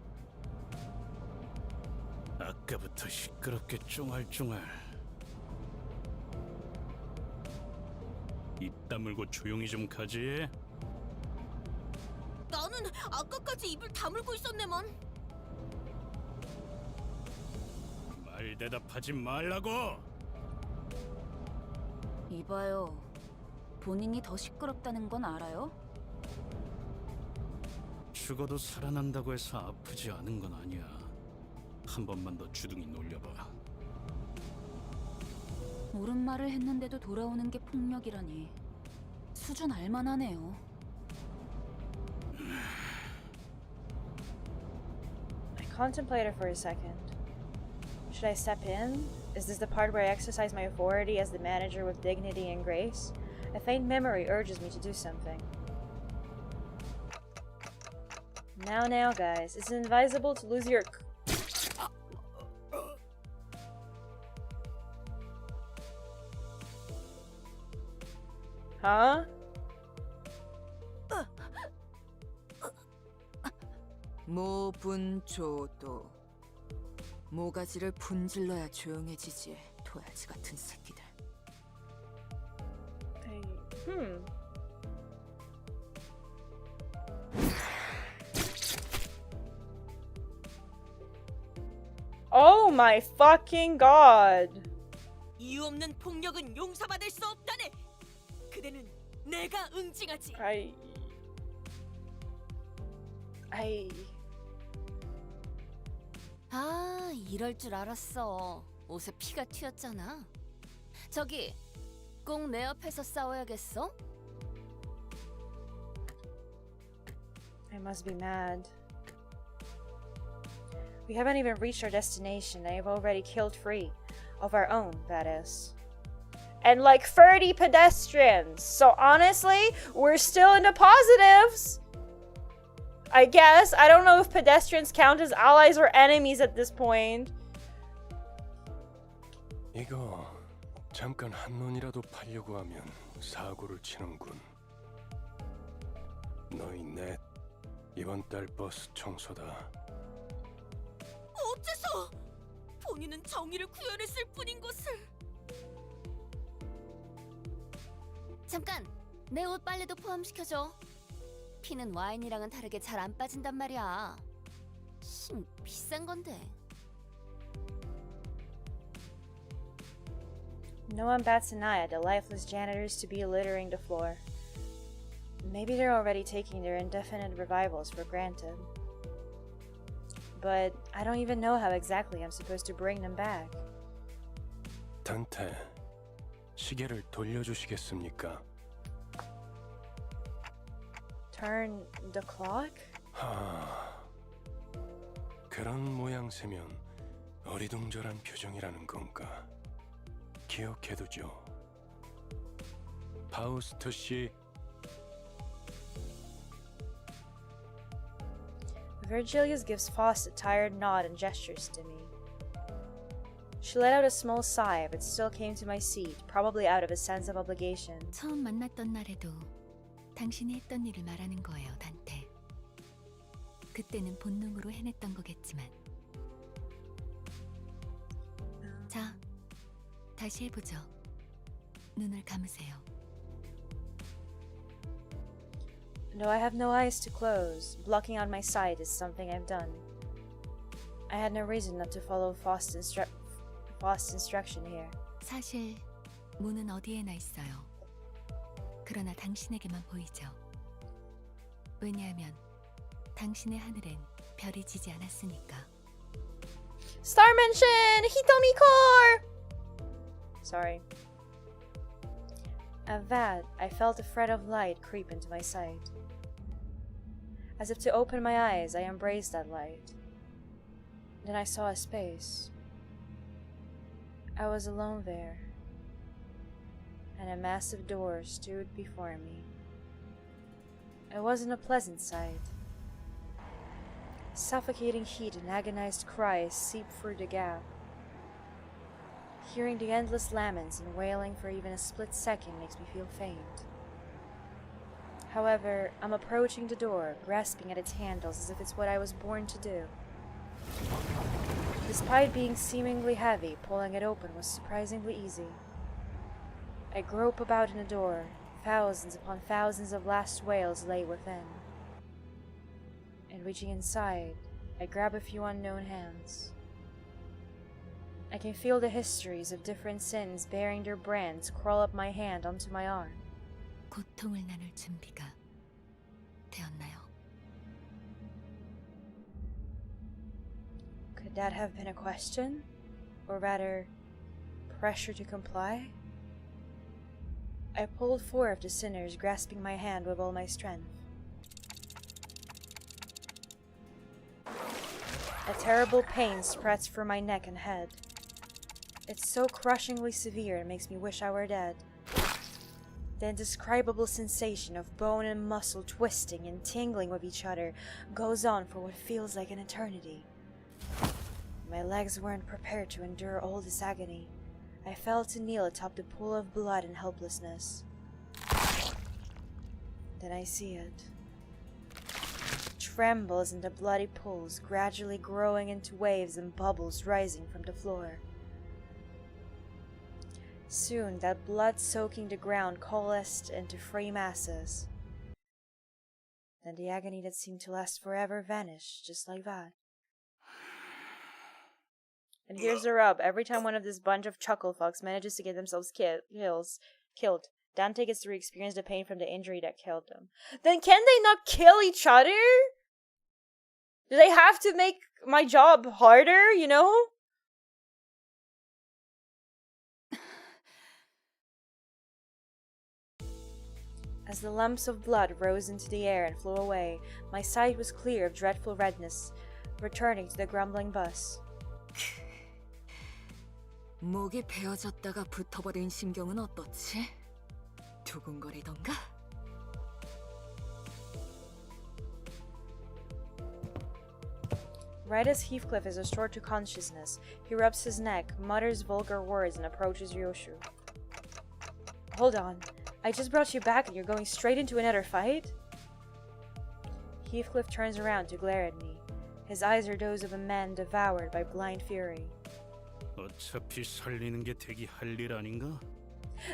아까부터 시끄럽게 쫑알쫑알. 입 다물고 조용히 좀 가지. 나는 아까까지 입을 다물고 있었네만. 말 대답하지 말라고. 이봐요. 본인이 더 시끄럽다는 건 알아요? 죽어도 살아난다고 해서 아프지 않은 건 아니야. 한 번만 더 주둥이 놀려봐. 옳은 말을 했는데도 돌아오는 게 폭력이라니. 수준 알만하네요. I contemplated for a second. Should I step in? Is this the part where I exercise my authority as the manager with dignity and grace? A faint memory urges me to do something. Now, guys. It's advisable to lose your... Huh? 모분조도. 모가지를 분질러야 조용해지지. 도야지 같은 새끼들. Oh my fucking god. 이유 없는 폭력은 용서받을 수 없다네. 그대는 내가 응징하지. 아, 이럴 줄 알았어. 옷에 피가 튀었잖아. 저기, 꼭 내 옆에서 싸워야겠어? I must be mad. We haven't even reached our destination. I have already killed 3 of our own, that is. And like 30 pedestrians. So honestly, we're still in the positives. I guess. I don't know if pedestrians count as allies or enemies at this point. 이거 잠깐 한눈이라도 팔려고 하면 사고를 치는군. 너희 넷 이번 달 버스 청소다. 어째서? 본인은 정의를 구현했을 뿐인 것을. 잠깐! 내 옷 빨래도 포함시켜줘. 피는 와인이랑은 다르게 잘 안 빠진단 말이야. 비싼 건데. No one bats an eye at the lifeless janitors to be littering the floor. Maybe they're already taking their indefinite revivals for granted. But I don't even know how exactly I'm supposed to bring them back. 단테, 시계를 돌려주시겠습니까? Turn the clock? 그런 모양새면 어리둥절한 표정이라는 건가? 기억해두죠. 파우스트 씨. Virgilius gives Faust a tired nod and gestures to me. She let out a small sigh, but still came to my seat, probably out of a sense of obligation. 처음 만났던 날에도 당신이 했던 일을 말하는 거예요, 단테. 그때는 본능으로 해냈던 거겠지만. 자, 다시 해보죠. 눈을 감으세요. No, I have no eyes to close. Blocking out my sight is something I've done. I had no reason not to follow Faust's instruction here. 사실 문은 어디에나 있어요. 그러나 당신에게만 보이죠. 왜냐하면 당신의 하늘엔 별이 지지 않았으니까. Star Mention! Hitomi Core! Sorry. At that, I felt a thread of light creep into my sight. As if to open my eyes, I embraced that light. Then I saw a space. I was alone there, and a massive door stood before me. It wasn't a pleasant sight. Suffocating heat and agonized cries seeped through the gap. Hearing the endless laments and wailing for even a split second makes me feel faint. However, I'm approaching the door, grasping at its handles as if it's what I was born to do. Despite being seemingly heavy, pulling it open was surprisingly easy. I grope about in the door. Thousands upon thousands of last whales lay within. And reaching inside, I grab a few unknown hands. I can feel the histories of different sins bearing their brands crawl up my hand onto my arm. 고통을 나눌 준비가 되었나요? Could that have been a question? Or rather, pressure to comply? I pulled 4 of the sinners, grasping my hand with all my strength. A terrible pain spreads through my neck and head. It's so crushingly severe it makes me wish I were dead. The indescribable sensation of bone and muscle twisting and tingling with each other goes on for what feels like an eternity. My legs weren't prepared to endure all this agony. I fell to kneel atop the pool of blood and helplessness. Then I see it. It trembles in the bloody pools, gradually growing into waves and bubbles rising from the floor. Soon, that blood soaking the ground coalesced into free masses. Then the agony that seemed to last forever vanished, just like that. And here's the rub. Every time one of this bunch of chuckle fucks manages to get themselves killed, Dante gets to re-experience the pain from the injury that killed them. Then can they not kill each other? Do they have to make my job harder, you know? As the lumps of blood rose into the air and flew away, my sight was clear of dreadful redness, returning to the grumbling bus. 목이 베어졌다가 붙어버린 심경은 어떻지? 두근거리던가? Right as Heathcliff is restored to consciousness, he rubs his neck, mutters vulgar words, and approaches Ryoshu. Hold on, I just brought you back and you're going straight into another fight? Heathcliff turns around to glare at me. His eyes are those of a man devoured by blind fury. 어차피 살리는 게 대기 할 일 아닌가?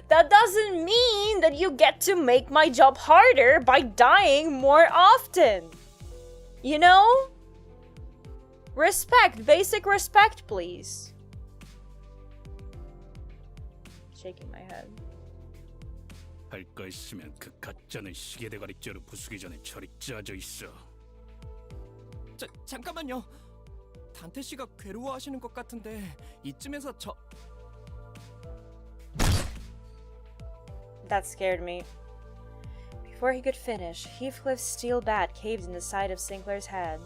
That doesn't mean that you get to make my job harder by dying more often. You know? Respect, basic respect, please. Shaking my head. 할 거 있으면 그 가짜는 시계 대가리 째로 부수기 전에 저리 짜져 있어. 잠깐만요. 단테 씨가 괴로워하시는 것 같은데 이쯤에서 저... That scared me. Before he could finish, Heathcliff's steel bat caved in the side of Sinclair's head.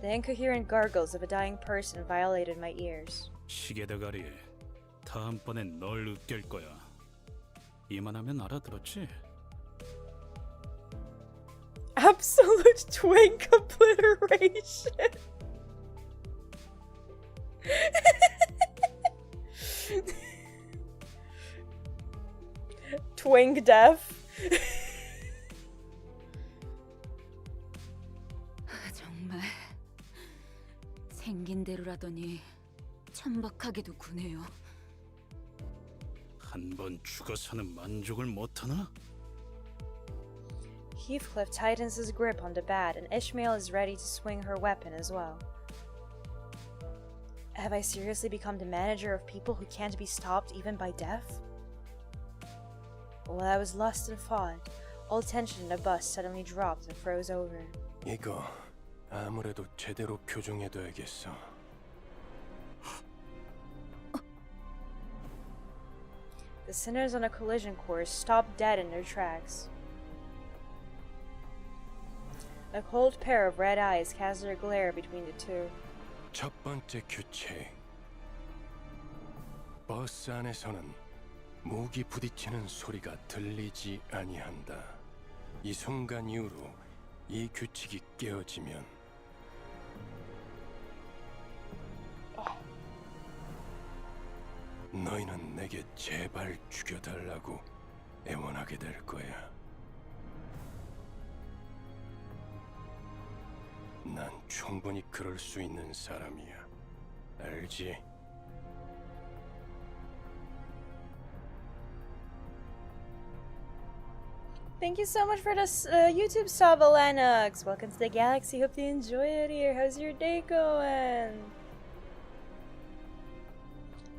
The incoherent gargles of a dying person violated my ears. 시계 대가리, 다음번엔 널 으깰 거야. 이만하면 알아들었지? Absolute twink obliteration. Twink death. 정말 생긴 대로라더니 천박하게도 구네요. 한 번 죽어서는 만족을 못하나? Heathcliff tightens his grip on the bat, and Ishmael is ready to swing her weapon as well. Have I seriously become the manager of people who can't be stopped even by death? While I was lost and fought, all tension in the bus suddenly dropped and froze over. 이거 아무래도 제대로 교정해둬야겠어. The sinners on a collision course stopped dead in their tracks. A cold pair of red eyes cast their glare between the two. 첫 번째 규칙. 버스 안에서는 무기 부딪히는 소리가 들리지 아니한다. 이 순간 이후로 이 규칙이 깨어지면 너희는 내게 제발 죽여달라고 애원하게 될 거야. 난 충분히 그럴 수 있는 사람이야. 알지? Thank you so much for this YouTube sub, Lennox. Welcome to the galaxy. Hope you enjoy it here. How's your day going?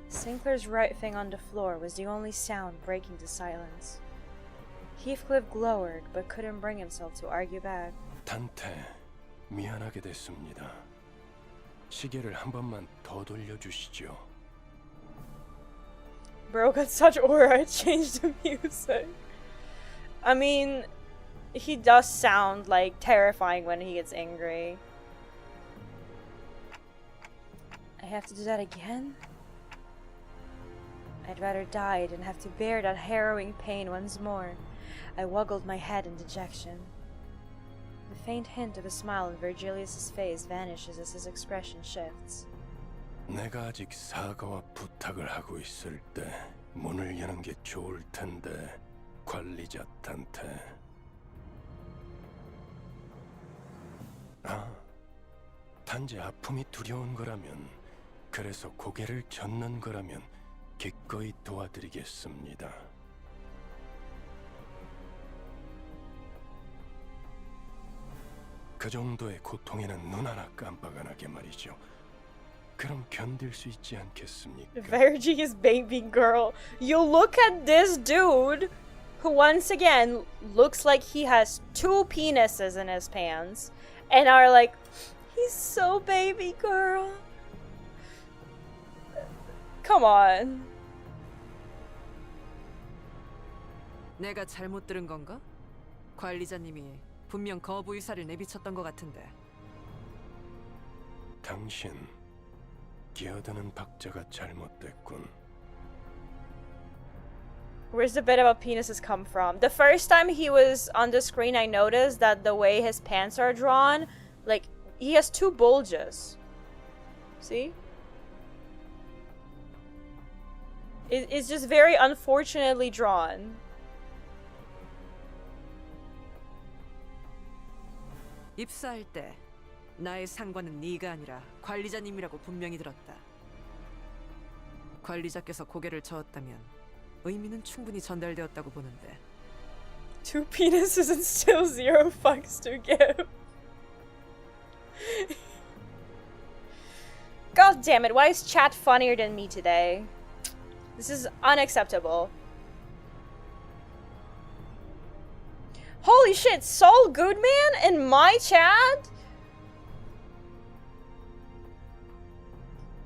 Sinclair's right thing on the floor was the only sound breaking the silence. Heathcliff glowered, but couldn't bring himself to argue back. 단테, 미안하게 됐습니다. 시계를 한 번만 더 돌려주시죠. Bro got such aura, it changed the music. I mean, he does sound like terrifying when he gets angry. I have to do that again? I'd rather die than have to bear that harrowing pain once more. I woggled my head in dejection. The faint hint of a smile on Virgilius's face vanishes as his expression shifts. 내가 아직 사과와 부탁을 하고 있을 때 문을 여는 게 좋을 텐데, 관리자 단테. 아, 단지 아픔이 두려운 거라면, 그래서 고개를 젓는 거라면 기꺼이 도와드리겠습니다. 그 정도의 고통에는 눈 하나 깜빡 안 하게 말이죠. 그럼 견딜 수 있지 않겠습니까? Vergie's baby girl. You look at this dude who once again looks like he has 2 penises in his pants and are like, he's so baby girl. Come on. 내가 잘못 들은 건가? 관리자님이 분명 거부 의사를 내비쳤던 것 같은데. 당신 기어드는 박자가 잘못됐군. Where's the bit about penises come from? The first time he was on the screen, I noticed that the way his pants are drawn, like, he has 2 bulges. See? It's just very unfortunately drawn. 입사할 때 나의 상관은 네가 아니라 관리자님이라고 분명히 들었다. 관리자께서 고개를 저었다면 의미는 충분히 전달되었다고 보는데. 2 penises and still 0 fucks to give. God damn it, why is chat funnier than me today? This is unacceptable. Holy shit, Saul Goodman in my chat?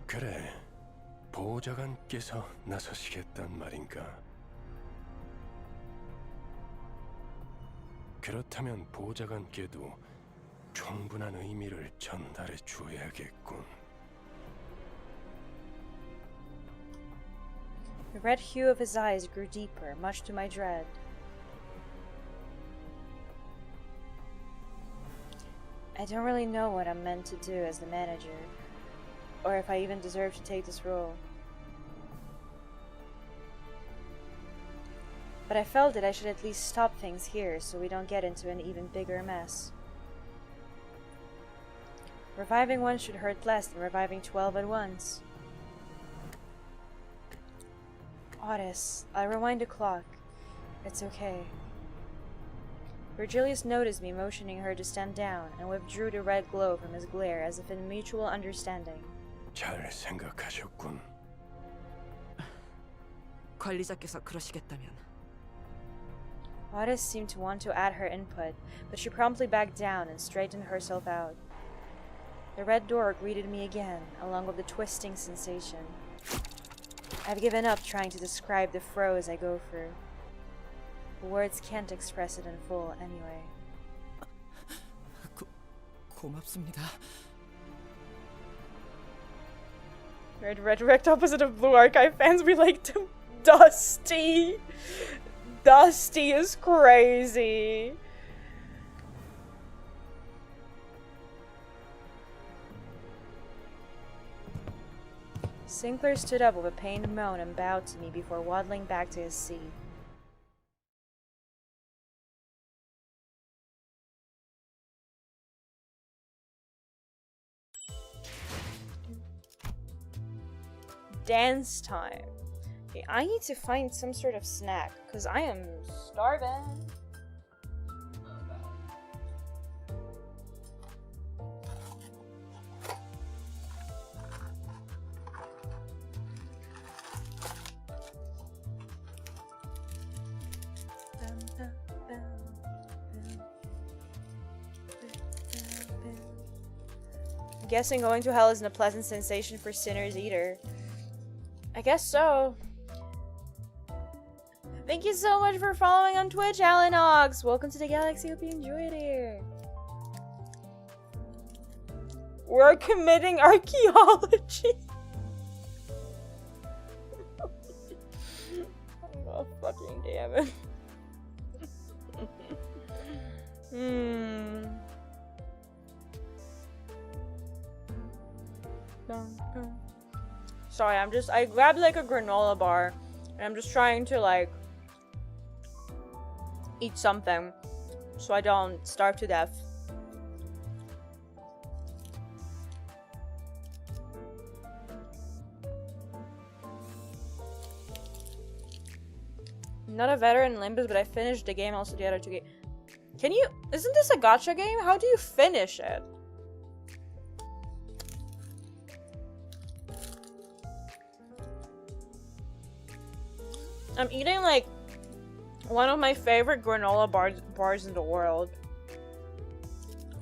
그래, 보호자관께서 나서시겠단 말인가? 그렇다면 보호자관께도 충분한 의미를 전달해 주어야겠군. The red hue of his eyes grew deeper, much to my dread. I don't really know what I'm meant to do as the manager, or if I even deserve to take this role. But I felt that I should at least stop things here so we don't get into an even bigger mess. Reviving one should hurt less than reviving 12 at once. Otis, I'll rewind the clock. It's okay. Virgilius noticed me motioning her to stand down and withdrew the red glow from his glare as if in mutual understanding. 잘 생각하셨군. 관리자께서 그러시겠다면. Otis seemed to want to add her input, but she promptly backed down and straightened herself out. The red door greeted me again, along with the twisting sensation. I've given up trying to describe the froze I go through. Words can't express it in full anyway. 고맙습니다. Direct opposite of Blue Archive fans, we like to Dusty. Dusty is crazy. Sinclair stood up with a pained moan and bowed to me before waddling back to his seat. Dance time. Okay, I need to find some sort of snack because I am starving. Guessing going to hell isn't a pleasant sensation for sinners either. I guess so. Thank you so much for following on Twitch, Alan Ox. Welcome to the galaxy. Hope you enjoy it here. We're committing archaeology. Oh, fucking damn it. Sorry, I grabbed like a granola bar and I'm just trying to like eat something so I don't starve to death. I'm not a veteran in Limbus, but I finished the game, also the other 2 games. Can you? Isn't this a gacha game? How do you finish it? I'm eating like one of my favorite granola bars in the world.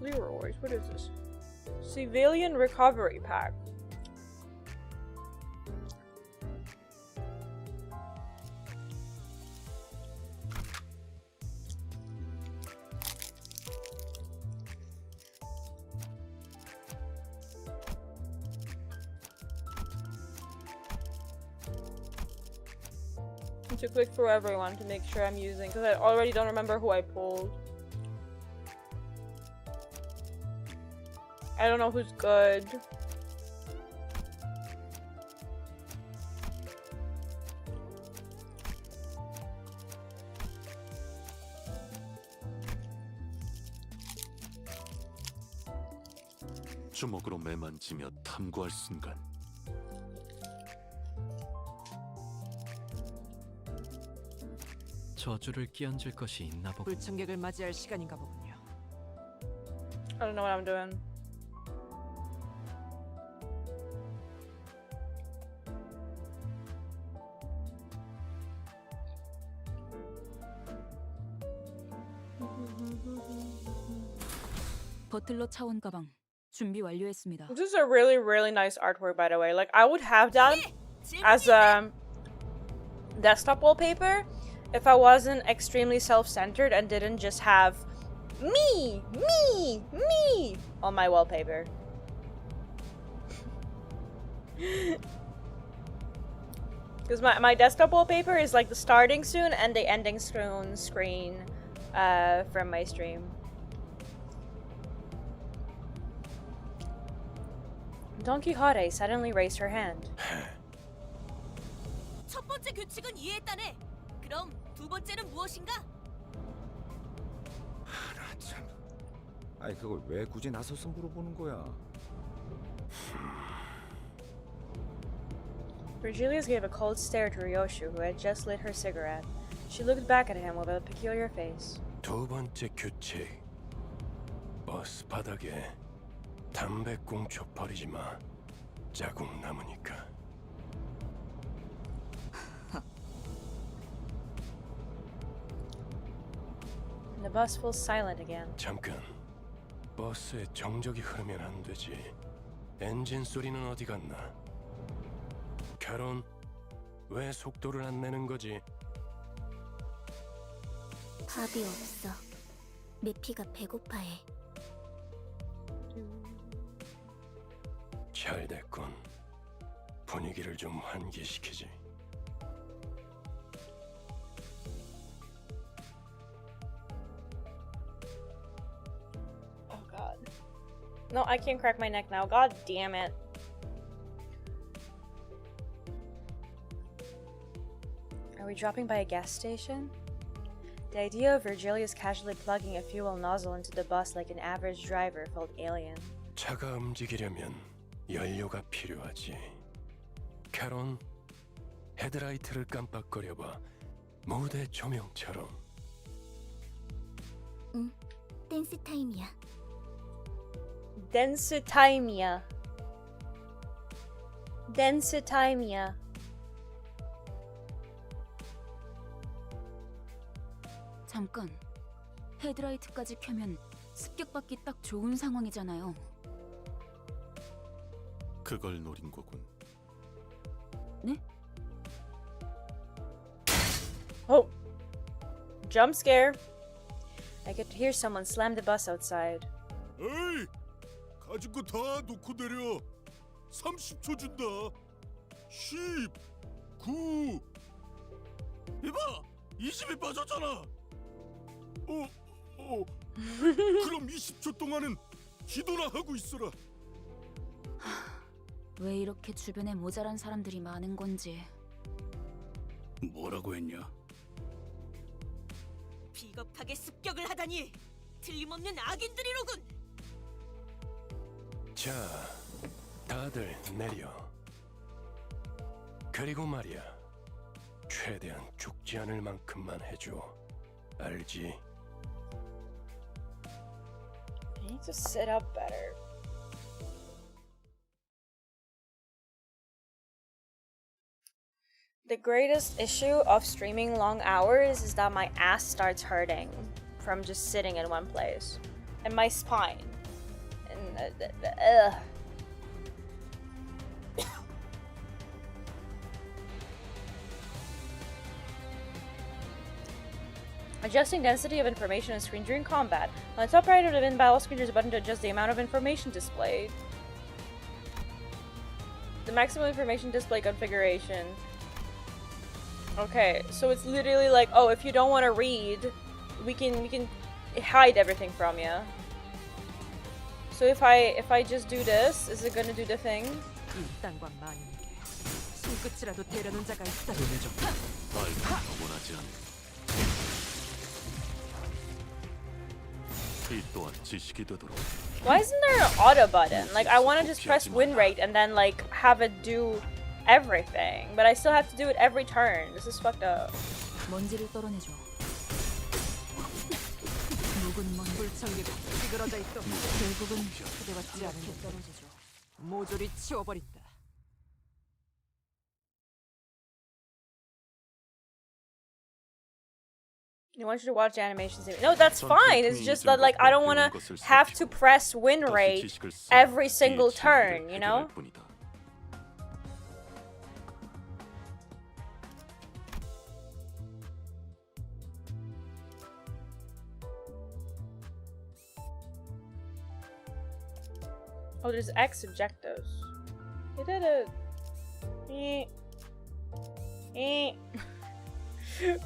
Leroy's, what is this? Civilian Recovery Pack. To click through everyone to make sure I'm using, because I already don't remember who I pulled. I don't know who's good. 주먹으로 매만지며 탐구할 순간 저주를 끼얹을 것이 있나 보군. 불청객을 맞이할 시간인가 보군요. I don't know what I'm doing. 버틀러 차원 가방 준비 완료했습니다. This is a really, really nice artwork, by the way. Like, I would have that as a desktop wallpaper if I wasn't extremely self-centered and didn't just have me on my wallpaper. Because my desktop wallpaper is like the starting soon and the ending soon screen from my stream. Don Quixote suddenly raised her hand. 첫 번째 규칙은 이해했다네. 그럼 두 번째는 무엇인가? 나 참. 아니 그걸 왜 굳이 나서서 물어보는 거야? Virgilius gave a cold stare to Ryoshu, who had just lit her cigarette. She looked back at him with a peculiar face. 두 번째 규칙. 버스 바닥에 담배꽁초 버리지 마. 자국 남으니까. And the bus falls silent again. 잠깐. 버스에 정적이 흐르면 안 되지. 엔진 소리는 어디 갔나? 캐론, 왜 속도를 안 내는 거지? 답이 없어. 메피가 배고파해. 잘 됐군. 분위기를 좀 환기시키지. Oh god. No, I can't crack my neck now. God damn it. Are we dropping by a gas station? The idea of Virgilius casually plugging a fuel nozzle into the bus like an average driver felt alien. 차가 움직이려면 연료가 필요하지. 캐론, 헤드라이트를 깜빡거려봐. 무대 조명처럼. 응, 댄스 타임이야. Dense time이야. Dense time이야. 잠깐. 헤드라이트까지 켜면 습격받기 딱 좋은 상황이잖아요. 그걸 노린 거군. Oh. Jump scare. I could hear someone slam the bus outside. 에이! 가진 거 다 놓고 내려. 30초 준다. 10, 9. 이봐! 20이 빠졌잖아. 그럼 20초 동안은 기도나 하고 있어라. 왜 이렇게 주변에 모자란 사람들이 많은 건지. 뭐라고 했냐? 비겁하게 습격을 하다니 틀림없는 악인들이로군. 자, 다들 내려. 그리고 말이야. 최대한 죽지 않을 만큼만 해줘. 알지? I need to sit up better. The greatest issue of streaming long hours is that my ass starts hurting from just sitting in one place. And my spine. And Adjusting density of information on screen during combat. On the top right of the in-battle screen, there's a button to adjust the amount of information displayed. The maximum information display configuration. Okay, so it's literally like, oh, if you don't want to read, we can hide everything from you. So if I just do this, is it gonna do the thing? 일당과 만인에게 손끝이라도 대려는 자가 있다. 말도 원하지 않네. 이 또한 지식이 되도록. Why isn't there an auto button? Like, I want to just press win rate and then like have it do everything, but I still have to do it every turn. This is fucked up. 먼지를 떨어내줘. 묵은 먼 불청객은 찌그러져 있도 결국은 그대같지 않은 떨어져줘. 모조리 치워버린다. I want you to watch the animations. No, that's fine. It's just that like I don't want to have to press win rate every single turn, you know? Oh, there's X objectives. You did it.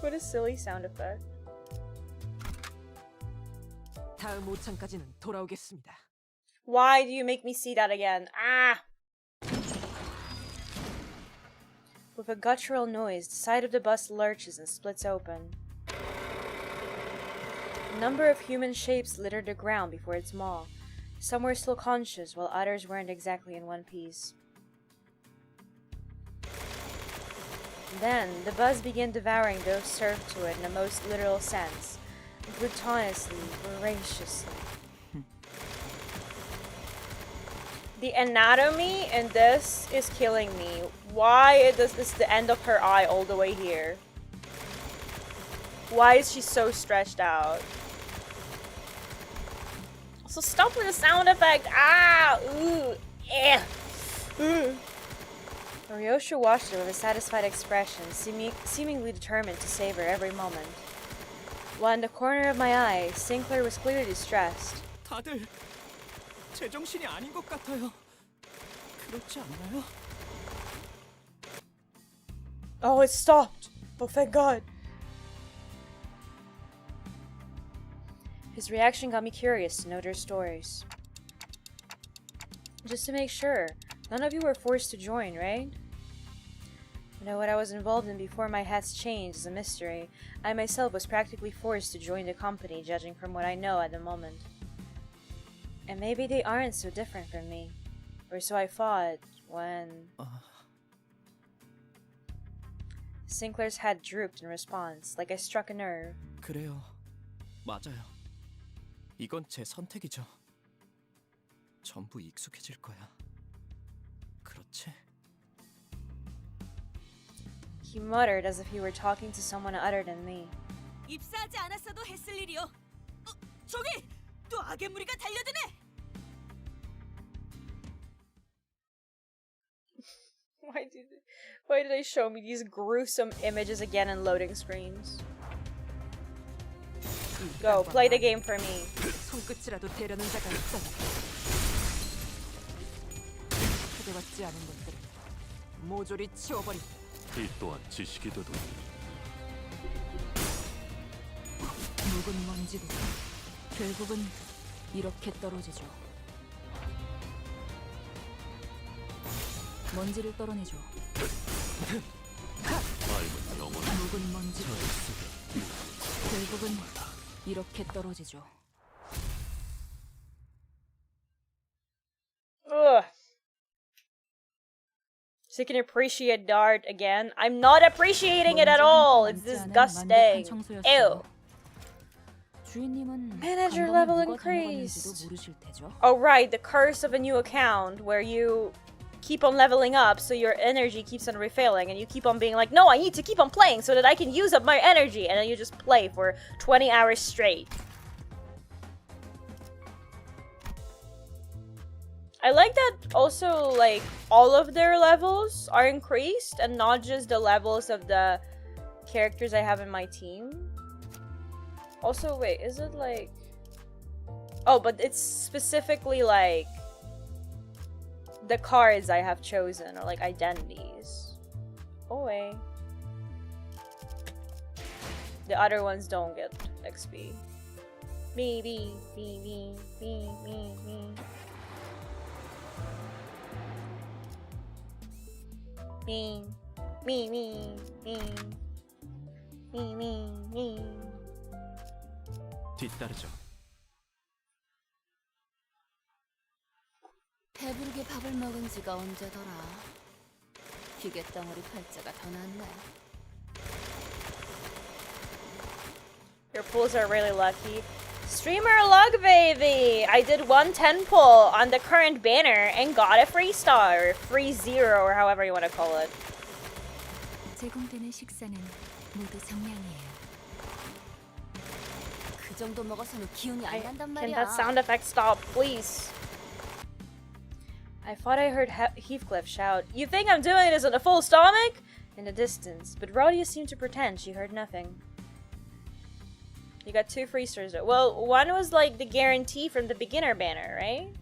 What a silly sound effect. 다음 5창까지는 돌아오겠습니다. Why do you make me see that again? Ah! With a guttural noise, the side of the bus lurches and splits open. A number of human shapes litter the ground before its maw. Some were still conscious, while others weren't exactly in one piece. Then, the buzz began devouring those served to it in the most literal sense. Brutonously, voraciously. The anatomy in this is killing me. Why is this the end of her eye all the way here? Why is she so stretched out? So stop with the sound effect. Ah! Ooh! Eh! Ooh! Ryosha watched her with a satisfied expression, seemingly determined to savor every moment. While in the corner of my eye, Sinclair was clearly distressed. 다들 제정신이 아닌 것 같아요. 그렇지 않나요? Oh, it stopped! Oh, thank God! His reaction got me curious to know their stories. Just to make sure, none of you were forced to join, right? You know what I was involved in before my hats changed is a mystery. I myself was practically forced to join the company, judging from what I know at the moment. And maybe they aren't so different from me. Or so I thought when... Sinclair's head drooped in response, like I struck a nerve. 그래요. 맞아요. 이건 제 선택이죠. 전부 익숙해질 거야. 그렇지? He muttered as if he were talking to someone other than me. 입사하지 않았어도 했을 일이요. 저기 또 악의 무리가 달려드네. Why did they show me these gruesome images again in loading screens? Go, play the game for me. 손끝이라도 대려는 자가 있어. 초대받지 않은 것들은 모조리 치워버린다. 이 또한 지식이 되도 묵은 먼지도 결국은 이렇게 떨어지죠. 먼지를 떨어내죠. 알면 영원 묵은 먼지도 결국은 이렇게 떨어지죠. Ugh. So you can appreciate Dart again. I'm not appreciating it at all. It's disgusting. Ew. Manager level increased. Oh right, the curse of a new account where you keep on leveling up so your energy keeps on refilling and you keep on being like, no, I need to keep on playing so that I can use up my energy, and then you just play for 20 hours straight. I like that also, like, all of their levels are increased and not just the levels of the characters I have in my team. Also, wait, is it like... Oh, but it's specifically like the cards I have chosen, or like identities. Oh wait. The other ones don't get XP. Me. 뒤따르죠. 배부르게 밥을 먹은 지가 언제더라. 기계 덩어리 팔자가 더 낫네. Your pulls are really lucky. Streamer luck, baby! I did 110 pull on the current banner and got a free star, or free zero, or however you want to call it. 제공되는 식사는 모두 정량이에요. 그 정도 먹어서는 기운이 안 난단 Can 말이야. that sound effect stop, please? I thought I heard Heathcliff shout, "You think I'm doing this on a full stomach?" in the distance, but Rhodia seemed to pretend she heard nothing. You got 2 free stars. Well, one was like the guarantee from the beginner banner, right?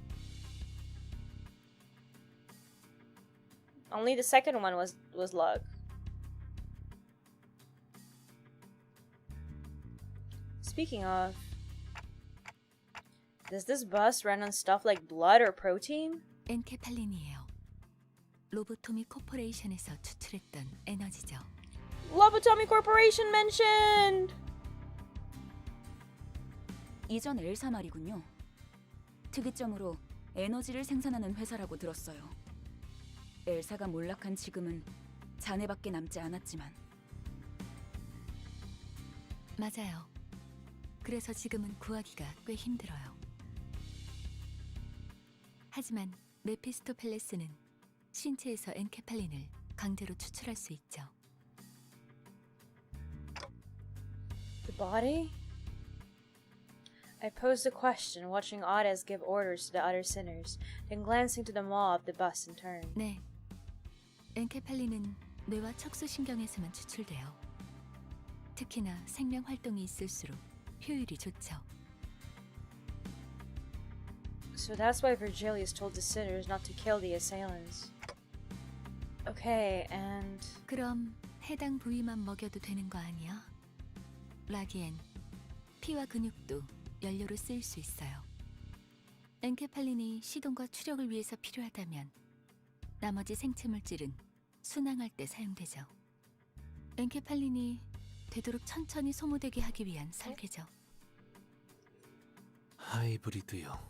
Only the second one was luck. Speaking of, does this bus run on stuff like blood or protein? 엔케팔린이에요. 로보토미 코퍼레이션에서 추출했던 에너지죠. Lobotomy Corporation mentioned! 이전 엘사 말이군요. 특이점으로 에너지를 생산하는 회사라고 들었어요. 엘사가 몰락한 지금은 잔해밖에 남지 않았지만. 맞아요. 그래서 지금은 구하기가 꽤 힘들어요. 하지만 메피스토펠레스는 신체에서 엔케팔린을 강제로 추출할 수 있죠. The body? I posed a question, watching Ades give orders to the other sinners, then glancing to the maw of the bus in turn. 네. 엔케팔린은 뇌와 척수신경에서만 추출돼요. 특히나 생명 활동이 있을수록 효율이 좋죠. So that's why Virgilius told the sinners not to kill the assailants. Okay, and... 그럼 해당 부위만 먹여도 되는 거 아니야? 라기엔 피와 근육도 연료로 쓰일 수 있어요. 엔케팔린이 시동과 추력을 위해서 필요하다면 나머지 생체 물질은 순항할 때 사용되죠. 엔케팔린이 되도록 천천히 소모되게 하기 위한 설계죠. 하이브리드요.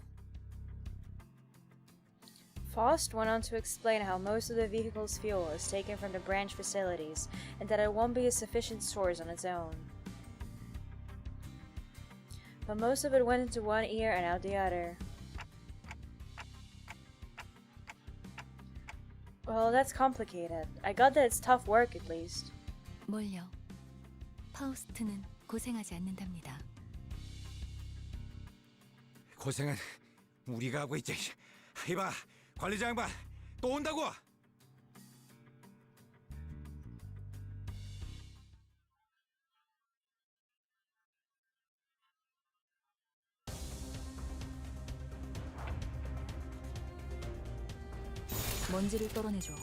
Faust went on to explain how most of the vehicle's fuel is taken from the branch facilities and that it won't be a sufficient source on its own. But most of it went into one ear and out the other. Well, that's complicated. I got that it's tough work at least. 뭘요? 파우스트는 고생하지 않는답니다. 고생은 우리가 하고 있지. 이봐, 관리자 양반 또 온다고. 먼지를 떨어내줘.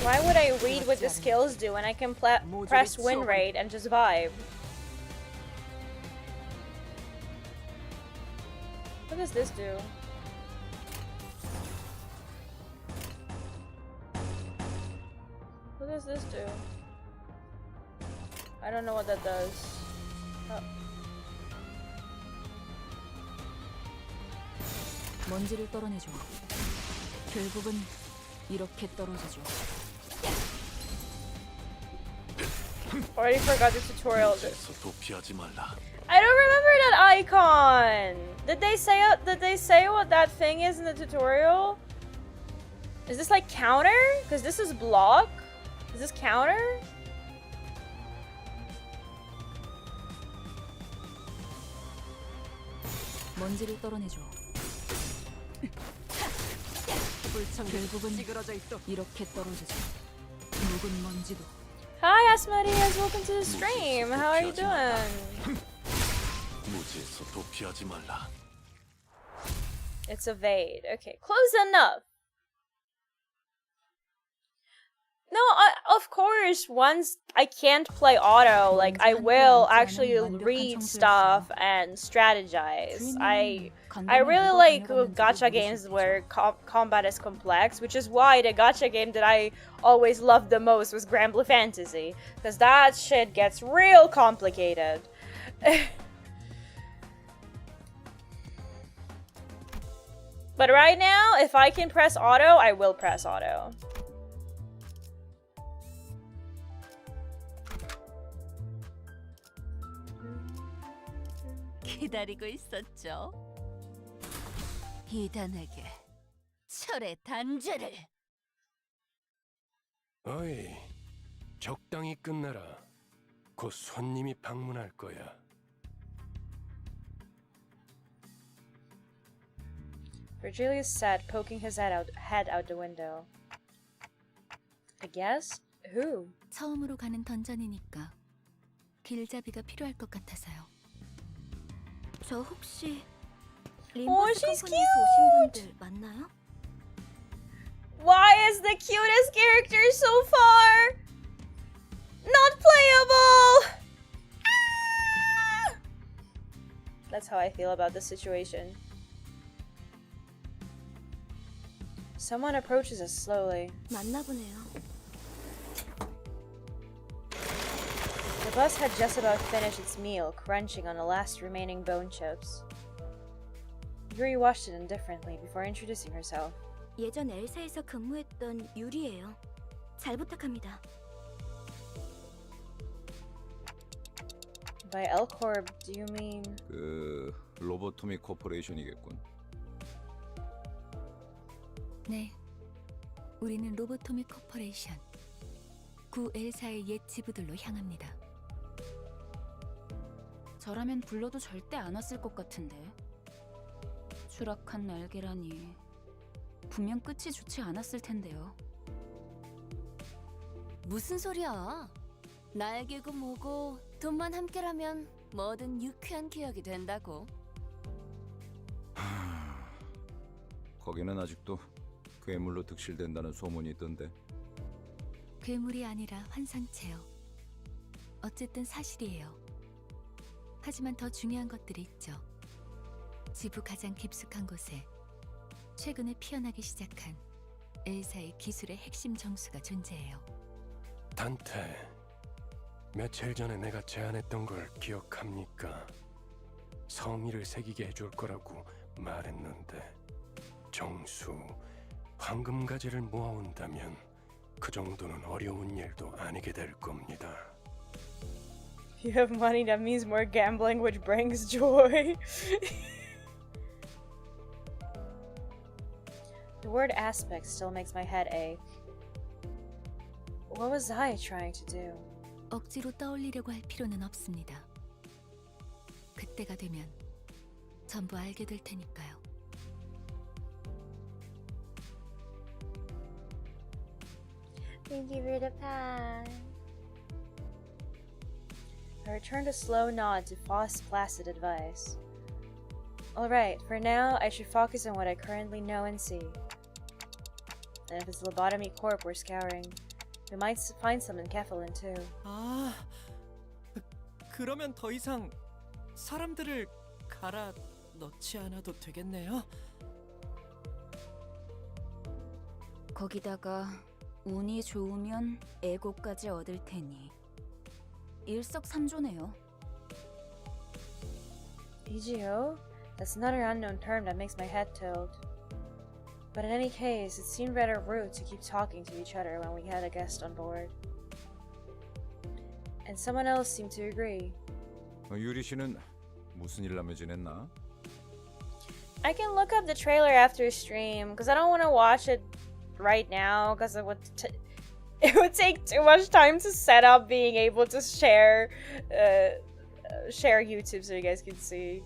Why would I read what the skills do when I can press win rate and just vibe? What does this do? What does this do? I don't know what that does. Oh. 먼지를 떨어내줘. 결국은 이렇게 떨어지죠. Already forgot the tutorial. 도피하지 말라. I don't remember that icon. Did they say what that thing is in the tutorial? Is this like counter? Because this is block. Is this counter? 먼지를 떨어내줘. 결국은 이렇게 떨어지죠. 묵은 먼지도. Hi Asmodeus, welcome to the stream. How are you doing? 무지에서 도피하지 말라. It's evade. Okay, close enough. No, of course, once I can't play auto, like, I will actually read stuff and strategize. I really like gacha games where combat is complex, which is why the gacha game that I always loved the most was Granblue Fantasy, because that shit gets real complicated. But right now, if I can press auto, I will press auto. 기다리고 있었죠. 이단에게 철의 단죄를. 어이, 적당히 끝내라. 곧 손님이 방문할 거야. Virgilius said, poking his head out the window. I guess? Who? 처음으로 가는 던전이니까 길잡이가 필요할 것 같아서요. 저 혹시 Oh, 림버스 she's 컴퍼니에서 오신 분들 맞나요? Why is the cutest character so far not playable? Ah! That's how I feel about this situation. Someone approaches us slowly. 맞나 보네요. The bus had just about finished its meal, crunching on the last remaining bone chips. Yuri watched it indifferently before introducing herself. 예전 엘사에서 근무했던 유리예요. 잘 부탁합니다. By L-Corp, do you mean... 그 로보토미 코퍼레이션이겠군. 네, 우리는 로보토미 코퍼레이션. 구 엘사의 옛 지부들로 향합니다. 저라면 불러도 절대 안 왔을 것 같은데. 추락한 날개라니. 분명 끝이 좋지 않았을 텐데요. 무슨 소리야? 날개고 뭐고 돈만 함께라면 뭐든 유쾌한 기억이 된다고. 거기는 아직도 괴물로 득실된다는 소문이 있던데. 괴물이 아니라 환상체요. 어쨌든 사실이에요. 하지만 더 중요한 것들이 있죠. 지부 가장 깊숙한 곳에 최근에 피어나기 시작한 엘사의 기술의 핵심 정수가 존재해요. 단테, 며칠 전에 내가 제안했던 걸 기억합니까? 성의를 새기게 해줄 거라고 말했는데 정수, 황금가지를 모아온다면 그 정도는 어려운 일도 아니게 될 겁니다. You have money, that means more gambling, which brings joy. The word aspect still makes my head ache. What was I trying to do? 억지로 떠올리려고 할 필요는 없습니다. 그때가 되면 전부 알게 될 테니까요. Thank you for the pan. I returned a slow nod to Faust's placid advice. Alright, for now, I should focus on what I currently know and see. And if it's lobotomy corp we're scouring, we might find some in Kefalin too. 아, 그러면 더 이상 사람들을 갈아 넣지 않아도 되겠네요. 거기다가 운이 좋으면 에고까지 얻을 테니 일석삼조네요. EGO? That's another unknown term that makes my head tilt. But in any case, it seemed rather rude to keep talking to each other when we had a guest on board. And someone else seemed to agree. 유리 씨는 무슨 일라며 지냈나? I can look up the trailer after stream, because I don't want to watch it right now, because it would take too much time to set up being able to share YouTube so you guys can see.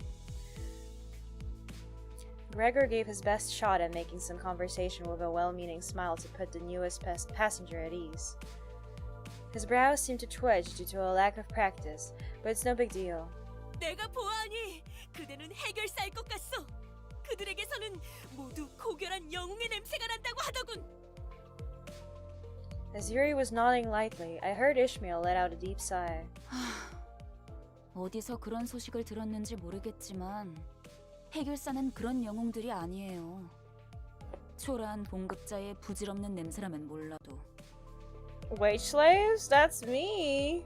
Gregor gave his best shot at making some conversation with a well-meaning smile to put the newest passenger at ease. His brows seemed to twitch due to a lack of practice, but it's no big deal. 내가 보아하니 그대는 해결사일 것 같소. 그들에게서는 모두 고결한 영웅의 냄새가 난다고 하더군. As Yuri was nodding lightly, I heard Ishmael let out a deep sigh. 어디서 그런 소식을 들었는지 모르겠지만 해결사는 그런 영웅들이 아니에요. 초라한 봉급자의 부질없는 냄새라면 몰라도. Wage slaves? That's me.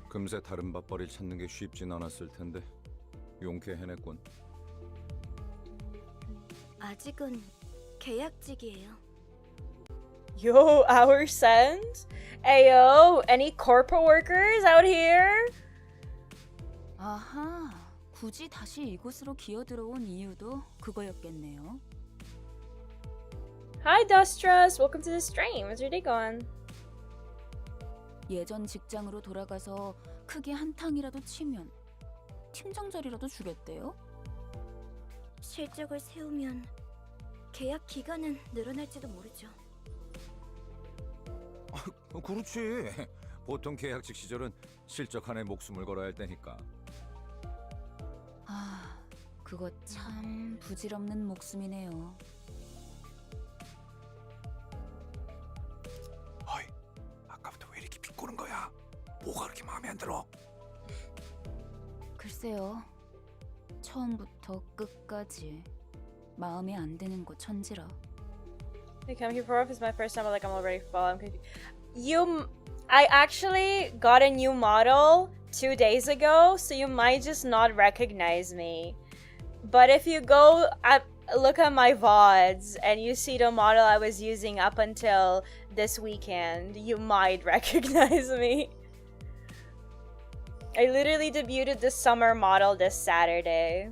금세 다른 밥벌이 찾는 게 쉽진 않았을 텐데 용케 해냈군. 아직은 계약직이에요. Yo, our send? Ayo, any corporate workers out here? 아하, 굳이 다시 이곳으로 기어들어온 이유도 그거였겠네요. Hi, Dustress. Welcome to the stream. How's your day going? 예전 직장으로 돌아가서 크게 한탕이라도 치면 팀장 자리라도 주겠대요? 실적을 세우면 계약 기간은 늘어날지도 모르죠. 그렇지. 보통 계약직 시절은 실적 하나에 목숨을 걸어야 할 때니까. 아, 그거 참 부질없는 목숨이네요. 어이, 아까부터 왜 이렇게 비꼬는 거야? 뭐가 그렇게 마음에 안 들어? 글쎄요. 처음부터 끝까지 마음에 안 드는 거 천지라. Hey, come here for is my first time, but like I'm already full. I'm confused. I actually got a new model 2 days ago, so you might just not recognize me. But if you go look at my VODs and you see the model I was using up until this weekend, you might recognize me. I literally debuted the summer model this Saturday.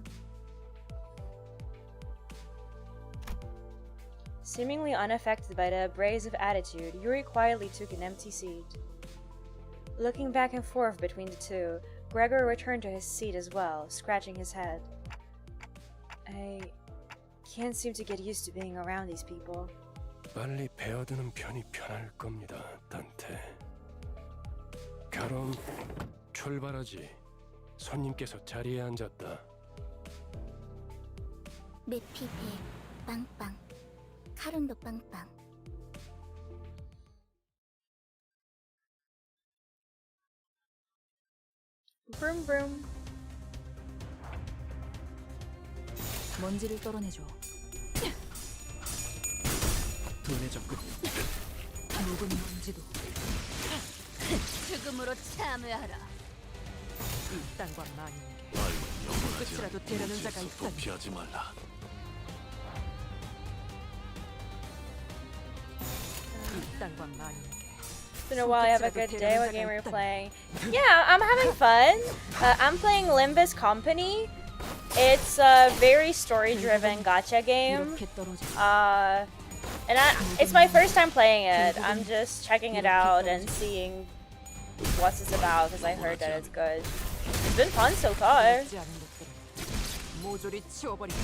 Seemingly unaffected by the abrasive attitude, Yuri quietly took an empty seat. Looking back and forth between the two, Gregor returned to his seat as well, scratching his head. I can't seem to get used to being around these people. 빨리 배어드는 편이 편할 겁니다, 단테. 그럼 출발하지. 손님께서 자리에 앉았다. 메피 배 빵빵. 카룬도 빵빵. Vroom vroom. 먼지를 떨어내줘. 돈에 적고 묵은 먼지도 죽음으로 참여하라. 이 땅과 만인에게 삶은 영원하지 끝이라도 않고 되려는 자가 실수 있다니. 피하지 말라. 이 땅과 만인에게 It's been a while. You have a good day. What game are you playing? Yeah, I'm having fun. I'm playing Limbus Company. It's a very story-driven gacha game. And it's my first time playing it. I'm just checking it out and seeing what it's about because I heard that it's good. It's been fun so far. 먹지 않은 것들은 모조리 치워버리고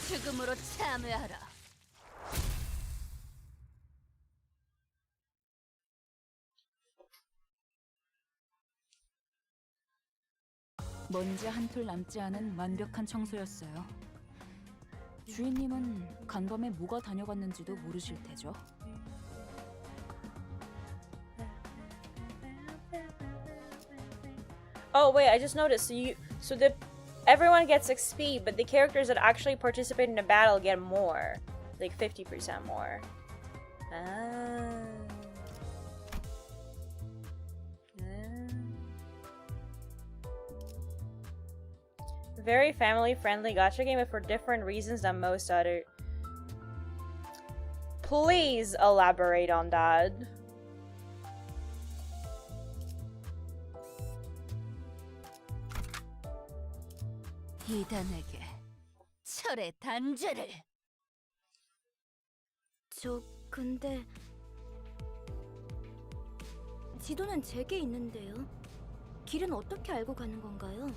죽음으로 참여하라. 먼지 한 톨 남지 않은 완벽한 청소였어요. 주인님은 간밤에 뭐가 다녀갔는지도 모르실 테죠. Oh wait, I just noticed. Everyone gets XP, but the characters that actually participate in the battle get more, like 50% more. Ah. Very family-friendly gacha game, but for different reasons than most other. Please elaborate on that. 이단에게 철의 단죄를. 근데 지도는 제게 있는데요. 길은 어떻게 알고 가는 건가요?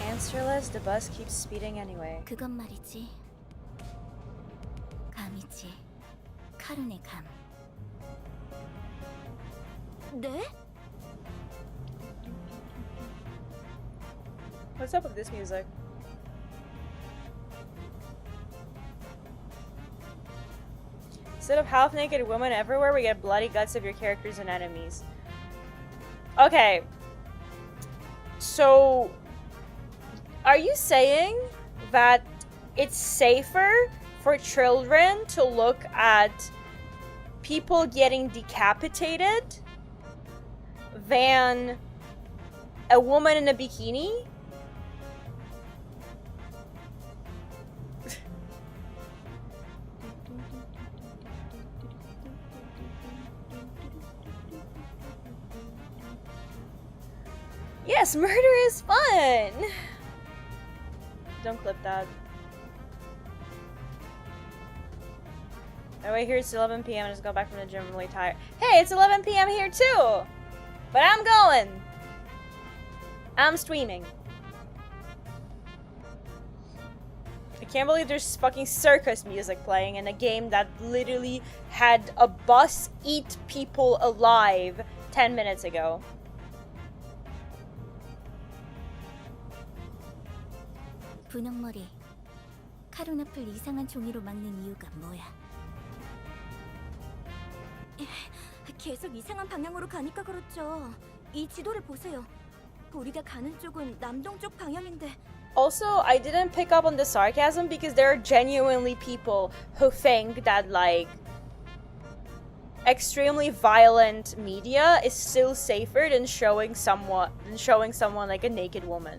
Answerless, the bus keeps speeding anyway. 그건 말이지. 감이지. 카룬의 감. 네? What's up with this music? Instead of half-naked women everywhere, we get bloody guts of your characters and enemies. Okay. So, are you saying that it's safer for children to look at people getting decapitated than a woman in a bikini? Yes, murder is fun! Don't clip that. Oh wait, here it's 11 p.m. I just got back from the gym, I'm really tired. Hey, it's 11 p.m. here too! But I'm going! I'm streaming. I can't believe there's fucking circus music playing in a game that literally had a bus eat people alive 10 minutes ago. 분홍머리, 카룬 앞을 이상한 종이로 막는 이유가 뭐야? 계속 이상한 방향으로 가니까 그렇죠. 이 지도를 보세요. 우리가 가는 쪽은 남동쪽 방향인데. Also, I didn't pick up on the sarcasm because there are genuinely people who think that, like, extremely violent media is still safer than showing someone like a naked woman.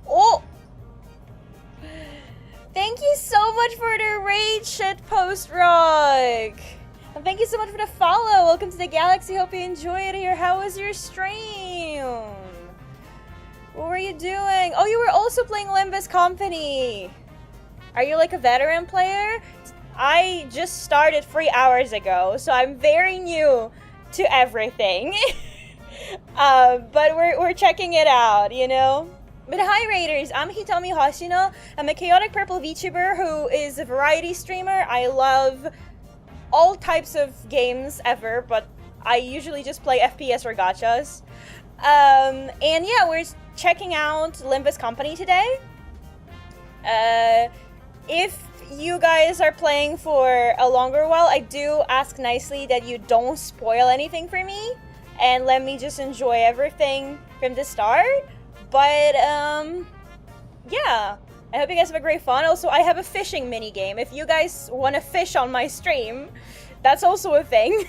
Oh! Thank you so much for the raid shitpost, Rock! And thank you so much for the follow! Welcome to the galaxy, hope you enjoy it here. How was your stream? What were you doing? Oh, you were also playing Limbus Company! Are you like a veteran player? I just started 3 hours ago, so I'm very new to everything. But we're checking it out, you know? But hi Raiders, I'm Hitomi Hoshino. I'm a chaotic purple VTuber who is a variety streamer. I love all types of games ever, but I usually just play FPS or gachas. And yeah, we're checking out Limbus Company today. If you guys are playing for a longer while, I do ask nicely that you don't spoil anything for me and let me just enjoy everything from the start. But, yeah. I hope you guys have a great fun. Also, I have a fishing mini game. If you guys want to fish on my stream, that's also a thing.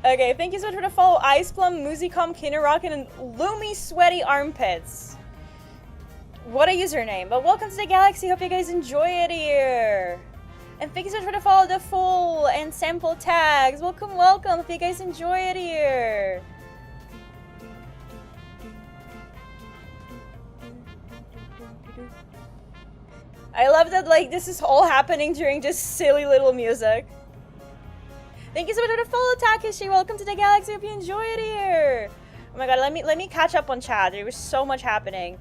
Okay, thank you so much for the follow. Ice Plum, Musicom, Kinder Rockin', and Loomy Sweaty Armpits. What a username. But welcome to the galaxy. Hope you guys enjoy it here. And thank you so much for the follow, the full and sample tags. Welcome, welcome. Hope you guys enjoy it here. I love that, like, this is all happening during just silly little music. Thank you so much for the follow, Takeshi. Welcome to the galaxy. Hope you enjoy it here. Oh my god, let me catch up on chat. There was so much happening.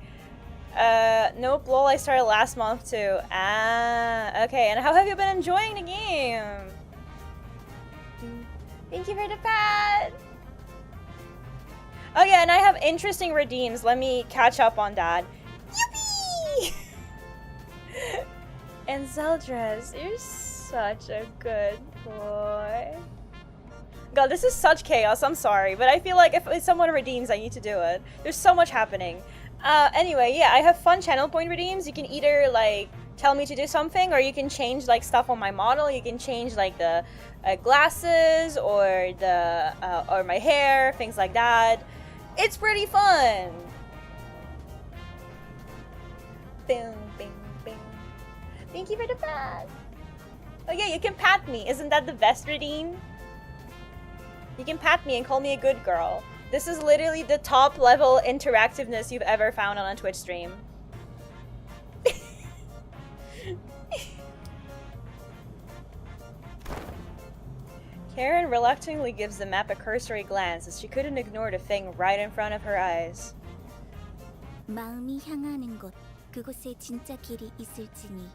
Nope, lol, I started last month too. Ah, okay, and how have you been enjoying the game? Thank you for the pat! Oh yeah, and I have interesting redeems. Let me catch up on that. Yippee! And Zeldris, you're such a good boy. God, this is such chaos, I'm sorry, but I feel like if someone redeems, I need to do it. There's so much happening. Anyway, yeah, I have fun channel point redeems. You can either, like, tell me to do something, or you can change, like, stuff on my model. You can change, like, the glasses, or the, or my hair, things like that. It's pretty fun! Boom, bing, bing. Thank you for the pat! Oh yeah, you can pat me. Isn't that the best redeem? You can pat me and call me a good girl. This is literally the top level interactiveness you've ever found on a Twitch stream. Karen reluctantly gives the map a cursory glance as she couldn't ignore the thing right in front of her eyes. 마음이 향하는 곳, 그곳에 진짜 길이 있을지니.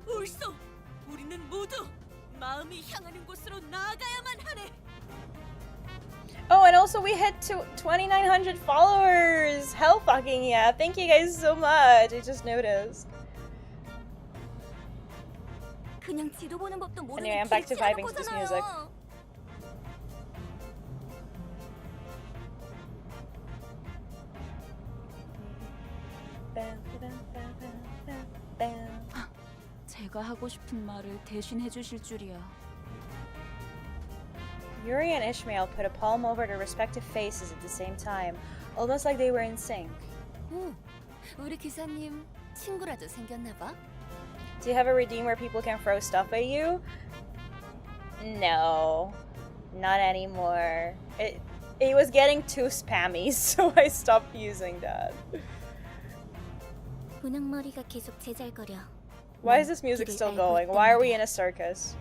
옳소! 우리는 모두 마음이 향하는 곳으로 나아가야만 하네. Oh, and also we hit 2,900 followers! Hell fucking yeah! Thank you guys so much! I just noticed. 그냥 지도 보는 법도 모르는 Anyway, I'm back to vibing to this music. 제가 하고 싶은 말을 대신 해주실 줄이야. Yuri and Ishmael put a palm over their respective faces at the same time, almost like they were in sync. 오, 우리 기사님 친구라도 생겼나 봐. Do you have a redeem where people can throw stuff at you? No, not anymore. It was getting too spammy, so I stopped using that. 분홍머리가 계속 제잘거려. Why is this music still going? Why are we in a circus?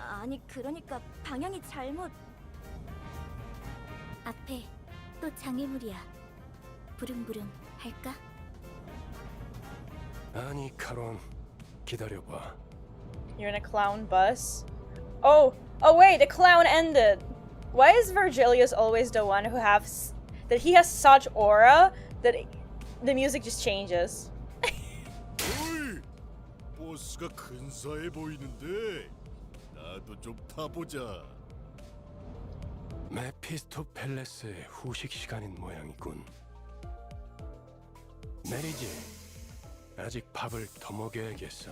아니 그러니까 방향이 잘못. 앞에 또 장애물이야. 부릉부릉 할까? 아니 카론, 기다려봐. You're in a clown bus? Oh wait, the clown ended. Why is Virgilius always the one who has that he has such aura that the music just changes? 어이, 버스가 근사해 보이는데 나도 좀 타보자. 메피스토펠레스의 후식 시간인 모양이군. 내리지. 아직 밥을 더 먹여야겠어.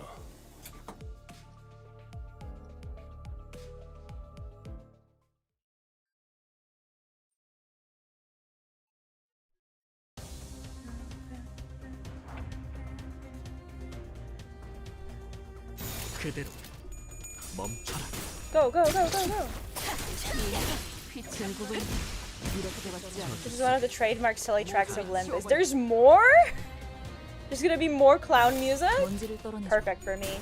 그대로 멈춰라. Go, go, go, go, go! 결국은 이렇게 돼봤지 않아. This is one of the trademark silly tracks of Limbus. There's more? There's gonna be more clown music? Perfect for me.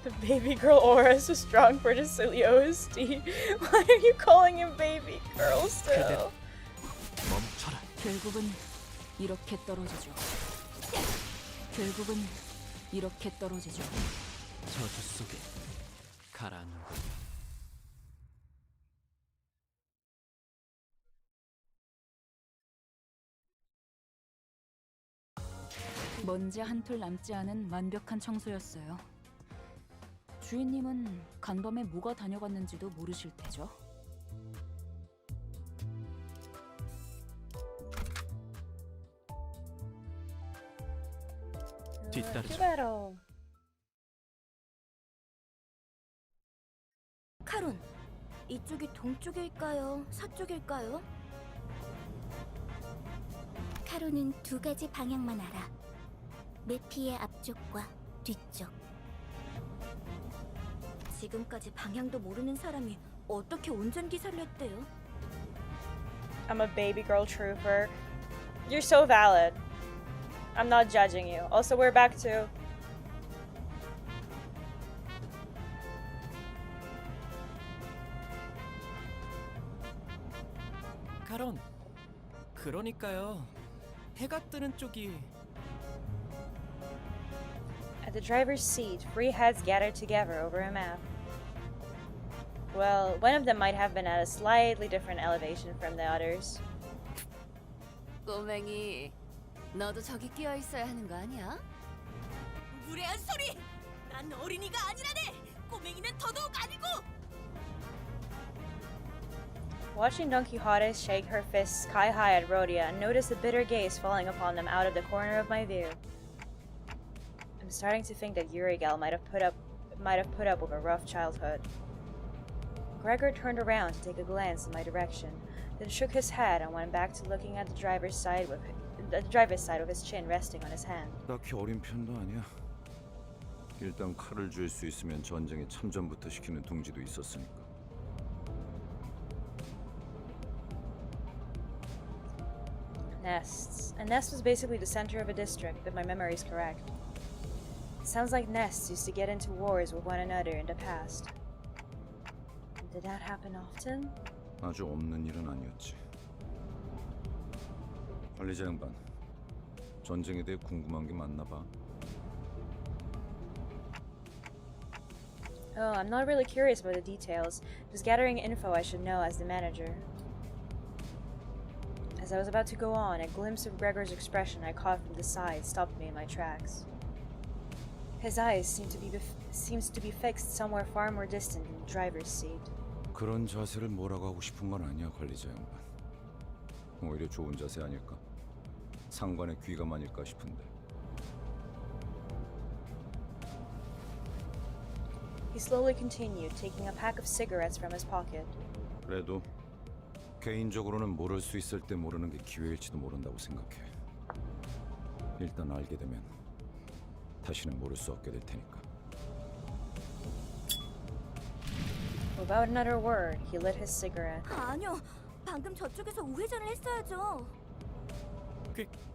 The baby girl aura is so strong for the silly OST. Why are you calling him baby girl still? 멈춰라. 결국은 이렇게 떨어지죠. 결국은 이렇게 떨어지죠. 저주 속에 가라앉는 것. 먼지 한 톨 남지 않은 완벽한 청소였어요. 주인님은 간밤에 뭐가 다녀갔는지도 모르실 테죠. 뒤따르죠. 카론, 이쪽이 동쪽일까요? 서쪽일까요? 카론은 두 가지 방향만 알아. 메피의 앞쪽과 뒤쪽. 지금까지 방향도 모르는 사람이 어떻게 운전기사를 했대요? I'm a baby girl trooper. You're so valid. I'm not judging you. Also, we're back to... 카론, 그러니까요. 해가 뜨는 쪽이 At the driver's seat, three heads gathered together over a map. Well, one of them might have been at a slightly different elevation from the others. 꼬맹이, 너도 저기 끼어 있어야 하는 거 아니야? 무례한 소리! 난 어린이가 아니라네! 꼬맹이는 더더욱 아니고! Watching Don Quixote shake her fists sky high at Rhodia and notice the bitter gaze falling upon them out of the corner of my view. I'm starting to think that Urigal might have put up with a rough childhood. Gregor turned around to take a glance in my direction, then shook his head and went back to looking at the driver's side with his chin resting on his hand. 딱히 어린 편도 아니야. 일단 칼을 쥘 수 있으면 전쟁에 참전부터 시키는 둥지도 있었으니까. Nests. A nest was basically the center of a district, if my memory is correct. It sounds like nests used to get into wars with one another in the past. Did that happen often? 아주 없는 일은 아니었지. 관리자 양반, 전쟁에 대해 궁금한 게 많나 봐. Oh, I'm not really curious about the details. Just gathering info I should know as the manager. As I was about to go on, a glimpse of Gregor's expression I caught from the side stopped me in my tracks. His eyes seems to be fixed somewhere far more distant in the driver's seat. 그런 자세를 뭐라고 하고 싶은 건 아니야, 관리자 양반. 오히려 좋은 자세 아닐까? 상관의 귀감 아닐까 싶은데. He slowly continued, taking a pack of cigarettes from his pocket. 그래도 개인적으로는 모를 수 있을 때 모르는 게 기회일지도 모른다고 생각해. 일단 알게 되면 다시는 모를 수 없게 될 테니까. Without another word, he lit his cigarette. 아니요, 방금 저쪽에서 우회전을 했어야죠.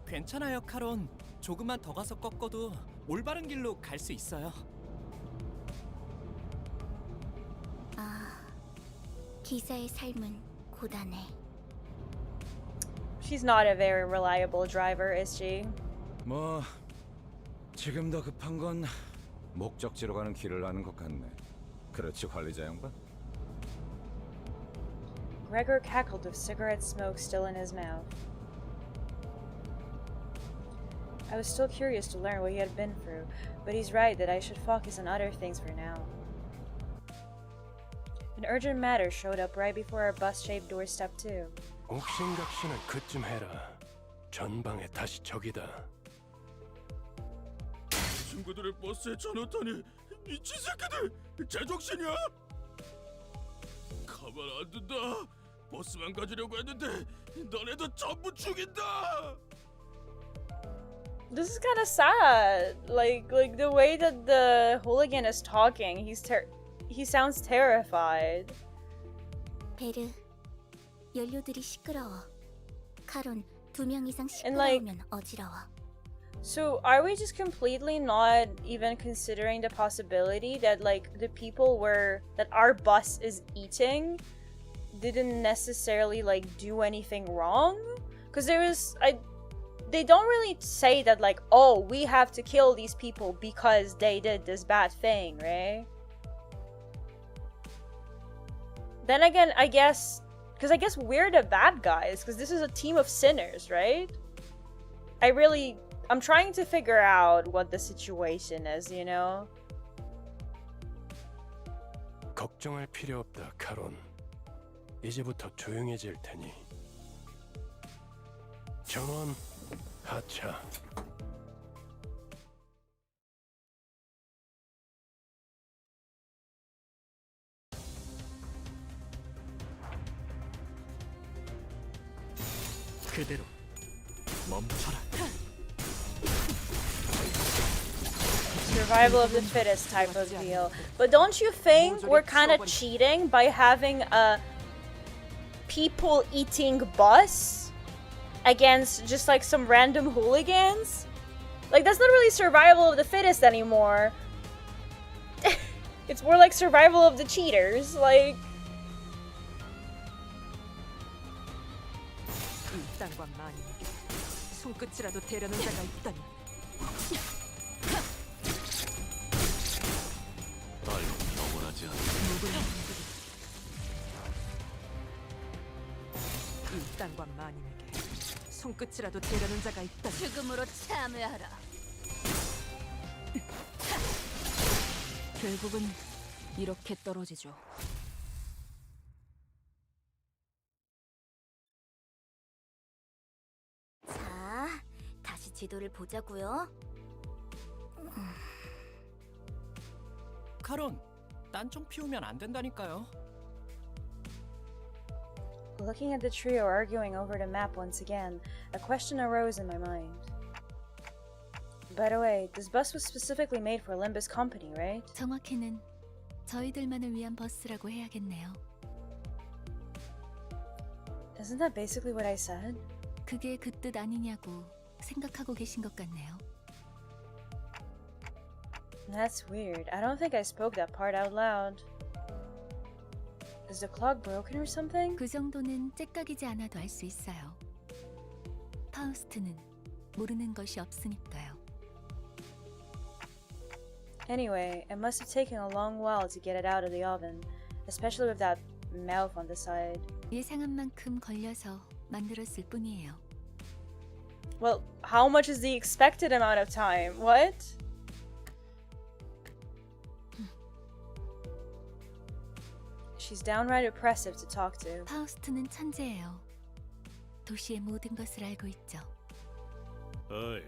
괜찮아요, 카론. 조금만 더 가서 꺾어도 올바른 길로 갈 수 있어요. 기사의 삶은 고단해. She's not a very reliable driver, is she? 뭐 지금 더 급한 건 목적지로 가는 길을 아는 것 같네. 그렇지, 관리자 양반? Gregor cackled with cigarette smoke still in his mouth. I was still curious to learn what he had been through, but he's right that I should focus on other things for now. An urgent matter showed up right before our bus-shaped doorstep too. 옥신각신을 그쯤 해라. 전방에 다시 적이다. 친구들의 버스에 전화타니 미친 새끼들! 제정신이야? 가만 안 둔다. 버스만 가지려고 했는데 너네도 전부 죽인다. This is kind of sad. Like the way that the hooligan is talking, he sounds terrified. 베르, 연료들이 시끄러워. 카론, 2명 이상 시끄러우면 어지러워. So are we just completely not even considering the possibility that like the people that our bus is eating didn't necessarily like do anything wrong? Because they don't really say that like, oh, we have to kill these people because they did this bad thing, right? Then again, I guess we're the bad guys because this is a team of sinners, right? I'm trying to figure out what the situation is, you know? 걱정할 필요 없다, 카론. 이제부터 조용해질 테니. 정원, 하차. 그대로 멈춰라. Survival of the fittest type of deal. But don't you think we're kind of cheating by having a people-eating bus against just like some random hooligans? Like, that's not really survival of the fittest anymore. It's more like survival of the cheaters, like... 일당과 만인에게 손끝이라도 대려는 자가 있다니. 말로 영원하지 않아. 일당과 만인에게 손끝이라도 대려는 자가 있다니. 죽음으로 참여하라. 결국은 이렇게 떨어지죠. 자, 다시 지도를 보자고요. 카론, 딴 좀 피우면 안 된다니까요. Looking at the trio arguing over the map once again, a question arose in my mind. By the way, this bus was specifically made for Limbus Company, right? 정확히는 저희들만을 위한 버스라고 해야겠네요. Isn't that basically what I said? 그게 그 뜻 아니냐고 생각하고 계신 것 같네요. That's weird. I don't think I spoke that part out loud. Is the clock broken or something? 그 정도는 째깍이지 않아도 알 수 있어요. 파우스트는 모르는 것이 없으니까요. Anyway, it must have taken a long while to get it out of the oven, especially with that mouth on the side. 예상한 만큼 걸려서 만들었을 뿐이에요. Well, how much is the expected amount of time? What? She's downright oppressive to talk to. 파우스트는 천재예요. 도시의 모든 것을 알고 있죠. 어이,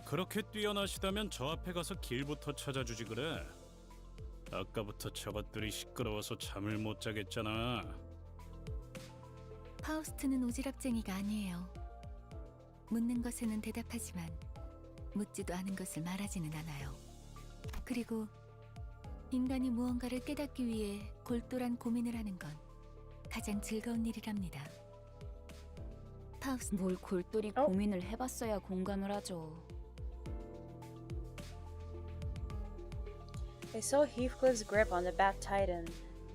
그렇게 뛰어나시다면 저 앞에 가서 길부터 찾아주지 그래. 아까부터 저것들이 시끄러워서 잠을 못 자겠잖아. 파우스트는 오지랖쟁이가 아니에요. 묻는 것에는 대답하지만 묻지도 않은 것을 말하지는 않아요. 그리고 인간이 무언가를 깨닫기 위해 골똘한 고민을 하는 건 가장 즐거운 일이랍니다. 파우스트. 뭘 골똘히 고민을 해봤어야 공감을 하죠. I saw Heathcliff's grip on the bat tighten.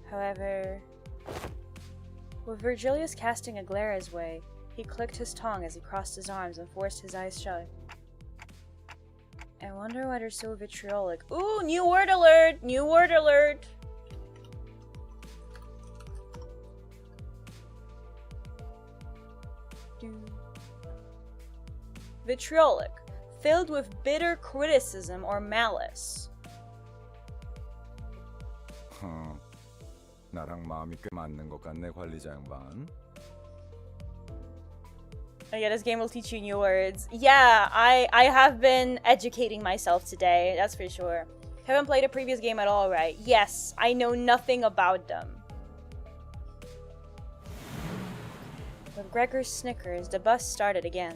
However, with Virgilius casting a glare his way, he clicked his tongue as he crossed his arms and forced his eyes shut. I wonder why they're so vitriolic. Ooh, new word alert! New word alert! Vitriolic, filled with bitter criticism or malice. 나랑 마음이 꽤 맞는 것 같네, 관리자 양반. Yeah, this game will teach you new words. Yeah, I have been educating myself today, that's for sure. Haven't played a previous game at all, right? Yes, I know nothing about them. With Gregor's snickers, the bus started again.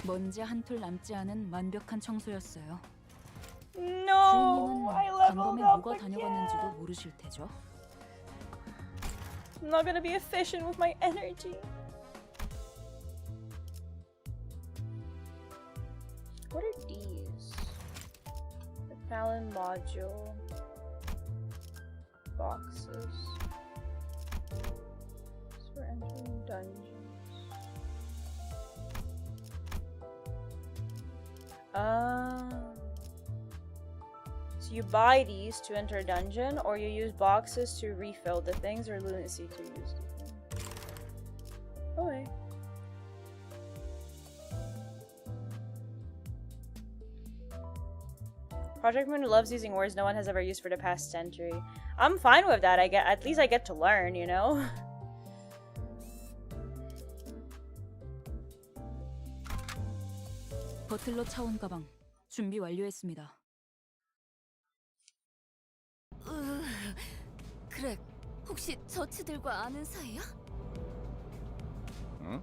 먼지 한 톨 남지 않은 완벽한 청소였어요. No, I leveled 방범에 up 누가 again. 다녀갔는지도 모르실 테죠. I'm not gonna be efficient with my energy. What are these? The Talon module. Boxes. So we're entering dungeons. So you buy these to enter a dungeon, or you use boxes to refill the things, or lunacy to use the things. Okay. Project Moon loves using words no one has ever used for the past century. I'm fine with that. At least I get to learn, you know? 버틀러 차원 가방 준비 완료했습니다. 그래, 혹시 저치들과 아는 사이야? 응?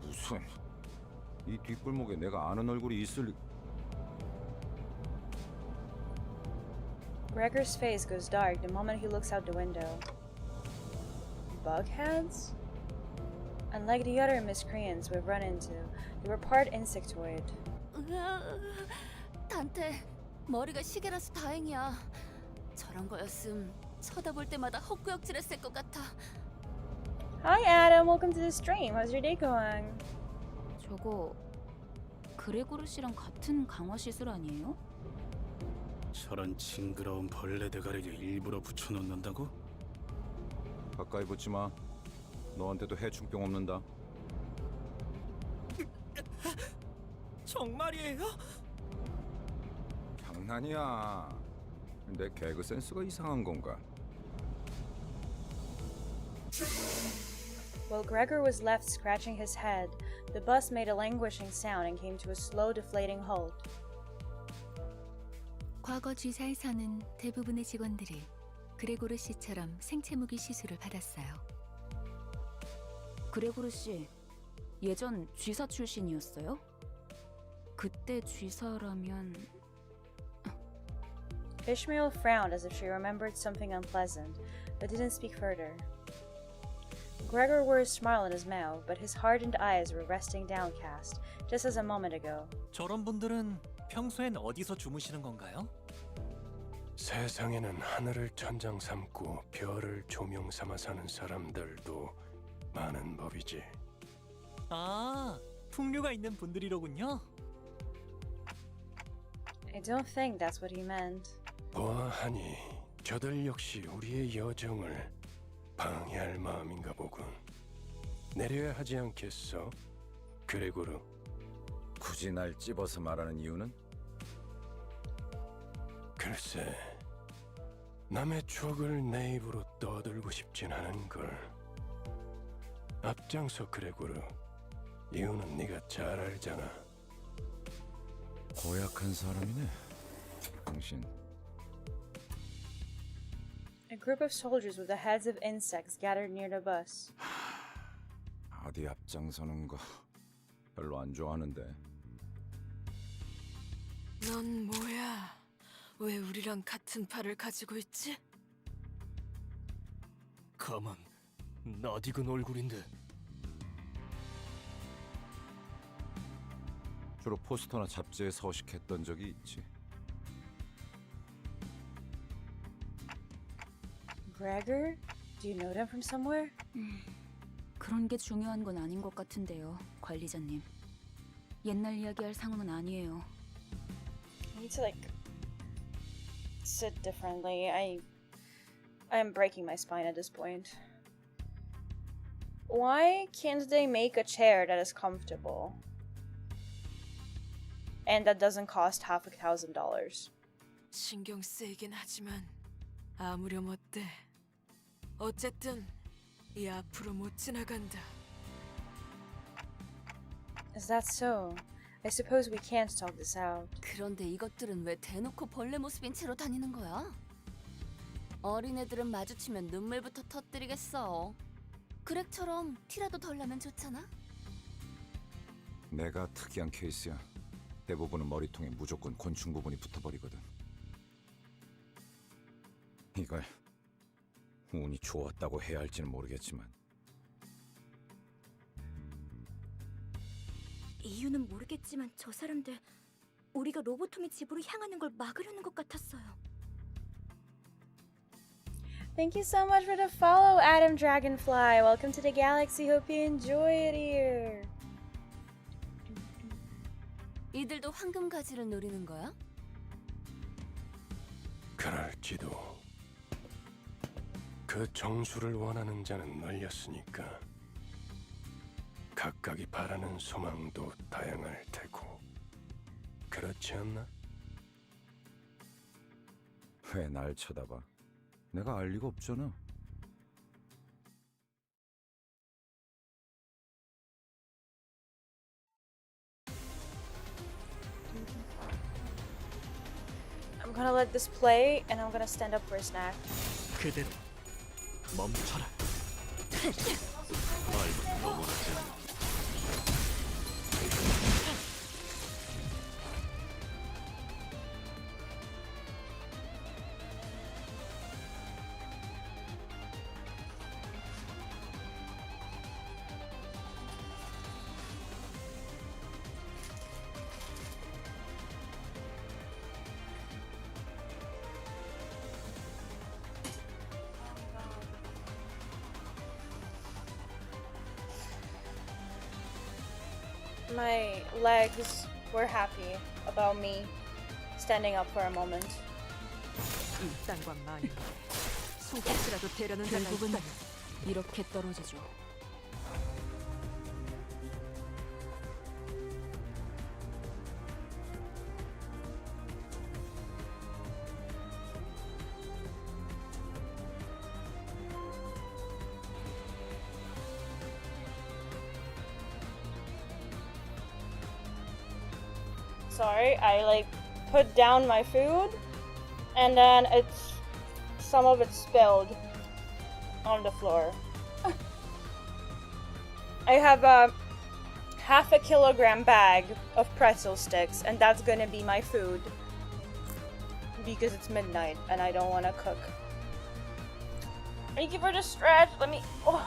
무슨? 이 뒷골목에 내가 아는 얼굴이 있을 리... Gregor's face goes dark the moment he looks out the window. bugheads? Unlike the other miscreants we've run into, they were part insectoid. 단테, 머리가 시계라서 다행이야. 저런 거였음 쳐다볼 때마다 헛구역질했을 것 같아. Hi Adam, welcome to the stream. How's your day going? 저거 그레고르 씨랑 같은 강화 시술 아니에요? 저런 징그러운 벌레 대가리를 일부러 붙여놓는다고? 가까이 붙지 마. 너한테도 해충병 없는다. 정말이에요? 장난이야. 내 개그 센스가 이상한 건가? While Gregor was left scratching his head, the bus made a languishing sound and came to a slow, deflating halt. 과거 쥐사에서는 대부분의 직원들이 그레고르 씨처럼 생체 무기 시술을 받았어요. 그레고르 씨 예전 쥐사 출신이었어요? 그때 쥐사라면 Ishmael frowned as if she remembered something unpleasant, but didn't speak further. Gregor wore a smile on his mouth, but his hardened eyes were resting downcast, just as a moment ago. 저런 분들은 평소엔 어디서 주무시는 건가요? 세상에는 하늘을 천장 삼고 별을 조명 삼아 사는 사람들도 많은 법이지. 아, 풍류가 있는 분들이로군요. I don't think that's what he meant. 보아하니 저들 역시 우리의 여정을 방해할 마음인가 보군. 내려야 하지 않겠어, 그레고르? 굳이 날 찝어서 말하는 이유는? 글쎄, 남의 추억을 내 입으로 떠들고 싶진 않은 걸. 앞장서, 그레고르. 이유는 네가 잘 알잖아. 고약한 사람이네, 당신. A group of soldiers with the heads of insects gathered near the bus. 어디 앞장서는 거 별로 안 좋아하는데. 넌 뭐야? 왜 우리랑 같은 팔을 가지고 있지? 가만, 낯익은 얼굴인데. 주로 포스터나 잡지에 서식했던 적이 있지. Gregor? Do you know them from somewhere? 그런 게 중요한 건 아닌 것 같은데요, 관리자님. 옛날 이야기할 상황은 아니에요. I need to sit differently. I'm breaking my spine at this point. Why can't they make a chair that is comfortable? And that doesn't cost $5,000. 신경 쓰이긴 하지만 아무렴 어때? 어쨌든 이 앞으로 못 지나간다. Is that so? I suppose we can't talk this out. 그런데 이것들은 왜 대놓고 벌레 모습인 채로 다니는 거야? 어린애들은 마주치면 눈물부터 터뜨리겠어. 그렉처럼 티라도 덜 나면 좋잖아? 내가 특이한 케이스야. 대부분은 머리통에 무조건 곤충 부분이 붙어버리거든. 이걸 운이 좋았다고 해야 할지는 모르겠지만 이유는 모르겠지만 저 사람들 우리가 로보토미 집으로 향하는 걸 막으려는 것 같았어요. Thank you so much for the follow, Adam Dragonfly. Welcome to the galaxy. Hope you enjoy it here. 이들도 황금 가지를 노리는 거야? 그럴지도. 그 정수를 원하는 자는 널렸으니까 각각이 바라는 소망도 다양할 테고. 그렇지 않나? 왜 날 쳐다봐? 내가 알 리가 없잖아. I'm gonna let this play and I'm gonna stand up for a snack. 그대로 멈춰라. 말도 너무하지 않아. My legs were happy about me standing up for a moment. 일당과 많이 속옷이라도 되려는 자가 결국은 있다니. 이렇게 떨어지죠. Sorry, I like put down my food and then some of it spilled on the floor. I have a half a kilogram bag of pretzel sticks and that's gonna be my food because it's midnight and I don't want to cook. Thank you for the stretch. Let me. Oh.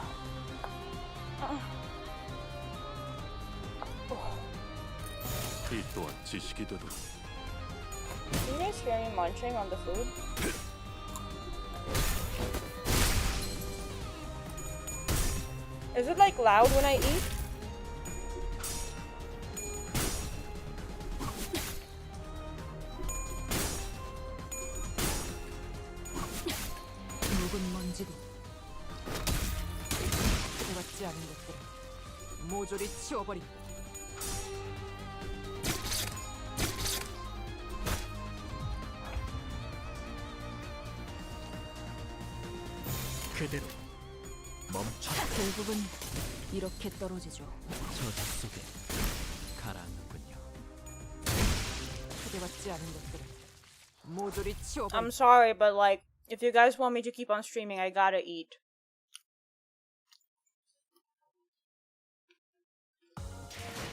이 또한 지식이 되도록. Can you guys hear me munching on the food? Is it like loud when I eat? 묵은 먼지도 그대받지 않은 것들 모조리 치워버린. 그대로 멈춰. 결국은 이렇게 떨어지죠. 저주 속에 가라앉는군요. 그대받지 않은 것들은 모조리 치워버린. I'm sorry, but like, if you guys want me to keep on streaming, I gotta eat.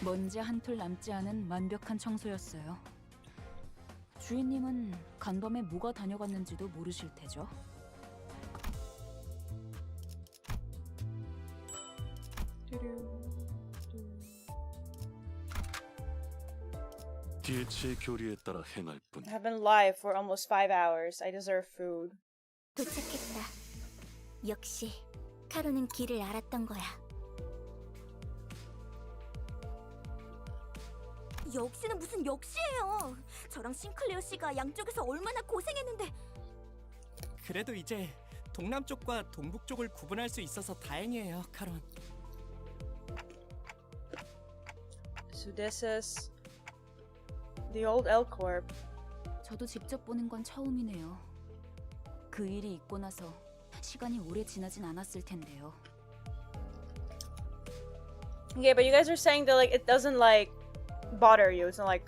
먼지 한 톨 남지 않은 완벽한 청소였어요. 주인님은 간밤에 뭐가 다녀갔는지도 모르실 테죠. 기회치의 교리에 따라 행할 뿐. I've been live for almost 5 hours. I deserve food. 도착했다. 역시 카로는 길을 알았던 거야. 역시는 무슨 역시예요. 저랑 싱클레어 씨가 양쪽에서 얼마나 고생했는데. 그래도 이제 동남쪽과 동북쪽을 구분할 수 있어서 다행이에요, 카론. So this is the old L Corp. 저도 직접 보는 건 처음이네요. 그 일이 있고 나서 시간이 오래 지나진 않았을 텐데요. Yeah, but you guys are saying that like it doesn't like bother you. It's not like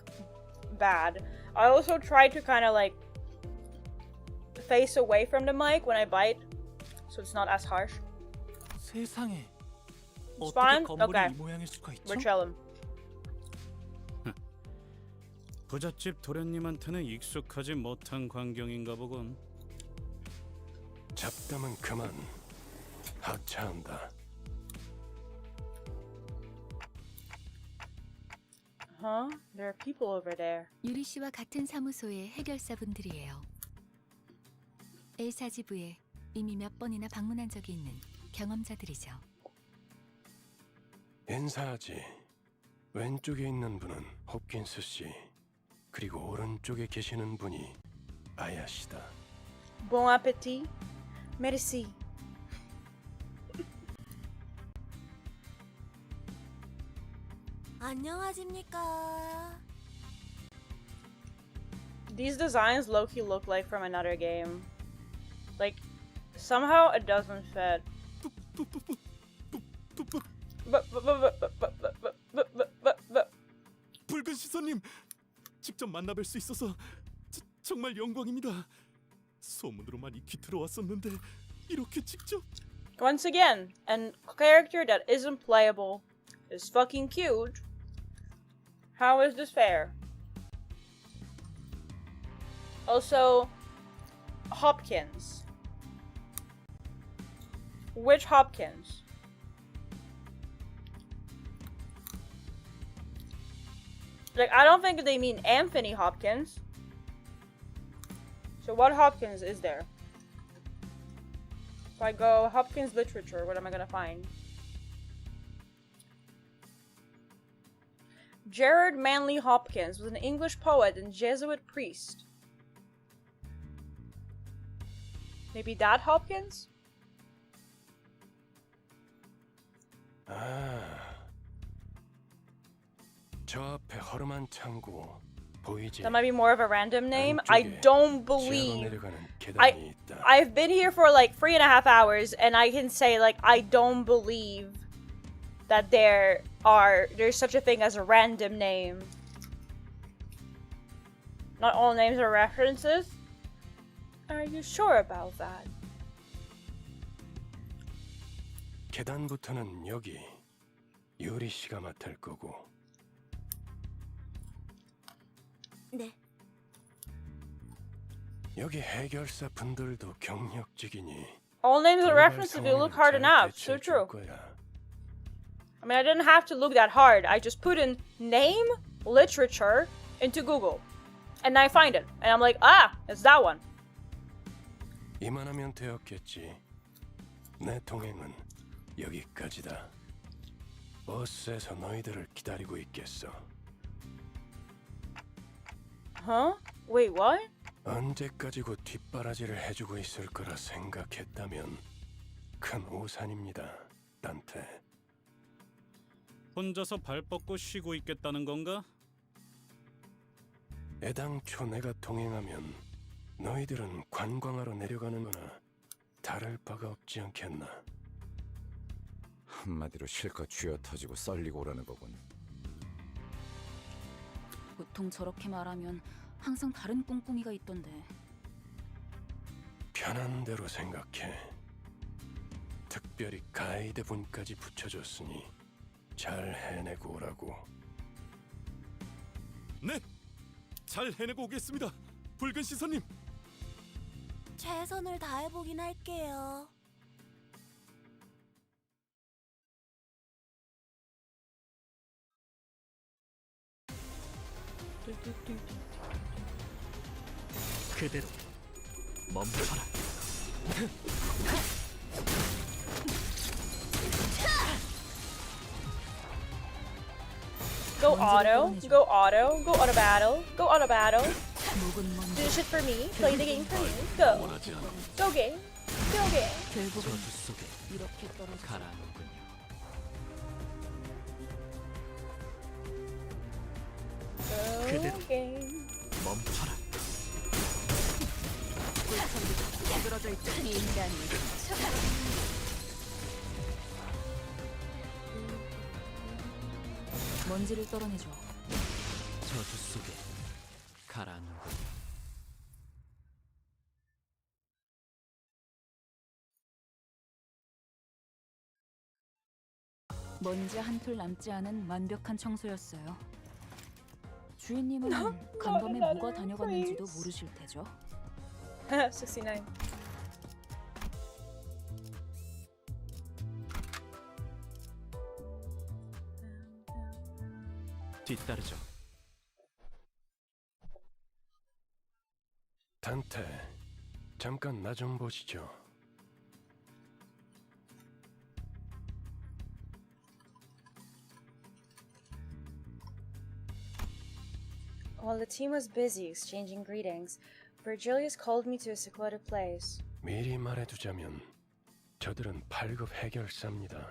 bad. I also try to kind of like face away from the mic when I bite, so it's not as harsh. 세상에. It's 어떻게 fine? 건물이 Okay. 이 모양일 수가 있죠? We're chilling. 부잣집 도련님한테는 익숙하지 못한 광경인가 보군. 잡담은 그만. 하차한다. Huh? There are people over there. 유리 씨와 같은 사무소의 해결사분들이에요. 엘사지부에 이미 몇 번이나 방문한 적이 있는 경험자들이죠. 인사하지. 왼쪽에 있는 분은 홉킨스 씨. 그리고 오른쪽에 계시는 분이 아야 씨다. Bon appétit. Merci. 안녕하십니까. These designs low-key look like from another game. Like, somehow it doesn't fit. 붉은 시선님, 직접 만나뵐 수 있어서 정말 영광입니다. 소문으로만 익히 들어왔었는데 이렇게 직접. Once again, a character that isn't playable is fucking cute. How is this fair? Also, Hopkins. Which Hopkins? Like, I don't think they mean Anthony Hopkins. So what Hopkins is there? If I go Hopkins literature, what am I gonna find? Gerard Manley Hopkins was an English poet and Jesuit priest. Maybe that Hopkins? 아, 저 앞에 허름한 창고 보이지? That might be more of a random name. I don't believe. I've been here for like 3.5 hours, and I can say like I don't believe that there's such a thing as a random name. Not all names are references. Are you sure about that? 계단부터는 여기 유리 씨가 맡을 거고. 네. 여기 해결사 분들도 경력직이니. All names are references if you look hard enough. So true. I mean, I didn't have to look that hard. I just put in name, literature into Google. And I find it. And I'm like, ah, it's that one. 이만하면 되었겠지. 내 동행은 여기까지다. 버스에서 너희들을 기다리고 있겠어. Huh? Wait, what? 언제까지고 뒷바라지를 해주고 있을 거라 생각했다면 큰 오산입니다, 단테. 혼자서 발 뻗고 쉬고 있겠다는 건가? 애당초 내가 동행하면 너희들은 관광하러 내려가는 거나 다를 바가 없지 않겠나? 한마디로 실컷 쥐어 터지고 썰리고 오라는 거군. 보통 저렇게 말하면 항상 다른 꿍꿍이가 있던데. 편한 대로 생각해. 특별히 가이드 분까지 붙여줬으니 잘 해내고 오라고. 네, 잘 해내고 오겠습니다, 붉은 시선님. 최선을 다해보긴 할게요. 그대로 멈춰라. Go auto, go auto, go auto battle, go auto battle. Do the shit for me, play the game for me. Go. Go game. Go game. 저주 속에 이렇게 떨어져 가라앉군요. Go game. 멈춰라. 쓰러져 있던 인간이 먼지를 떨어내줘. 저주 속에 가라앉는군요. 먼지 한 톨 남지 않은 완벽한 청소였어요. 주인님은 간밤에 뭐가 다녀갔는지도 모르실 테죠. 69. 뒤따르죠. 단테, 잠깐 나 좀 보시죠. While the team was busy exchanging greetings, Virgilius called me to a secluded place. 미리 말해두자면 저들은 8급 해결사입니다.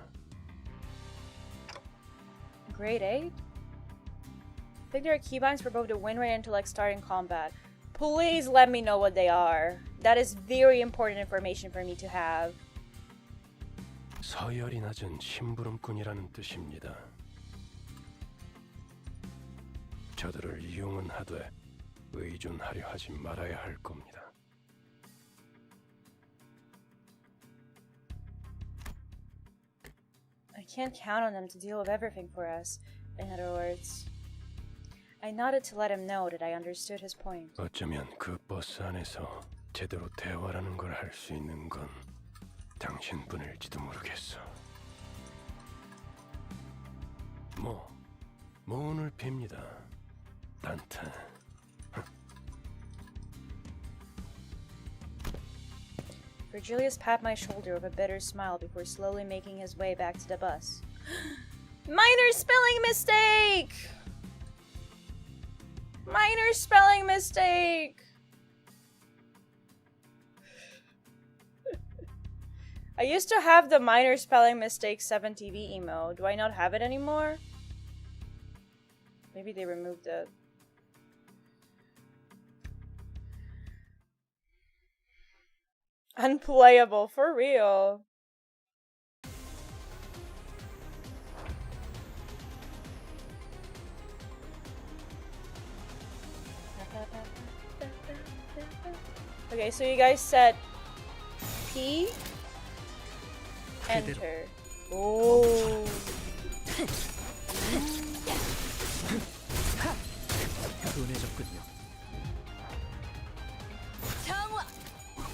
Grade 8? I think there are keybinds for both the win rate and intellect starting combat. Please let me know what they are. That is very important information for me to have. 서열이 낮은 심부름꾼이라는 뜻입니다. 저들을 이용은 하되 의존하려 하지 말아야 할 겁니다. I can't count on them to deal with everything for us. In other words, I nodded to let him know that I understood his point. 어쩌면 그 버스 안에서 제대로 대화라는 걸 할 수 있는 건 당신뿐일지도 모르겠어. 모운을 빕니다, 단테. Virgilius patted my shoulder with a bitter smile before slowly making his way back to the bus. Minor spelling mistake! Minor spelling mistake! I used to have the minor spelling mistake 7TV emo. Do I not have it anymore? Maybe they removed it. Unplayable, for real. Okay, so you guys said P, enter. Oh.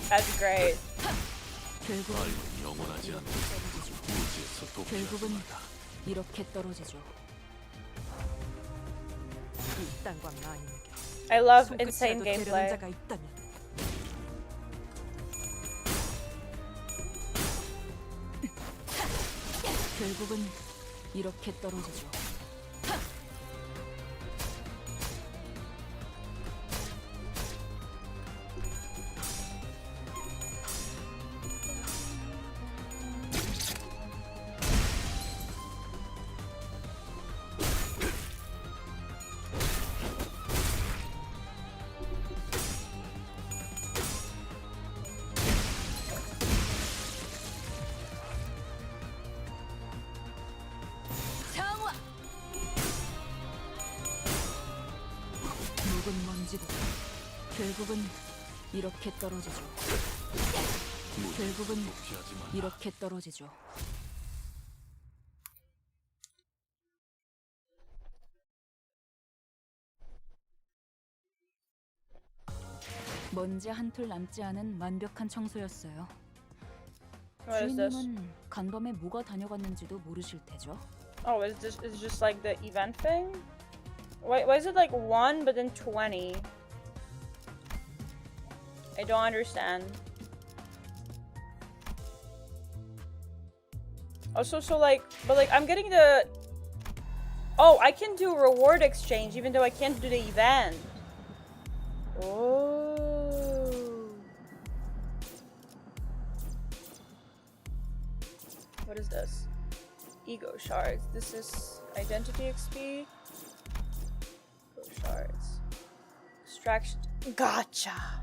That's great. 결국은 이렇게 떨어지죠. I love insane gameplay. 결국은 이렇게 떨어지죠. 묵은 먼지도 결국은 이렇게 떨어지죠. 결국은 이렇게 떨어지죠. 먼지 한 톨 남지 않은 완벽한 청소였어요. 주인님은 간밤에 뭐가 다녀갔는지도 모르실 테죠. Oh, is this is just like the event thing? Why is it like 1 but then 20? I don't understand. Also, so like, but like I'm getting the... Oh, I can do reward exchange even though I can't do the event. Oh. What is this? Ego shards. This is identity XP. Ego shards. Extraction. Gacha.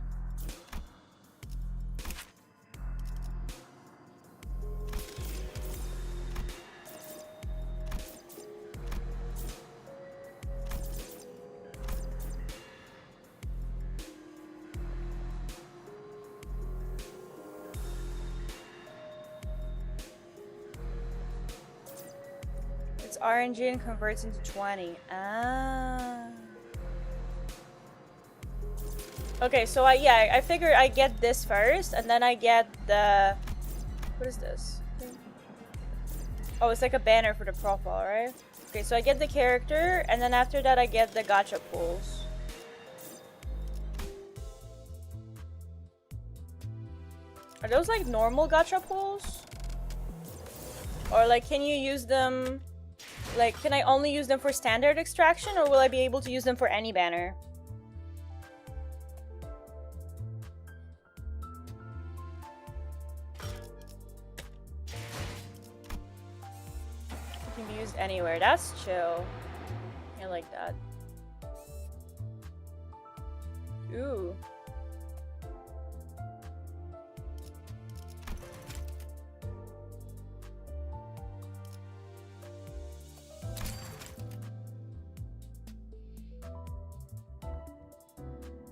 RNG and converts into 20. Ah. Okay, so I figured I get this first, and then I get the... What is this? Oh, it's like a banner for the profile, right? Okay, so I get the character, and then after that I get the gacha pools. Are those like normal gacha pools? Or like, can you use them... Like, can I only use them for standard extraction, or will I be able to use them for any banner? It can be used anywhere. That's chill. I like that. Ooh.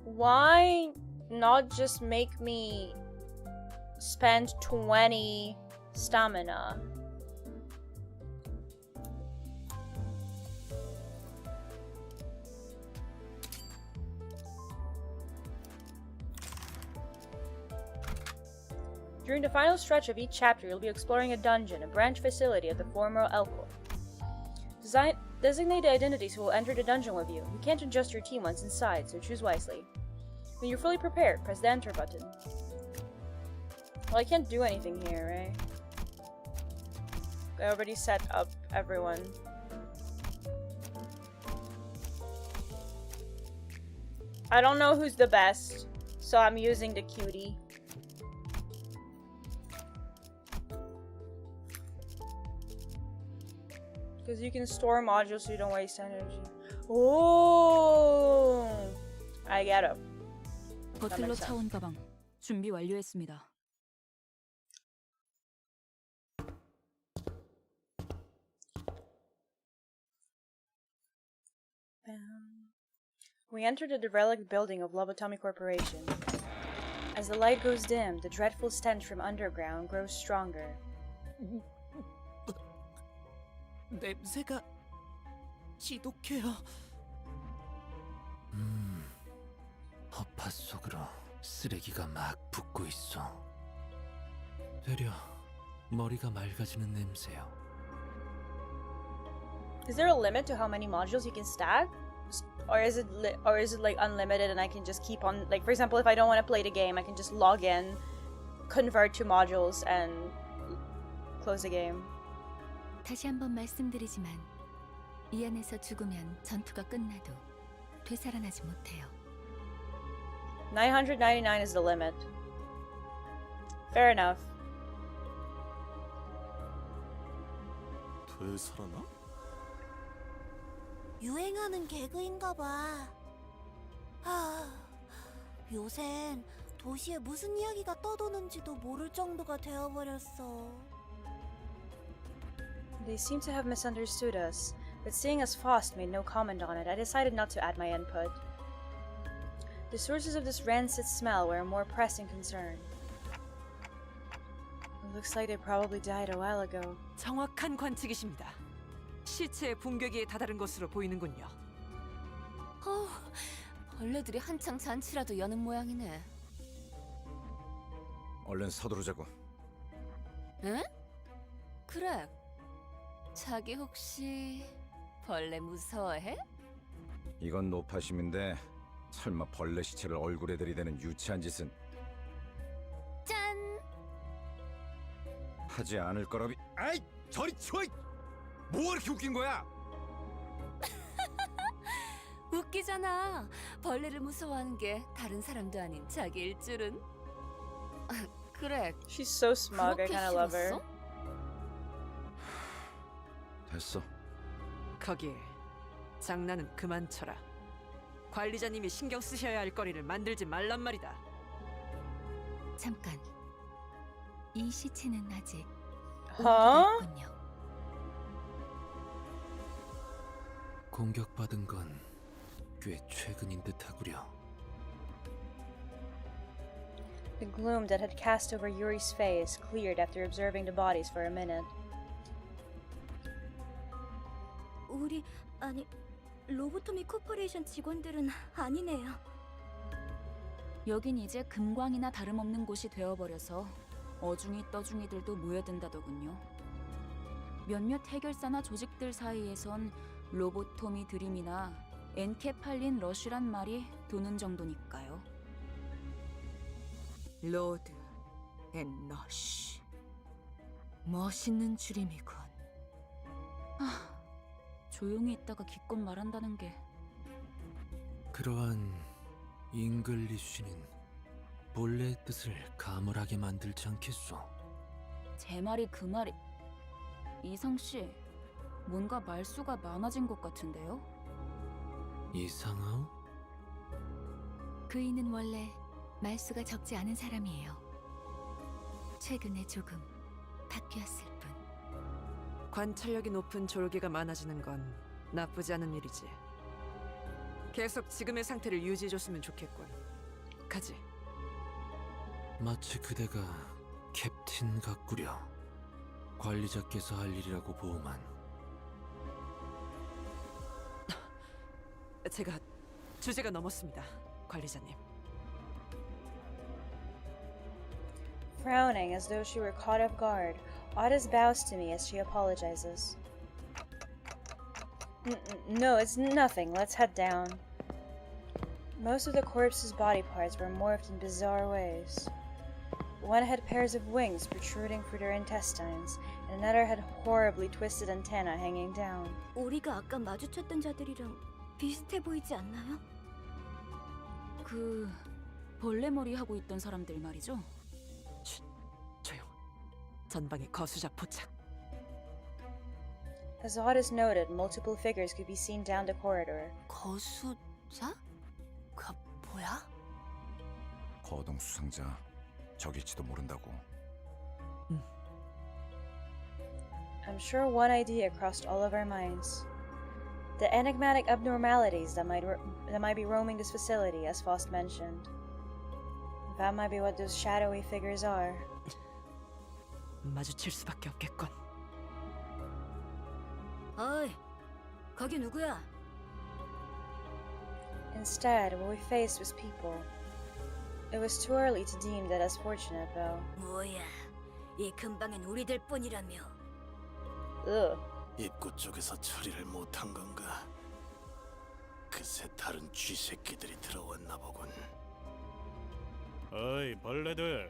Why not just make me spend 20 stamina? During the final stretch of each chapter, you'll be exploring a dungeon, a branch facility at the former Elko. Designate the identities who will enter the dungeon with you. You can't adjust your team once inside, so choose wisely. When you're fully prepared, press the enter button. Well, I can't do anything here, right? I already set up everyone. I don't know who's the best, so I'm using the cutie. Because you can store modules so you don't waste energy. Oh, I get it. 버틀러 차원 가방 준비 완료했습니다. We enter the derelict building of Lobotomy Corporation. As the light goes dim, the dreadful stench from underground grows stronger. 냄새가 지독해요. 허파 속으로 쓰레기가 막 붙고 있어. 되려 머리가 맑아지는 냄새요. Is there a limit to how many modules you can stack? Or is it like unlimited and I can just keep on, like for example if I don't want to play the game I can just log in, convert to modules and close the game. 다시 한번 말씀드리지만 이 안에서 죽으면 전투가 끝나도 되살아나지 못해요. 999 is the limit. Fair enough. 되살아나? 유행하는 개그인가 봐. 요샌 도시에 무슨 이야기가 떠도는지도 모를 정도가 되어버렸어. They seem to have misunderstood us, but seeing us fast made no comment on it, I decided not to add my input. The sources of this rancid smell were a more pressing concern. It looks like they probably died a while ago. 정확한 관측이십니다. 시체의 붕괴기에 다다른 것으로 보이는군요. 벌레들이 한창 잔치라도 여는 모양이네. 얼른 서두르자고. 응? 그래. 자기 혹시 벌레 무서워해? 이건 노파심인데 설마 벌레 시체를 얼굴에 들이대는 유치한 짓은 짠! 하지 않을 거라비. 아이, 저리 치워! 뭐가 이렇게 웃긴 거야? 웃기잖아. 벌레를 무서워하는 게 다른 사람도 아닌 자기일 줄은. 그래. She's so smug. I kind of love her. 됐어. 거기에 장난은 그만 쳐라. 관리자님이 신경 쓰셔야 할 거리를 만들지 말란 말이다. 잠깐. 이 시체는 아직 Huh? 공격받은 건 꽤 최근인 듯하구려. The gloom that had cast over Yuri's face cleared after observing the bodies for a minute. 우리 아니 로보토미 코퍼레이션 직원들은 아니네요. 여긴 이제 금광이나 다름없는 곳이 되어버려서 어중이 떠중이들도 모여든다더군요. 몇몇 해결사나 조직들 사이에선 로보토미 드림이나 엔케팔린 러쉬란 말이 도는 정도니까요. 로드 앤 러쉬. 멋있는 줄임이군. 조용히 있다가 기껏 말한다는 게. 그러한 잉글리쉬는 본래의 뜻을 가물하게 만들지 않겠소? 제 말이 그 말이... 이상씨, 뭔가 말수가 많아진 것 같은데요? 이상하오? 그이는 원래 말수가 적지 않은 사람이에요. 최근에 조금 바뀌었을 뿐. 관찰력이 높은 졸개가 많아지는 건 나쁘지 않은 일이지. 계속 지금의 상태를 유지해줬으면 좋겠군. 가지. 마치 그대가 캡틴 같구려. 관리자께서 할 일이라고 보오만. 제가 주제가 넘었습니다, 관리자님. Frowning as though she were caught off guard, Otis bows to me as she apologizes. No, it's nothing. Let's head down. Most of the corpse's body parts were morphed in bizarre ways. One had pairs of wings protruding through their intestines, and another had horribly twisted antennae hanging down. 우리가 아까 마주쳤던 자들이랑 비슷해 보이지 않나요? 그 벌레머리 하고 있던 사람들 말이죠? 조용. 전방에 거수자 포착. As the hottest noted, multiple figures could be seen down the corridor. 거수자? 그 뭐야? 거동 수상자 적일지도 모른다고. I'm sure one idea crossed all of our minds. The enigmatic abnormalities that might be roaming this facility, as Faust mentioned. That might be what those shadowy figures are. 마주칠 수밖에 없겠군. 어이, 거기 누구야? Instead, what we faced was people. It was too early to deem that as fortunate, though. 뭐야, 이 근방엔 우리들 뿐이라며. Ugh. 입구 쪽에서 처리를 못한 건가? 그새 다른 쥐새끼들이 들어왔나 보군. 어이 벌레들,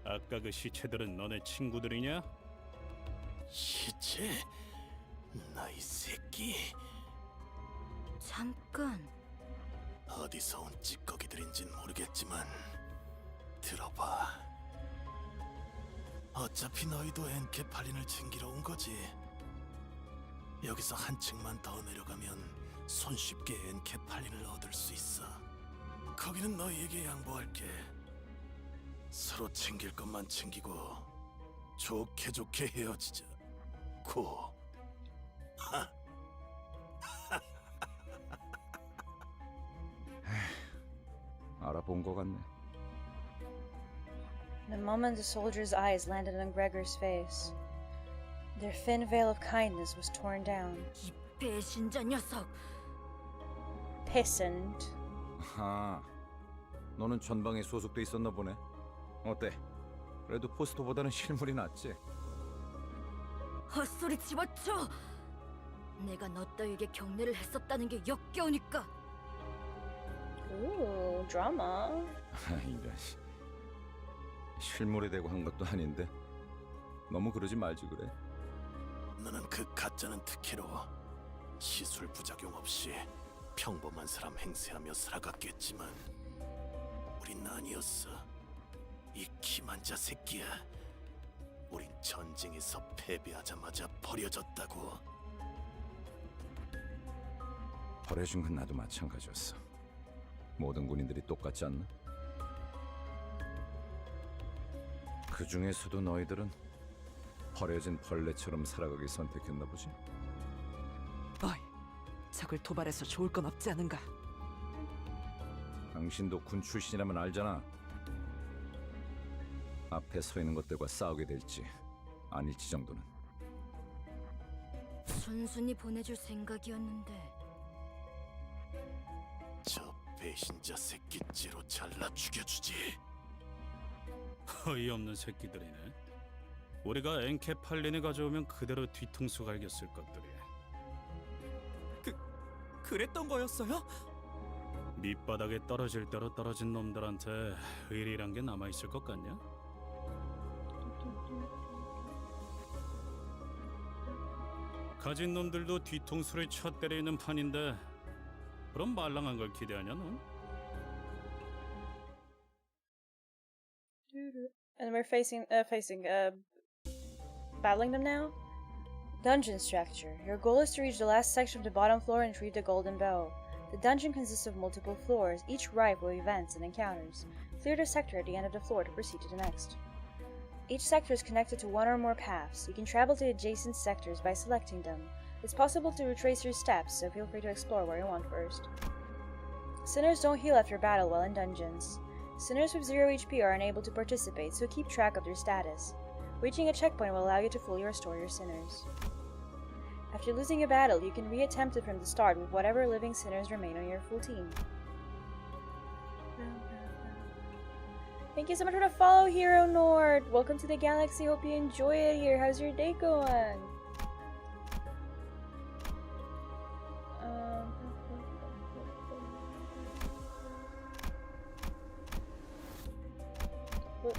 아까 그 시체들은 너네 친구들이냐? 시체? 나이 새끼. 잠깐. 어디서 온 찌꺼기들인진 모르겠지만 들어봐. 어차피 너희도 엔케팔린을 챙기러 온 거지. 여기서 한층만 더 내려가면 손쉽게 엔케팔린을 얻을 수 있어. 거기는 너희에게 양보할게. 서로 챙길 것만 챙기고 좋게 좋게 헤어지자. 고. 알아본 것 같네. The moment the soldier's eyes landed on Gregor's face, their thin veil of kindness was torn down. 이 배신자 녀석. Pissant. 아, 너는 전방에 소속돼 있었나 보네. 어때? 그래도 포스터보다는 실물이 낫지. 헛소리 집어쳐. 내가 너 따위에게 경례를 했었다는 게 역겨우니까. Ooh, drama. 이런 실물이 되고 한 것도 아닌데 너무 그러지 말지 그래. 너는 그 가짜는 특혜로 시술 부작용 없이 평범한 사람 행세하며 살아갔겠지만 우린 아니었어. 이 기만자 새끼야. 우린 전쟁에서 패배하자마자 버려졌다고. 버려진 건 나도 마찬가지였어. 모든 군인들이 똑같지 않나? 그 중에서도 너희들은 버려진 벌레처럼 살아가기 선택했나 보지? 어이, 적을 도발해서 좋을 건 없지 않은가? 당신도 군 출신이라면 알잖아. 앞에 서 있는 것들과 싸우게 될지 아닐지 정도는. 순순히 보내줄 생각이었는데. 저 배신자 새끼째로 잘라 죽여주지. 어이없는 새끼들이네. 우리가 엔케팔린을 가져오면 그대로 뒤통수 갈겼을 것들이. 그랬던 거였어요? 밑바닥에 떨어질 대로 떨어진 놈들한테 의리란 게 남아있을 것 같냐? 가진 놈들도 뒤통수를 쳐 때리는 판인데 그럼 말랑한 걸 기대하냐 넌? And we're battling them now? Dungeon structure. Your goal is to reach the last section of the bottom floor and retrieve the golden bow. The dungeon consists of multiple floors, each ripe with events and encounters. Clear the sector at the end of the floor to proceed to the next. Each sector is connected to one or more paths. You can travel to adjacent sectors by selecting them. It's possible to retrace your steps, so feel free to explore where you want first. Sinners don't heal after battle while in dungeons. Sinners with 0 HP are unable to participate, so keep track of their status. Reaching a checkpoint will allow you to fully restore your sinners. After losing a battle, you can reattempt it from the start with whatever living sinners remain on your full team. Thank you so much for the follow, Hero Nord! Welcome to the galaxy, hope you enjoy it here. How's your day going?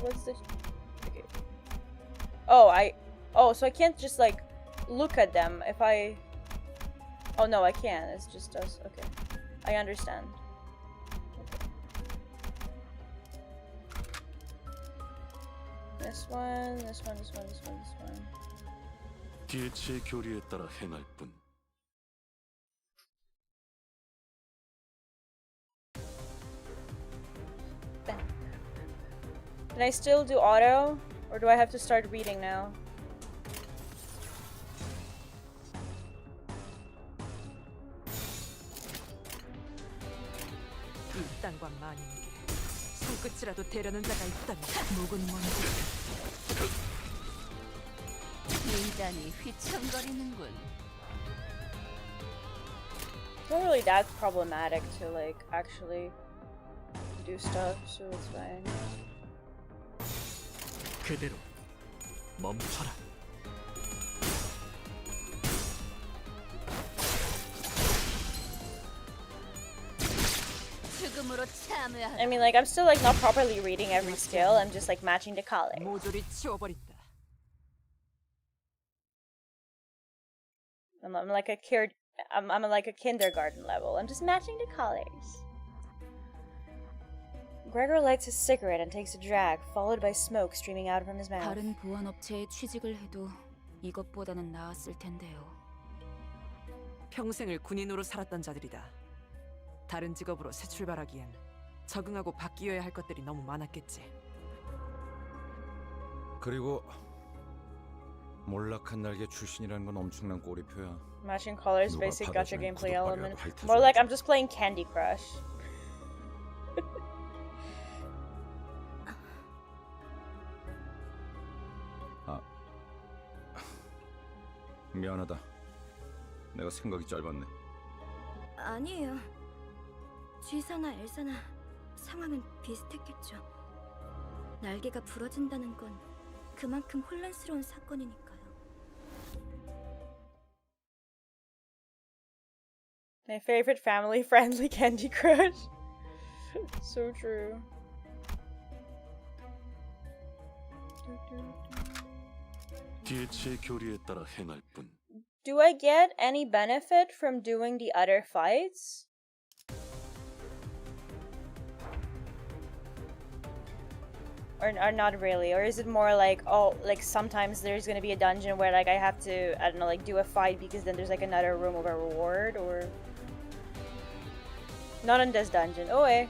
What's this? Okay. Oh, so I can't just like look at them if I. Oh no, I can. It's just us. Okay, I understand. Okay. This one, this one, this one, this one, this one. 기회치의 교리에 따라 행할 뿐. Can I still do auto? Or do I have to start reading now? 이 땅과 만인에게 손끝이라도 대려는 자가 있다면 목은 뭔지 인간이 휘청거리는군. It's not really that problematic to like actually do stuff, so it's fine. 그대로 멈춰라. 죽음으로 참여하라. I mean, like, I'm still like not properly reading every skill. I'm just like matching the colors. 모조리 치워버린다. I'm like a I'm like a kindergarten level. I'm just matching the colors. Gregor lights his cigarette and takes a drag, followed by smoke streaming out from his mouth. 다른 보안업체에 취직을 해도 이것보다는 나았을 텐데요. 평생을 군인으로 살았던 자들이다. 다른 직업으로 새 출발하기엔 적응하고 바뀌어야 할 것들이 너무 많았겠지. 그리고 몰락한 날개 출신이라는 건 엄청난 꼬리표야. Matching colors, 누가 basic 받아주면 gacha gameplay 구독빨이라도 element. 핥아줘야지. More like I'm just playing Candy Crush. 미안하다. 내가 생각이 짧았네. 아니에요. G사나 L사나 상황은 비슷했겠죠. 날개가 부러진다는 건 그만큼 혼란스러운 사건이니까요. My favorite family-friendly Candy Crush. So true. 기회치의 교리에 따라 행할 뿐. Do I get any benefit from doing the other fights? Or not really? Or is it more like, oh, like sometimes there's gonna be a dungeon where like I have to, I don't know, like do a fight because then there's like another room of a reward, or... Not in this dungeon. Oh, eh.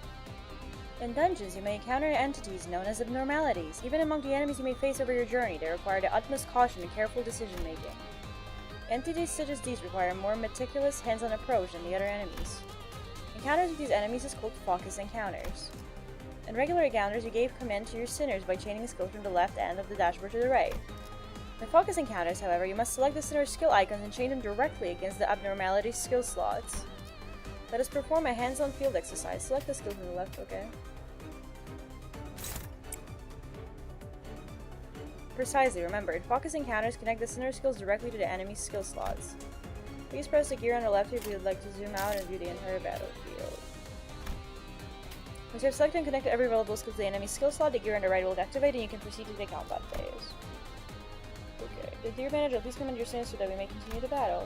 In dungeons, you may encounter entities known as abnormalities. Even among the enemies you may face over your journey, they require the utmost caution and careful decision-making. Entities such as these require a more meticulous, hands-on approach than the other enemies. Encounters with these enemies is called focus encounters. In regular encounters, you gave command to your sinners by chaining a skill from the left end of the dashboard to the right. In focus encounters, however, you must select the sinner's skill icons and chain them directly against the abnormality's skill slots. Let us perform a hands-on field exercise. Select the skill from the left, okay? Precisely, remember, in focus encounters, connect the sinner skills directly to the enemy's skill slots. Please press the gear on the left if you would like to zoom out and view the entire battlefield. Once you have selected and connected every available skill to the enemy's skill slot, the gear on the right will activate and you can proceed to the combat phase. Okay, the dear manager, please command your sinners so that we may continue the battle.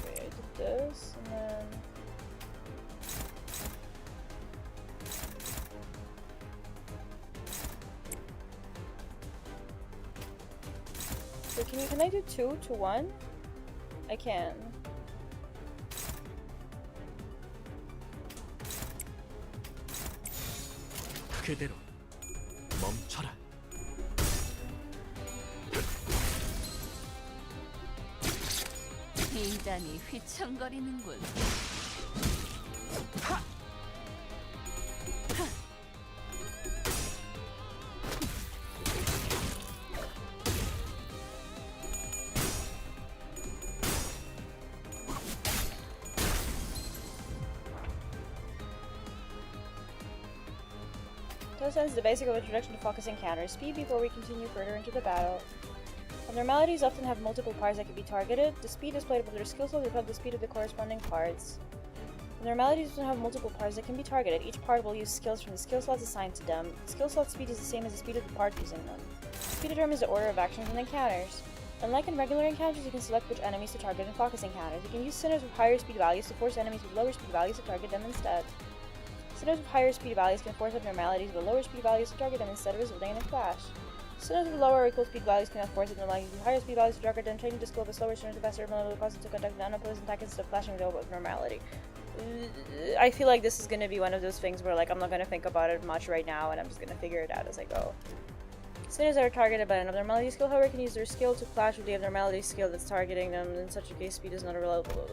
Okay, I did this, and then... So can I do 2 to 1? I can. 그대로 멈춰라. 인간이 휘청거리는군. This ends the basic of introduction to focus encounters. Speed before we continue further into the battle. Abnormalities often have multiple parts that can be targeted. The speed displayed above their skill slot reflects the speed of the corresponding parts. Abnormalities often have multiple parts that can be targeted. Each part will use skills from the skill slots assigned to them. Skill slot speed is the same as the speed of the part using them. Speed determines the order of actions and encounters. Unlike in regular encounters, you can select which enemies to target in focus encounters. You can use sinners with higher speed values to force enemies with lower speed values to target them instead. Sinners with higher speed values can force abnormalities with lower speed values to target them instead, resulting in a clash. Sinners with lower or equal speed values cannot force abnormalities with higher speed values to target them, changing the scope of slower sinners to faster abnormality causes to conduct an unopposed attack instead of clashing with abnormality. I feel like this is gonna be one of those things where like I'm not gonna think about it much right now and I'm just gonna figure it out as I go. Sinners that are targeted by an abnormality skill, however, can use their skill to clash with the abnormality skill that's targeting them. In such a case, speed is not a reliable.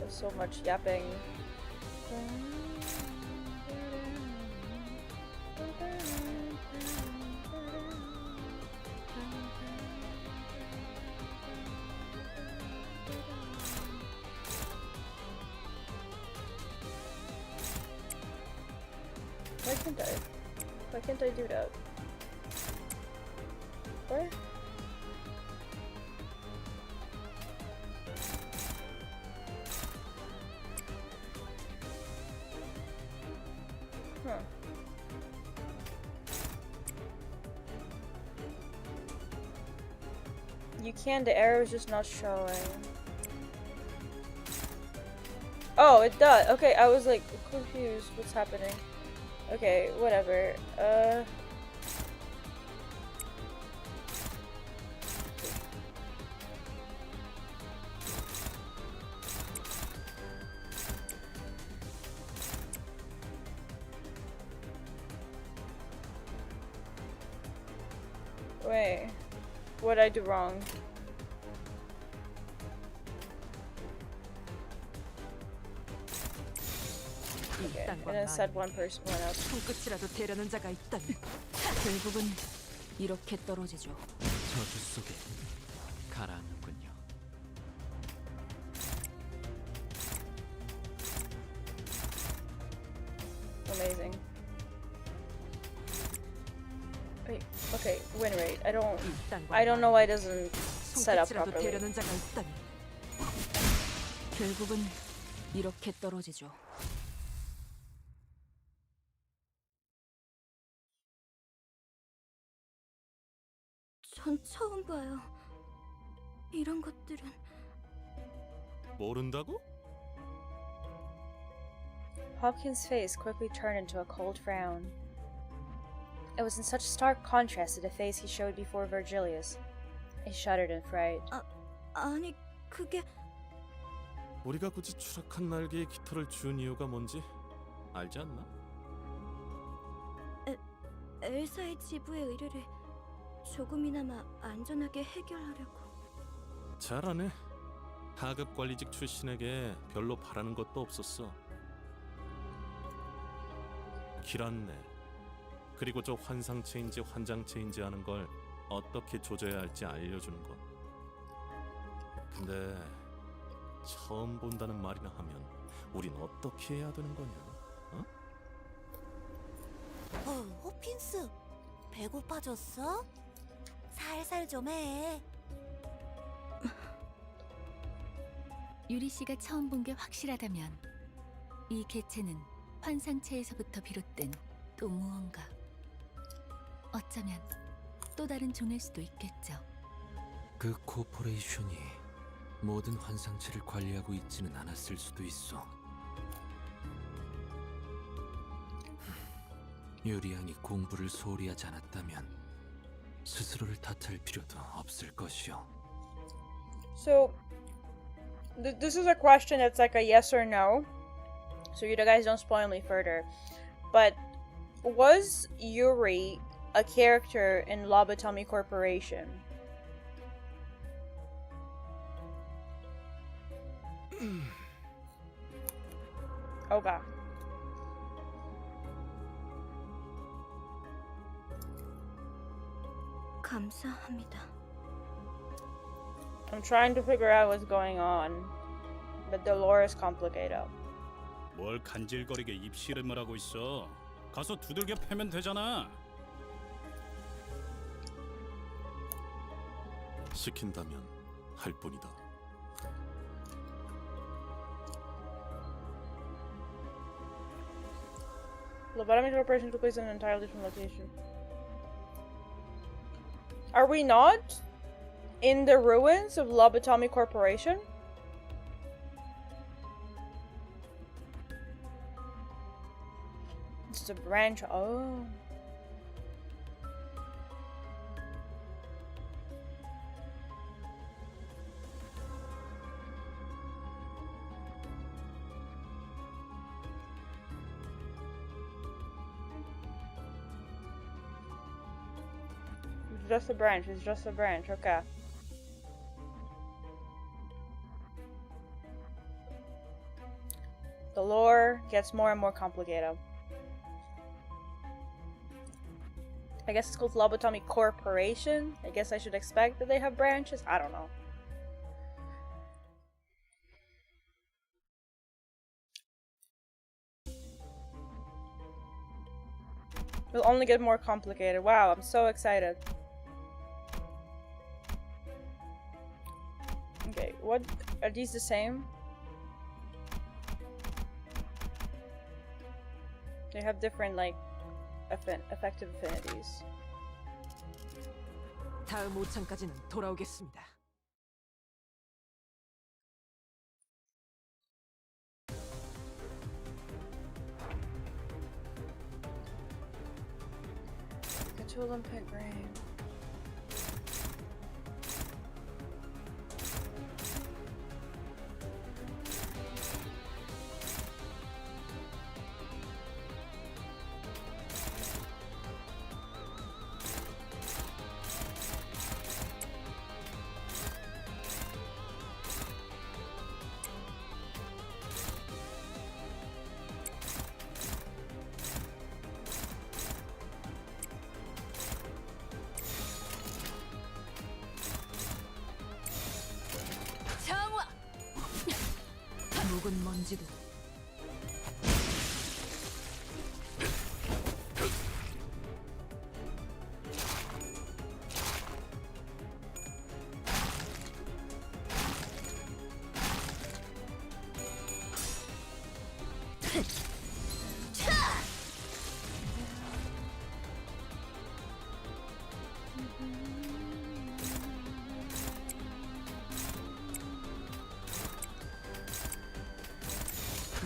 So much yapping. Why can't I? Why can't I do that? Where? Huh. You can, the arrow is just not showing. Oh, it does. Okay, I was like confused. What's happening? Okay, whatever. Wait. What'd I do wrong? Okay, and then said one person went up. 손끝이라도 대려는 자가 있다면 결국은 이렇게 떨어지죠. 저주 속에 가라앉는군요. Amazing. Wait, okay, win rate. I don't know why it doesn't set up 손끝이라도 properly. 대려는 자가 있다면 결국은 이렇게 떨어지죠. 전 처음 봐요. 이런 것들은 모른다고? Hopkins' face quickly turned into a cold frown. It was in such stark contrast to the face he showed before Virgilius. He shuddered in fright. 아니 그게 우리가 굳이 추락한 날개에 깃털을 준 이유가 뭔지 알지 않나? 엘사의 지부의 의뢰를 조금이나마 안전하게 해결하려고. 잘하네. 하급 관리직 출신에게 별로 바라는 것도 없었어. 길 안내, 그리고 저 환상체인지 환장체인지 하는 걸 어떻게 조져야 할지 알려주는 것. 근데 처음 본다는 말이나 하면 우린 어떻게 해야 되는 거냐? 호핀스, 배고파졌어? 살살 좀 해. 유리 씨가 처음 본 게 확실하다면 이 개체는 환상체에서부터 비롯된 또 무언가. 어쩌면 또 다른 종일 수도 있겠죠. 그 코퍼레이션이 모든 환상체를 관리하고 있지는 않았을 수도 있어. 유리안이 공부를 소홀히 하지 않았다면 스스로를 탓할 필요도 없을 것이요. So, this is a question that's like a yes or no. So you guys don't spoil me further. But was Yuri a character in Lobotomy Corporation? Okay. 감사합니다. I'm trying to figure out what's going on, but the lore is complicated. 뭘 간질거리게 입씨름을 하고 있어. 가서 두들겨 패면 되잖아. 시킨다면 할 뿐이다. Lobotomy Corporation took place in an entirely different location. Are we not in the ruins of Lobotomy Corporation? It's a branch. Oh. It's just a branch. It's just a branch. Okay. The lore gets more and more complicated. I guess it's called Lobotomy Corporation. I guess I should expect that they have branches. I don't know. It'll only get more complicated. Wow, I'm so excited. Okay, what are these the same? They have different like effective affinities. 다음 5창까지는 돌아오겠습니다. Get to Olympic Green. 묵은 먼지도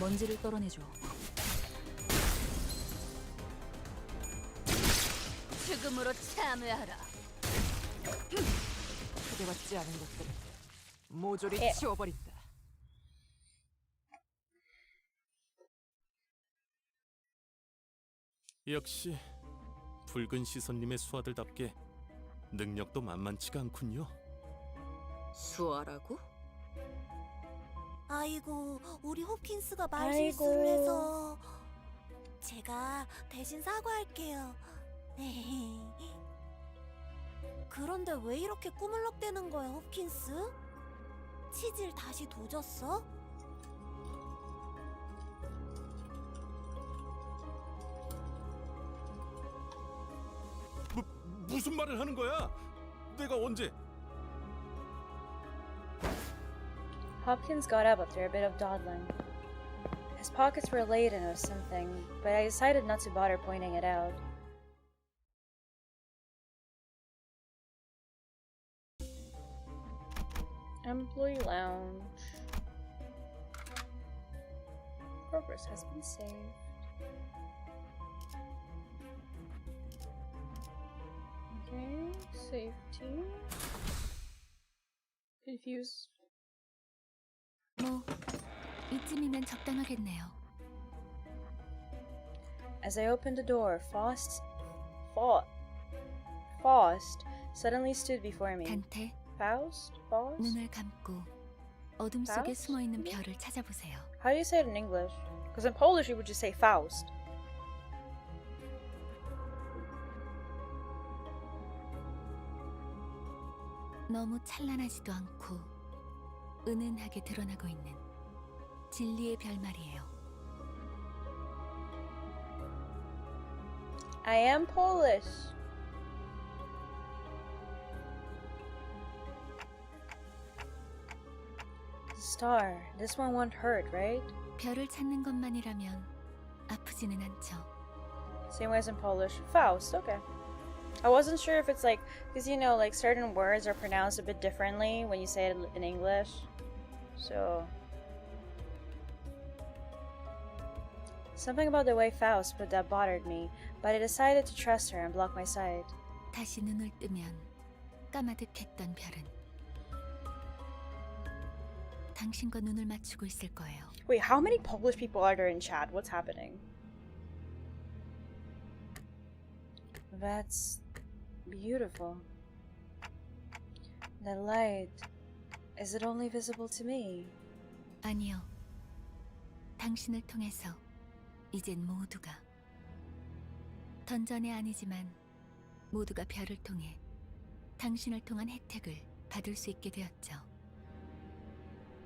먼지를 떨어내줘. 죽음으로 참여하라. 초대받지 않은 것들은 모조리 치워버린다. 역시 붉은 시선님의 수하들답게 능력도 만만치가 않군요. 수아라고? 아이고, 우리 홉킨스가 말실수를 해서 제가 대신 사과할게요. 그런데 왜 이렇게 꾸물럭대는 거야, 홉킨스? 치질 다시 도졌어? 무슨 말을 하는 거야? 내가 언제? Hopkins got up after a bit of dawdling. His pockets were laden with something, but I decided not to bother pointing it out. Employee lounge. Progress has been saved. Okay, safety. Confused. 뭐 이쯤이면 적당하겠네요. As I opened the door, Faust suddenly stood before me. 단테, Faust? 눈을 감고 어둠 속에 숨어 있는 별을 찾아보세요. How do you say it in English? Because in Polish you would just say Faust. 너무 찬란하지도 않고 은은하게 드러나고 있는 진리의 별 말이에요. I am Polish. The star. This one won't hurt, right? 별을 찾는 것만이라면 아프지는 않죠. Same way as in Polish. Faust, okay. I wasn't sure if it's like, because you know, like certain words are pronounced a bit differently when you say it in English. So. Something about the way Faust put that bothered me, but I decided to trust her and block my sight. 다시 눈을 뜨면 까마득했던 별은 당신과 눈을 맞추고 있을 거예요. Wait, how many Polish people are there in chat? What's happening? That's beautiful. The light, is it only visible to me? 아니요. 당신을 통해서 이젠 모두가 던전이 아니지만 모두가 별을 통해 당신을 통한 혜택을 받을 수 있게 되었죠.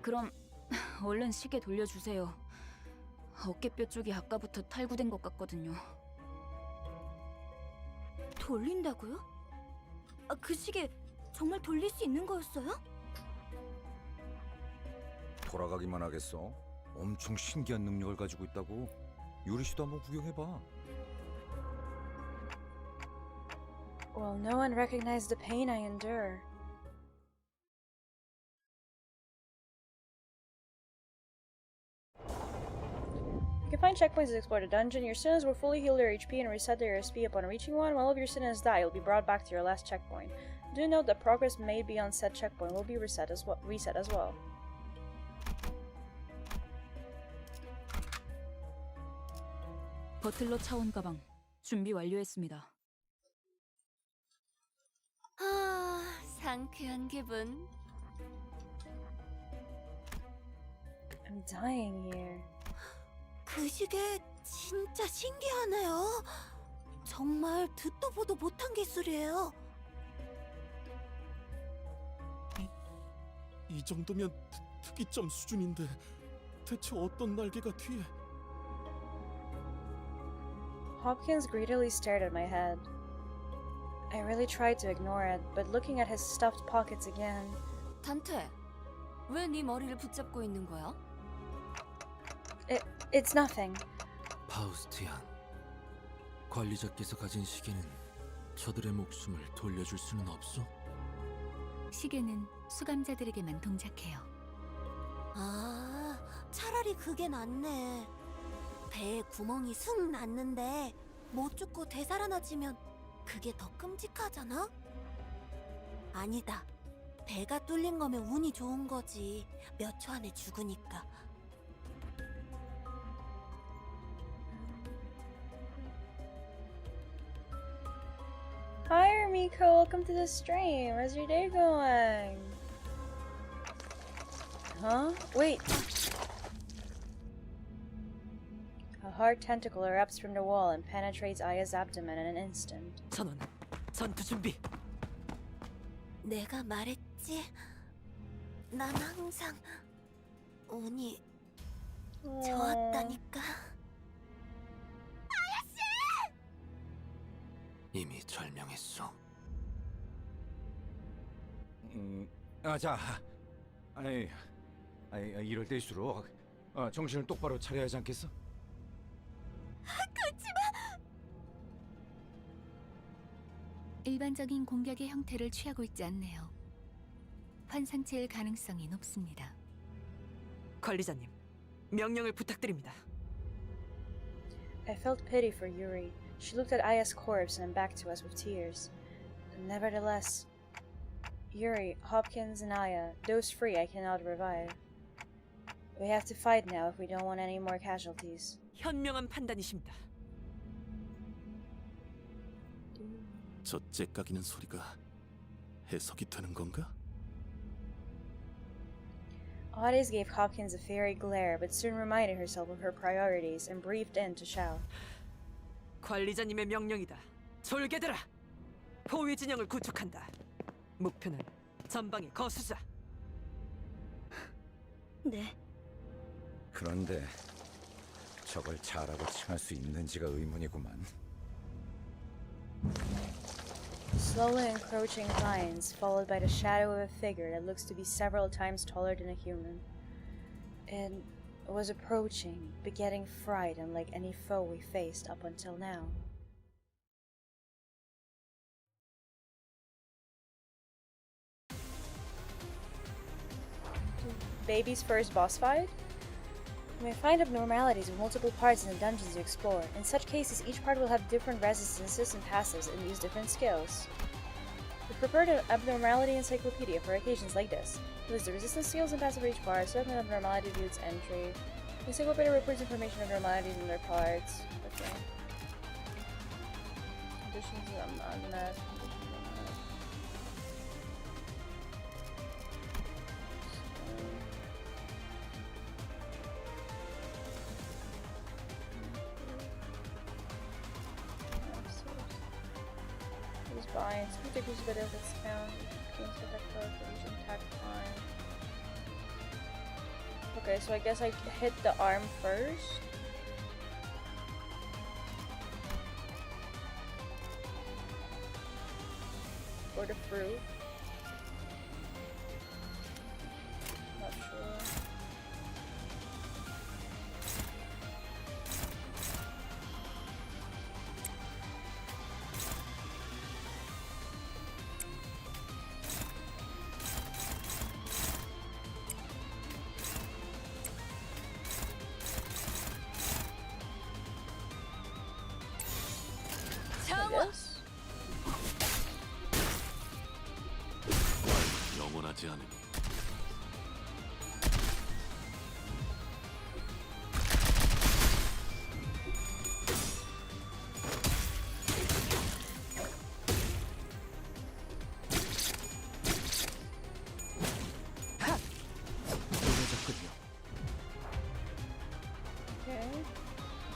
그럼 얼른 시계 돌려주세요. 어깨뼈 쪽이 아까부터 탈구된 것 같거든요. 돌린다고요? 그 시계 정말 돌릴 수 있는 거였어요? 돌아가기만 하겠어? 엄청 신기한 능력을 가지고 있다고. 유리 씨도 한번 구경해봐. Well, no one recognized the pain I endure. You can find checkpoints to explore the dungeon. Your students will fully heal their HP and reset their SP upon reaching one. While all of your students die, you'll be brought back to your last checkpoint. Do note that progress made beyond said checkpoint will be reset as well. 버틀러 차원 가방 준비 완료했습니다. 상쾌한 기분. I'm dying here. 그 시계 진짜 신기하네요. 정말 듣도 보도 못한 기술이에요. 이 정도면 특이점 수준인데 대체 어떤 날개가 뒤에? Hopkins greedily stared at my head. I really tried to ignore it, but looking at his stuffed pockets again. 단테, 왜 네 머리를 붙잡고 있는 거야? It's nothing. 파우스티안, 관리자께서 가진 시계는 저들의 목숨을 돌려줄 수는 없소? 시계는 수감자들에게만 동작해요. 차라리 그게 낫네. 배에 구멍이 숭 났는데 못 죽고 되살아나지면 그게 더 끔찍하잖아? 아니다. 배가 뚫린 거면 운이 좋은 거지. 몇 초 안에 죽으니까. Hi, Miko. Welcome to the stream. How's your day going? Huh? Wait. A hard tentacle erupts from the wall and penetrates Aya's abdomen in an instant. 전원, 전투 준비. 내가 말했지. 난 항상 운이 좋았다니까. 이미 절명했소. 자, 이럴 때일수록 정신을 똑바로 차려야 하지 않겠어? 일반적인 공격의 형태를 취하고 있지 않네요. 환상체일 가능성이 높습니다. 관리자님, 명령을 부탁드립니다. I felt pity for Yuri. She looked at Aya's corpse and back to us with tears. Nevertheless, Yuri, Hopkins, and Aya, those three I cannot revive. We have to fight now if we don't want any more casualties. 현명한 판단이십니다. 저 째까기는 소리가 해석이 되는 건가? Otis gave Hopkins a fiery glare, but soon reminded herself of her priorities and breathed in to shout. 관리자님의 명령이다. 졸개들아! 포위 진영을 구축한다. 목표는 전방의 거수자. 네. 그런데 저걸 잘하고 칭할 수 있는지가 의문이구만. Slowly encroaching vines, followed by the shadow of a figure that looks to be several times taller than a human. It was approaching, begetting fright unlike any foe we faced up until now. Baby's first boss fight? You may find abnormalities with multiple parts in the dungeons you explore. In such cases, each part will have different resistances and passives and use different skills. We've prepared an abnormality encyclopedia for occasions like this. It lists the resistance skills and passive for each part, so if an abnormality view its entry. The encyclopedia reports information on abnormalities and their parts. Okay. Conditions unmet. Binds. Who decreases the benefits count? Gains attack power for each attack time. Okay, so I guess I hit the arm first. Or the fruit. Not sure. 영원하지 않으니 Okay.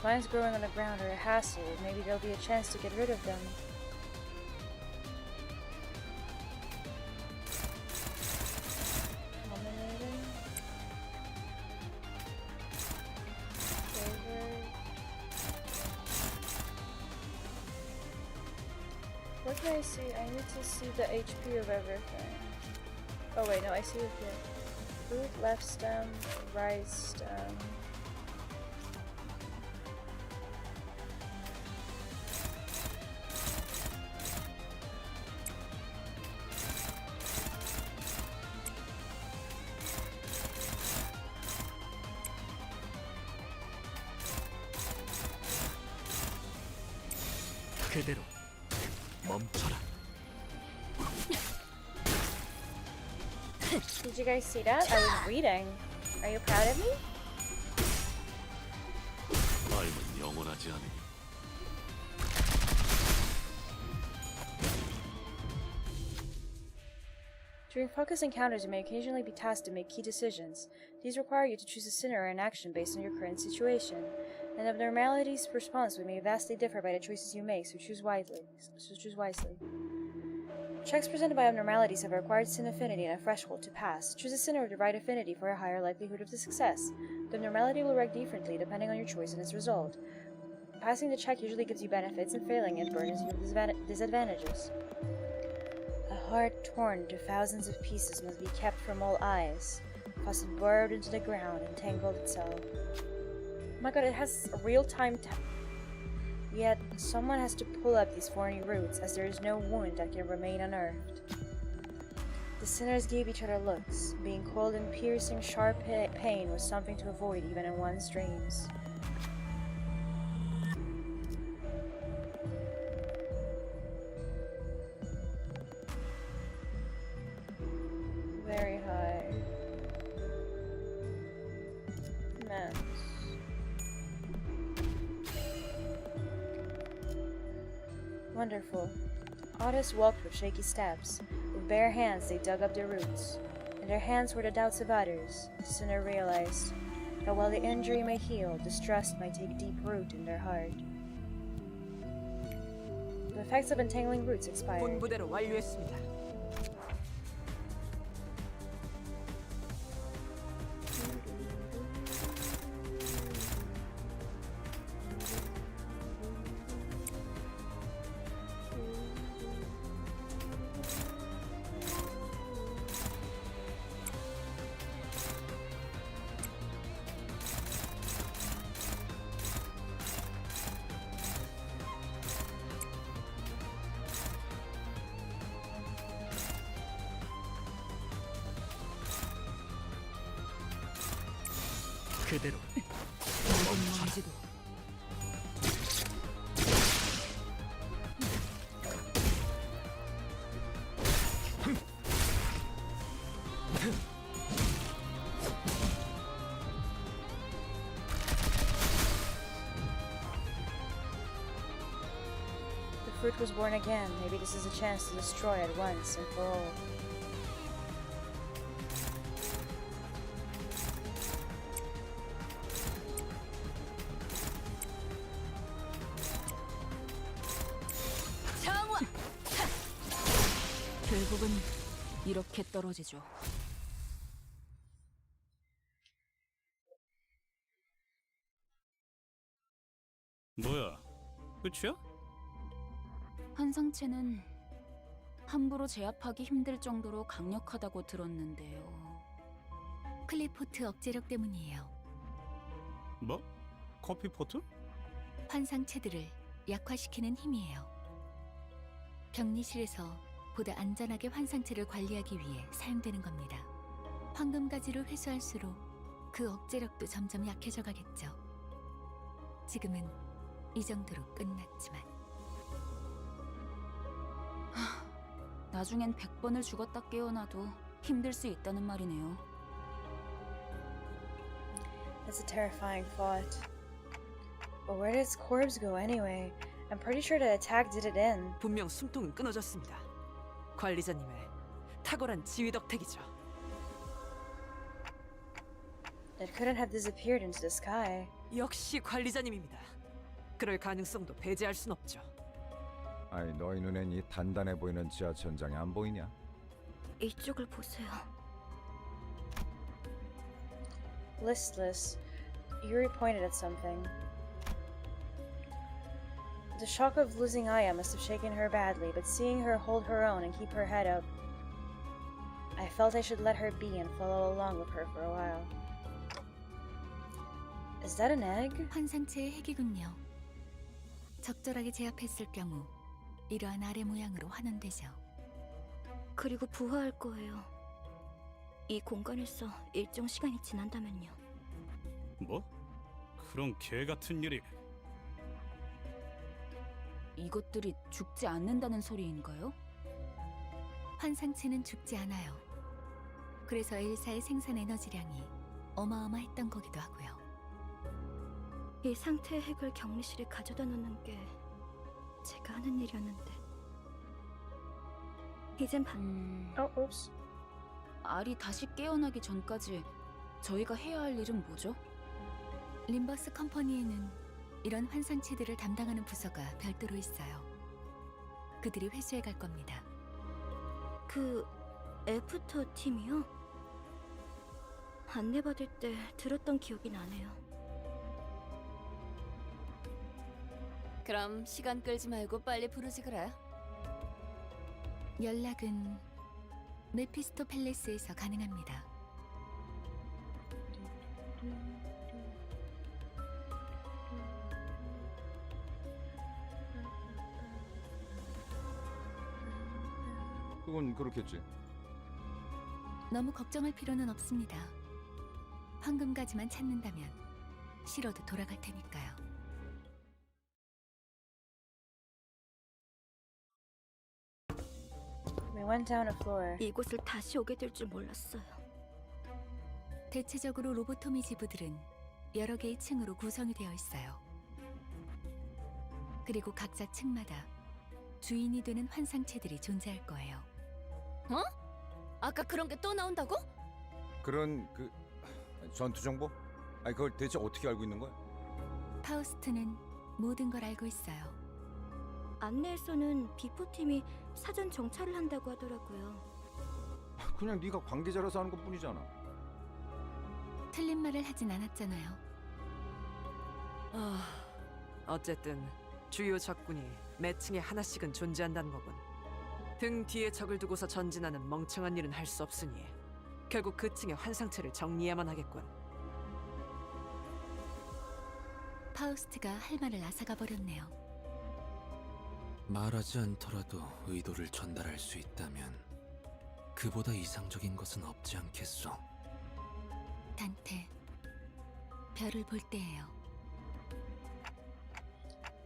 Vines growing on the ground are a hassle. Maybe there'll be a chance to get rid of them. Dominating. Favored. What can I see? I need to see the HP of everything. Oh wait, no, I see it here. Root, left stem, right stem. 그대로 멈춰라. Did you guys see that? I was reading. Are you proud of me? 마음은 영원하지 않으니 During focus encounters, you may occasionally be tasked to make key decisions. These require you to choose a sin or an action based on your current situation. An abnormality's response may vastly differ by the choices you make, so choose wisely. Checks presented by abnormalities have a required sin affinity and a threshold to pass. Choose a sin or the right affinity for a higher likelihood of the success. The abnormality will react differently depending on your choice and its result. Passing the check usually gives you benefits, and failing it burdens you with disadvantages. A heart torn to thousands of pieces must be kept from all eyes, caused it burrowed into the ground and tangled itself. Oh my god, it has a real-time Yet, someone has to pull up these thorny roots, as there is no wound that can remain unearthed. The sinners gave each other looks. Being cold and piercing sharp pain was something to avoid even in one's dreams. Very high. Immense. Wonderful. Artists walked with shaky steps. With bare hands they dug up their roots. In their hands were the doubts of others. The sinner realized that while the injury may heal, distrust might take deep root in their heart. The effects of entangling roots expired. 본부대로 완료했습니다. 그대로 먼지도 The fruit was born again. Maybe this is a chance to destroy it once and for all. 정화! 결국은 이렇게 떨어지죠. 뭐야? 끝이야? 환상체는 함부로 제압하기 힘들 정도로 강력하다고 들었는데요. 클리포트 억제력 때문이에요. 뭐? 커피포트? 환상체들을 약화시키는 힘이에요. 격리실에서 보다 안전하게 환상체를 관리하기 위해 사용되는 겁니다. 황금가지로 회수할수록 그 억제력도 점점 약해져 가겠죠. 지금은 이 정도로 끝났지만 나중엔 100번을 죽었다 깨어나도 힘들 수 있다는 말이네요. That's a terrifying thought. But where did its corpse go anyway? I'm pretty sure the attack did it in. 분명 숨통은 끊어졌습니다. 관리자님의 탁월한 지휘 덕택이죠. It couldn't have disappeared into the sky. 역시 관리자님입니다. 그럴 가능성도 배제할 순 없죠. 아이, 너희 눈엔 이 단단해 보이는 지하천장이 안 보이냐? 이쪽을 보세요. Listless, Yuri pointed at something. The shock of losing Aya must have shaken her badly, but seeing her hold her own and keep her head up, I felt I should let her be and follow along with her for a while. Is that an egg? 환상체의 핵이군요. 적절하게 제압했을 경우 이러한 아래 모양으로 환원되죠. 그리고 부화할 거예요. 이 공간에서 일정 시간이 지난다면요. 뭐? 그런 개 같은 일이. 이것들이 죽지 않는다는 소리인가요? 환상체는 죽지 않아요. 그래서 엘사의 생산 에너지량이 어마어마했던 거기도 하고요. 이 상태의 핵을 격리실에 가져다 놓는 게 제가 하는 일이었는데 이젠 oops. 알이 다시 깨어나기 전까지 저희가 해야 할 일은 뭐죠? 림버스 컴퍼니에는 이런 환상체들을 담당하는 부서가 별도로 있어요. 그들이 회수해 갈 겁니다. 그 애프터 팀이요? 안내받을 때 들었던 기억이 나네요. 그럼 시간 끌지 말고 빨리 부르지 그래. 연락은 메피스토 팰리스에서 가능합니다. 그건 그렇겠지. 너무 걱정할 필요는 없습니다. 황금가지만 찾는다면 싫어도 돌아갈 테니까요. We went down a floor. 이곳을 다시 오게 될 줄 몰랐어요. 대체적으로 로보토미 지부들은 여러 개의 층으로 구성이 되어 있어요. 그리고 각자 층마다 주인이 되는 환상체들이 존재할 거예요. 어? 아까 그런 게 또 나온다고? 그런 그 전투 정보? 아니 그걸 대체 어떻게 알고 있는 거야? 파우스트는 모든 걸 알고 있어요. 안내에서는 비포팀이 사전 정찰을 한다고 하더라고요. 그냥 네가 관계자라서 하는 것뿐이잖아. 틀린 말을 하진 않았잖아요. 어쨌든 주요 적군이 매층에 하나씩은 존재한다는 거군. 등 뒤에 적을 두고서 전진하는 멍청한 일은 할 수 없으니 결국 그 층의 환상체를 정리해야만 하겠군. 파우스트가 할 말을 앗아가 버렸네요. 말하지 않더라도 의도를 전달할 수 있다면 그보다 이상적인 것은 없지 않겠소. 단테, 별을 볼 때예요.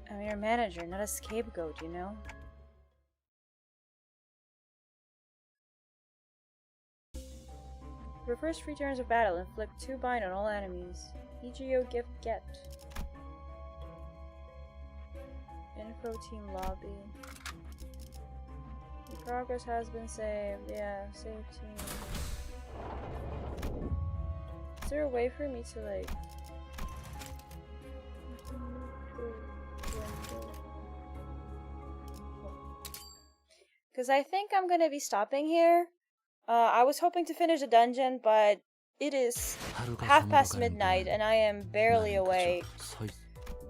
I'm your manager, not a scapegoat, you know? For first 3 turns of battle, inflict 2 bind on all enemies. EGO gift get. Info team lobby. The progress has been saved. Yeah, save team. Is there a way for me to like... Because I think I'm gonna be stopping here. I was hoping to finish the dungeon, but it is 1:30 midnight and I am barely awake.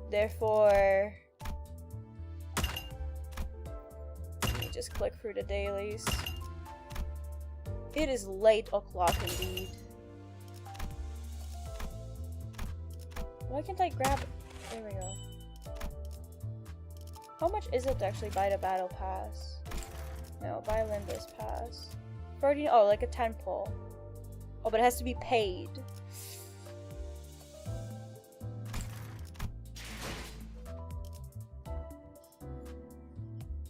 Therefore, let me just click through the dailies. It is late o'clock indeed. Why can't I grab it? There we go. How much is it to actually buy the battle pass? No, buy Limbus pass. 14, oh, like a 10 pull. Oh, but it has to be paid.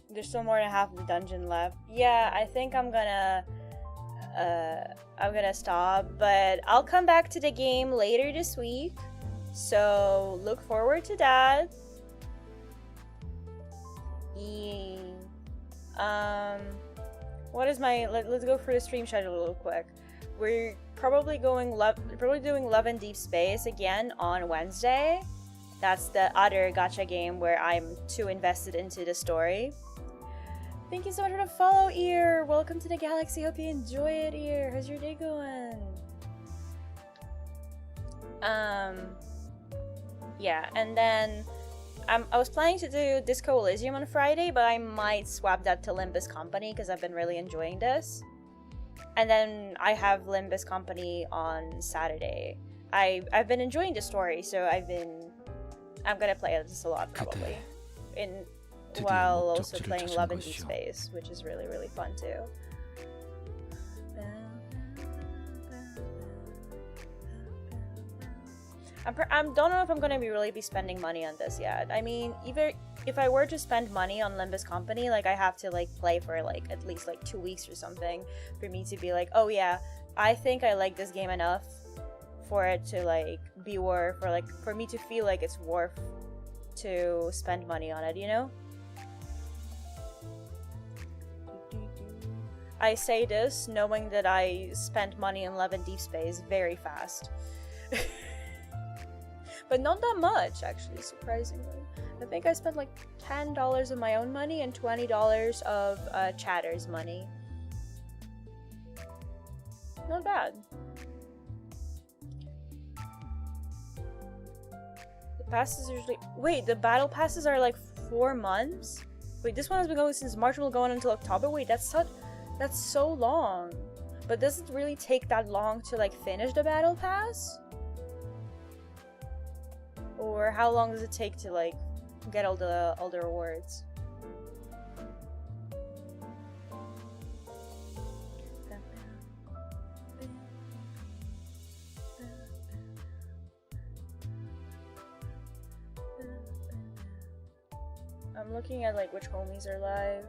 There's still more than half of the dungeon left. Yeah, I think I'm gonna stop, but I'll come back to the game later this week. So look forward to that. What is my let's go through the stream schedule real quick. We're probably doing Love and Deep Space again on Wednesday. That's the other gacha game where I'm too invested into the story. Thank you so much for the follow, Ear. Welcome to the galaxy. Hope you enjoy it, Ear. How's your day going? Yeah, and then I was planning to do Disco Elysium on Friday, but I might swap that to Limbus Company because I've been really enjoying this. And then I have Limbus Company on Saturday. I've been enjoying the story, so I'm gonna play this a lot probably. While also playing Love and Deep Space, which is really, really fun too. I don't know if I'm gonna be spending money on this yet. I mean, either if I were to spend money on Limbus Company, like I have to like play for like at least like 2 weeks or something for me to be like, oh yeah, I think I like this game enough for it to like be worth, or like for me to feel like it's worth to spend money on it, you know? I say this knowing that I spent money on Love and Deep Space very fast. But not that much, actually, surprisingly. I think I spent like $10 of my own money and $20 of Chatter's money. Not bad. The passes usually... Wait, the battle passes are like 4 months? Wait, this one has been going since March and will go on until October? Wait, that's so long. But does it really take that long to like finish the battle pass? Or how long does it take to like get all the rewards? I'm looking at like which homies are live.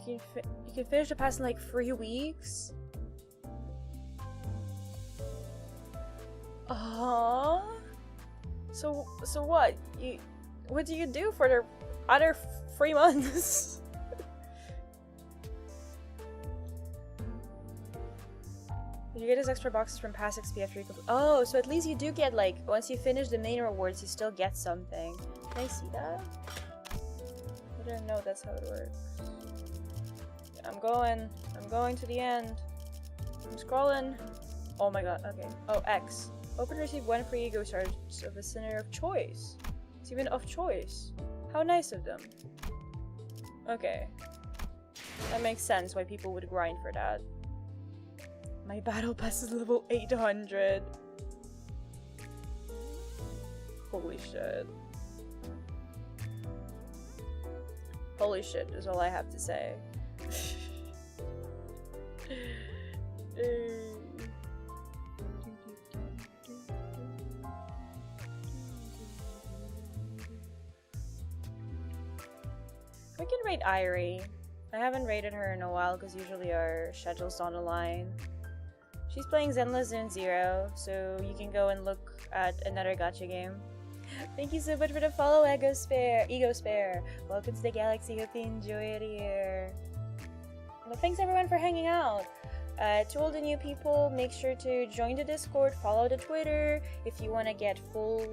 You can finish the pass in like 3 weeks. So what? What do you do for the other 3 months? You get his extra boxes from past XP after you complete. Oh, so at least you do get like once you finish the main rewards, you still get something. Can I see that? I didn't know that's how it works. I'm going to the end. I'm scrolling. Oh my god, okay. Oh, X. Open receive 1 free ego shards of a sinner of choice. It's even of choice. How nice of them. Okay. That makes sense why people would grind for that. My battle pass is level 800. Holy shit. Holy shit is all I have to say. We can rate Irie. I haven't rated her in a while because usually our schedules don't align. She's playing Zenless Zone Zero, so you can go and look at another gacha game. Thank you so much for the follow, Ego Spare. Welcome to the galaxy. Hope you enjoy it here. Well, thanks everyone for hanging out. To all the new people, make sure to join the Discord, follow the Twitter if you want to get full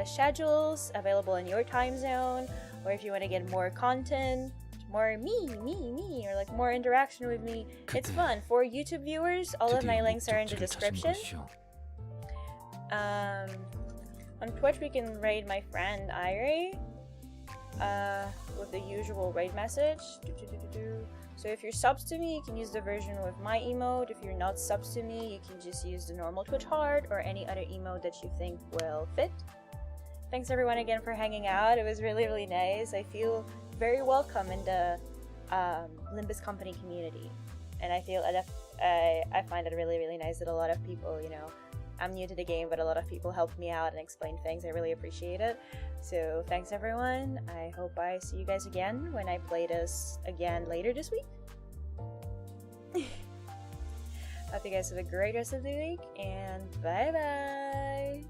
schedules available in your time zone, or if you want to get more content, more me, or like more interaction with me. It's fun. For YouTube viewers, all of my links are in the description. On Twitch, we can raid my friend Irie with the usual raid message. So if you're subs to me, you can use the version with my emote. If you're not subs to me, you can just use the normal Twitch heart or any other emote that you think will fit. Thanks everyone again for hanging out. It was really, really nice. I feel very welcome in the Limbus company community. And I feel I find it really, really nice that a lot of people, you know, I'm new to the game, but a lot of people helped me out and explained things. I really appreciate it. So thanks everyone. I hope I see you guys again when I play this again later this week. Hope you guys have a great rest of the week, and bye bye!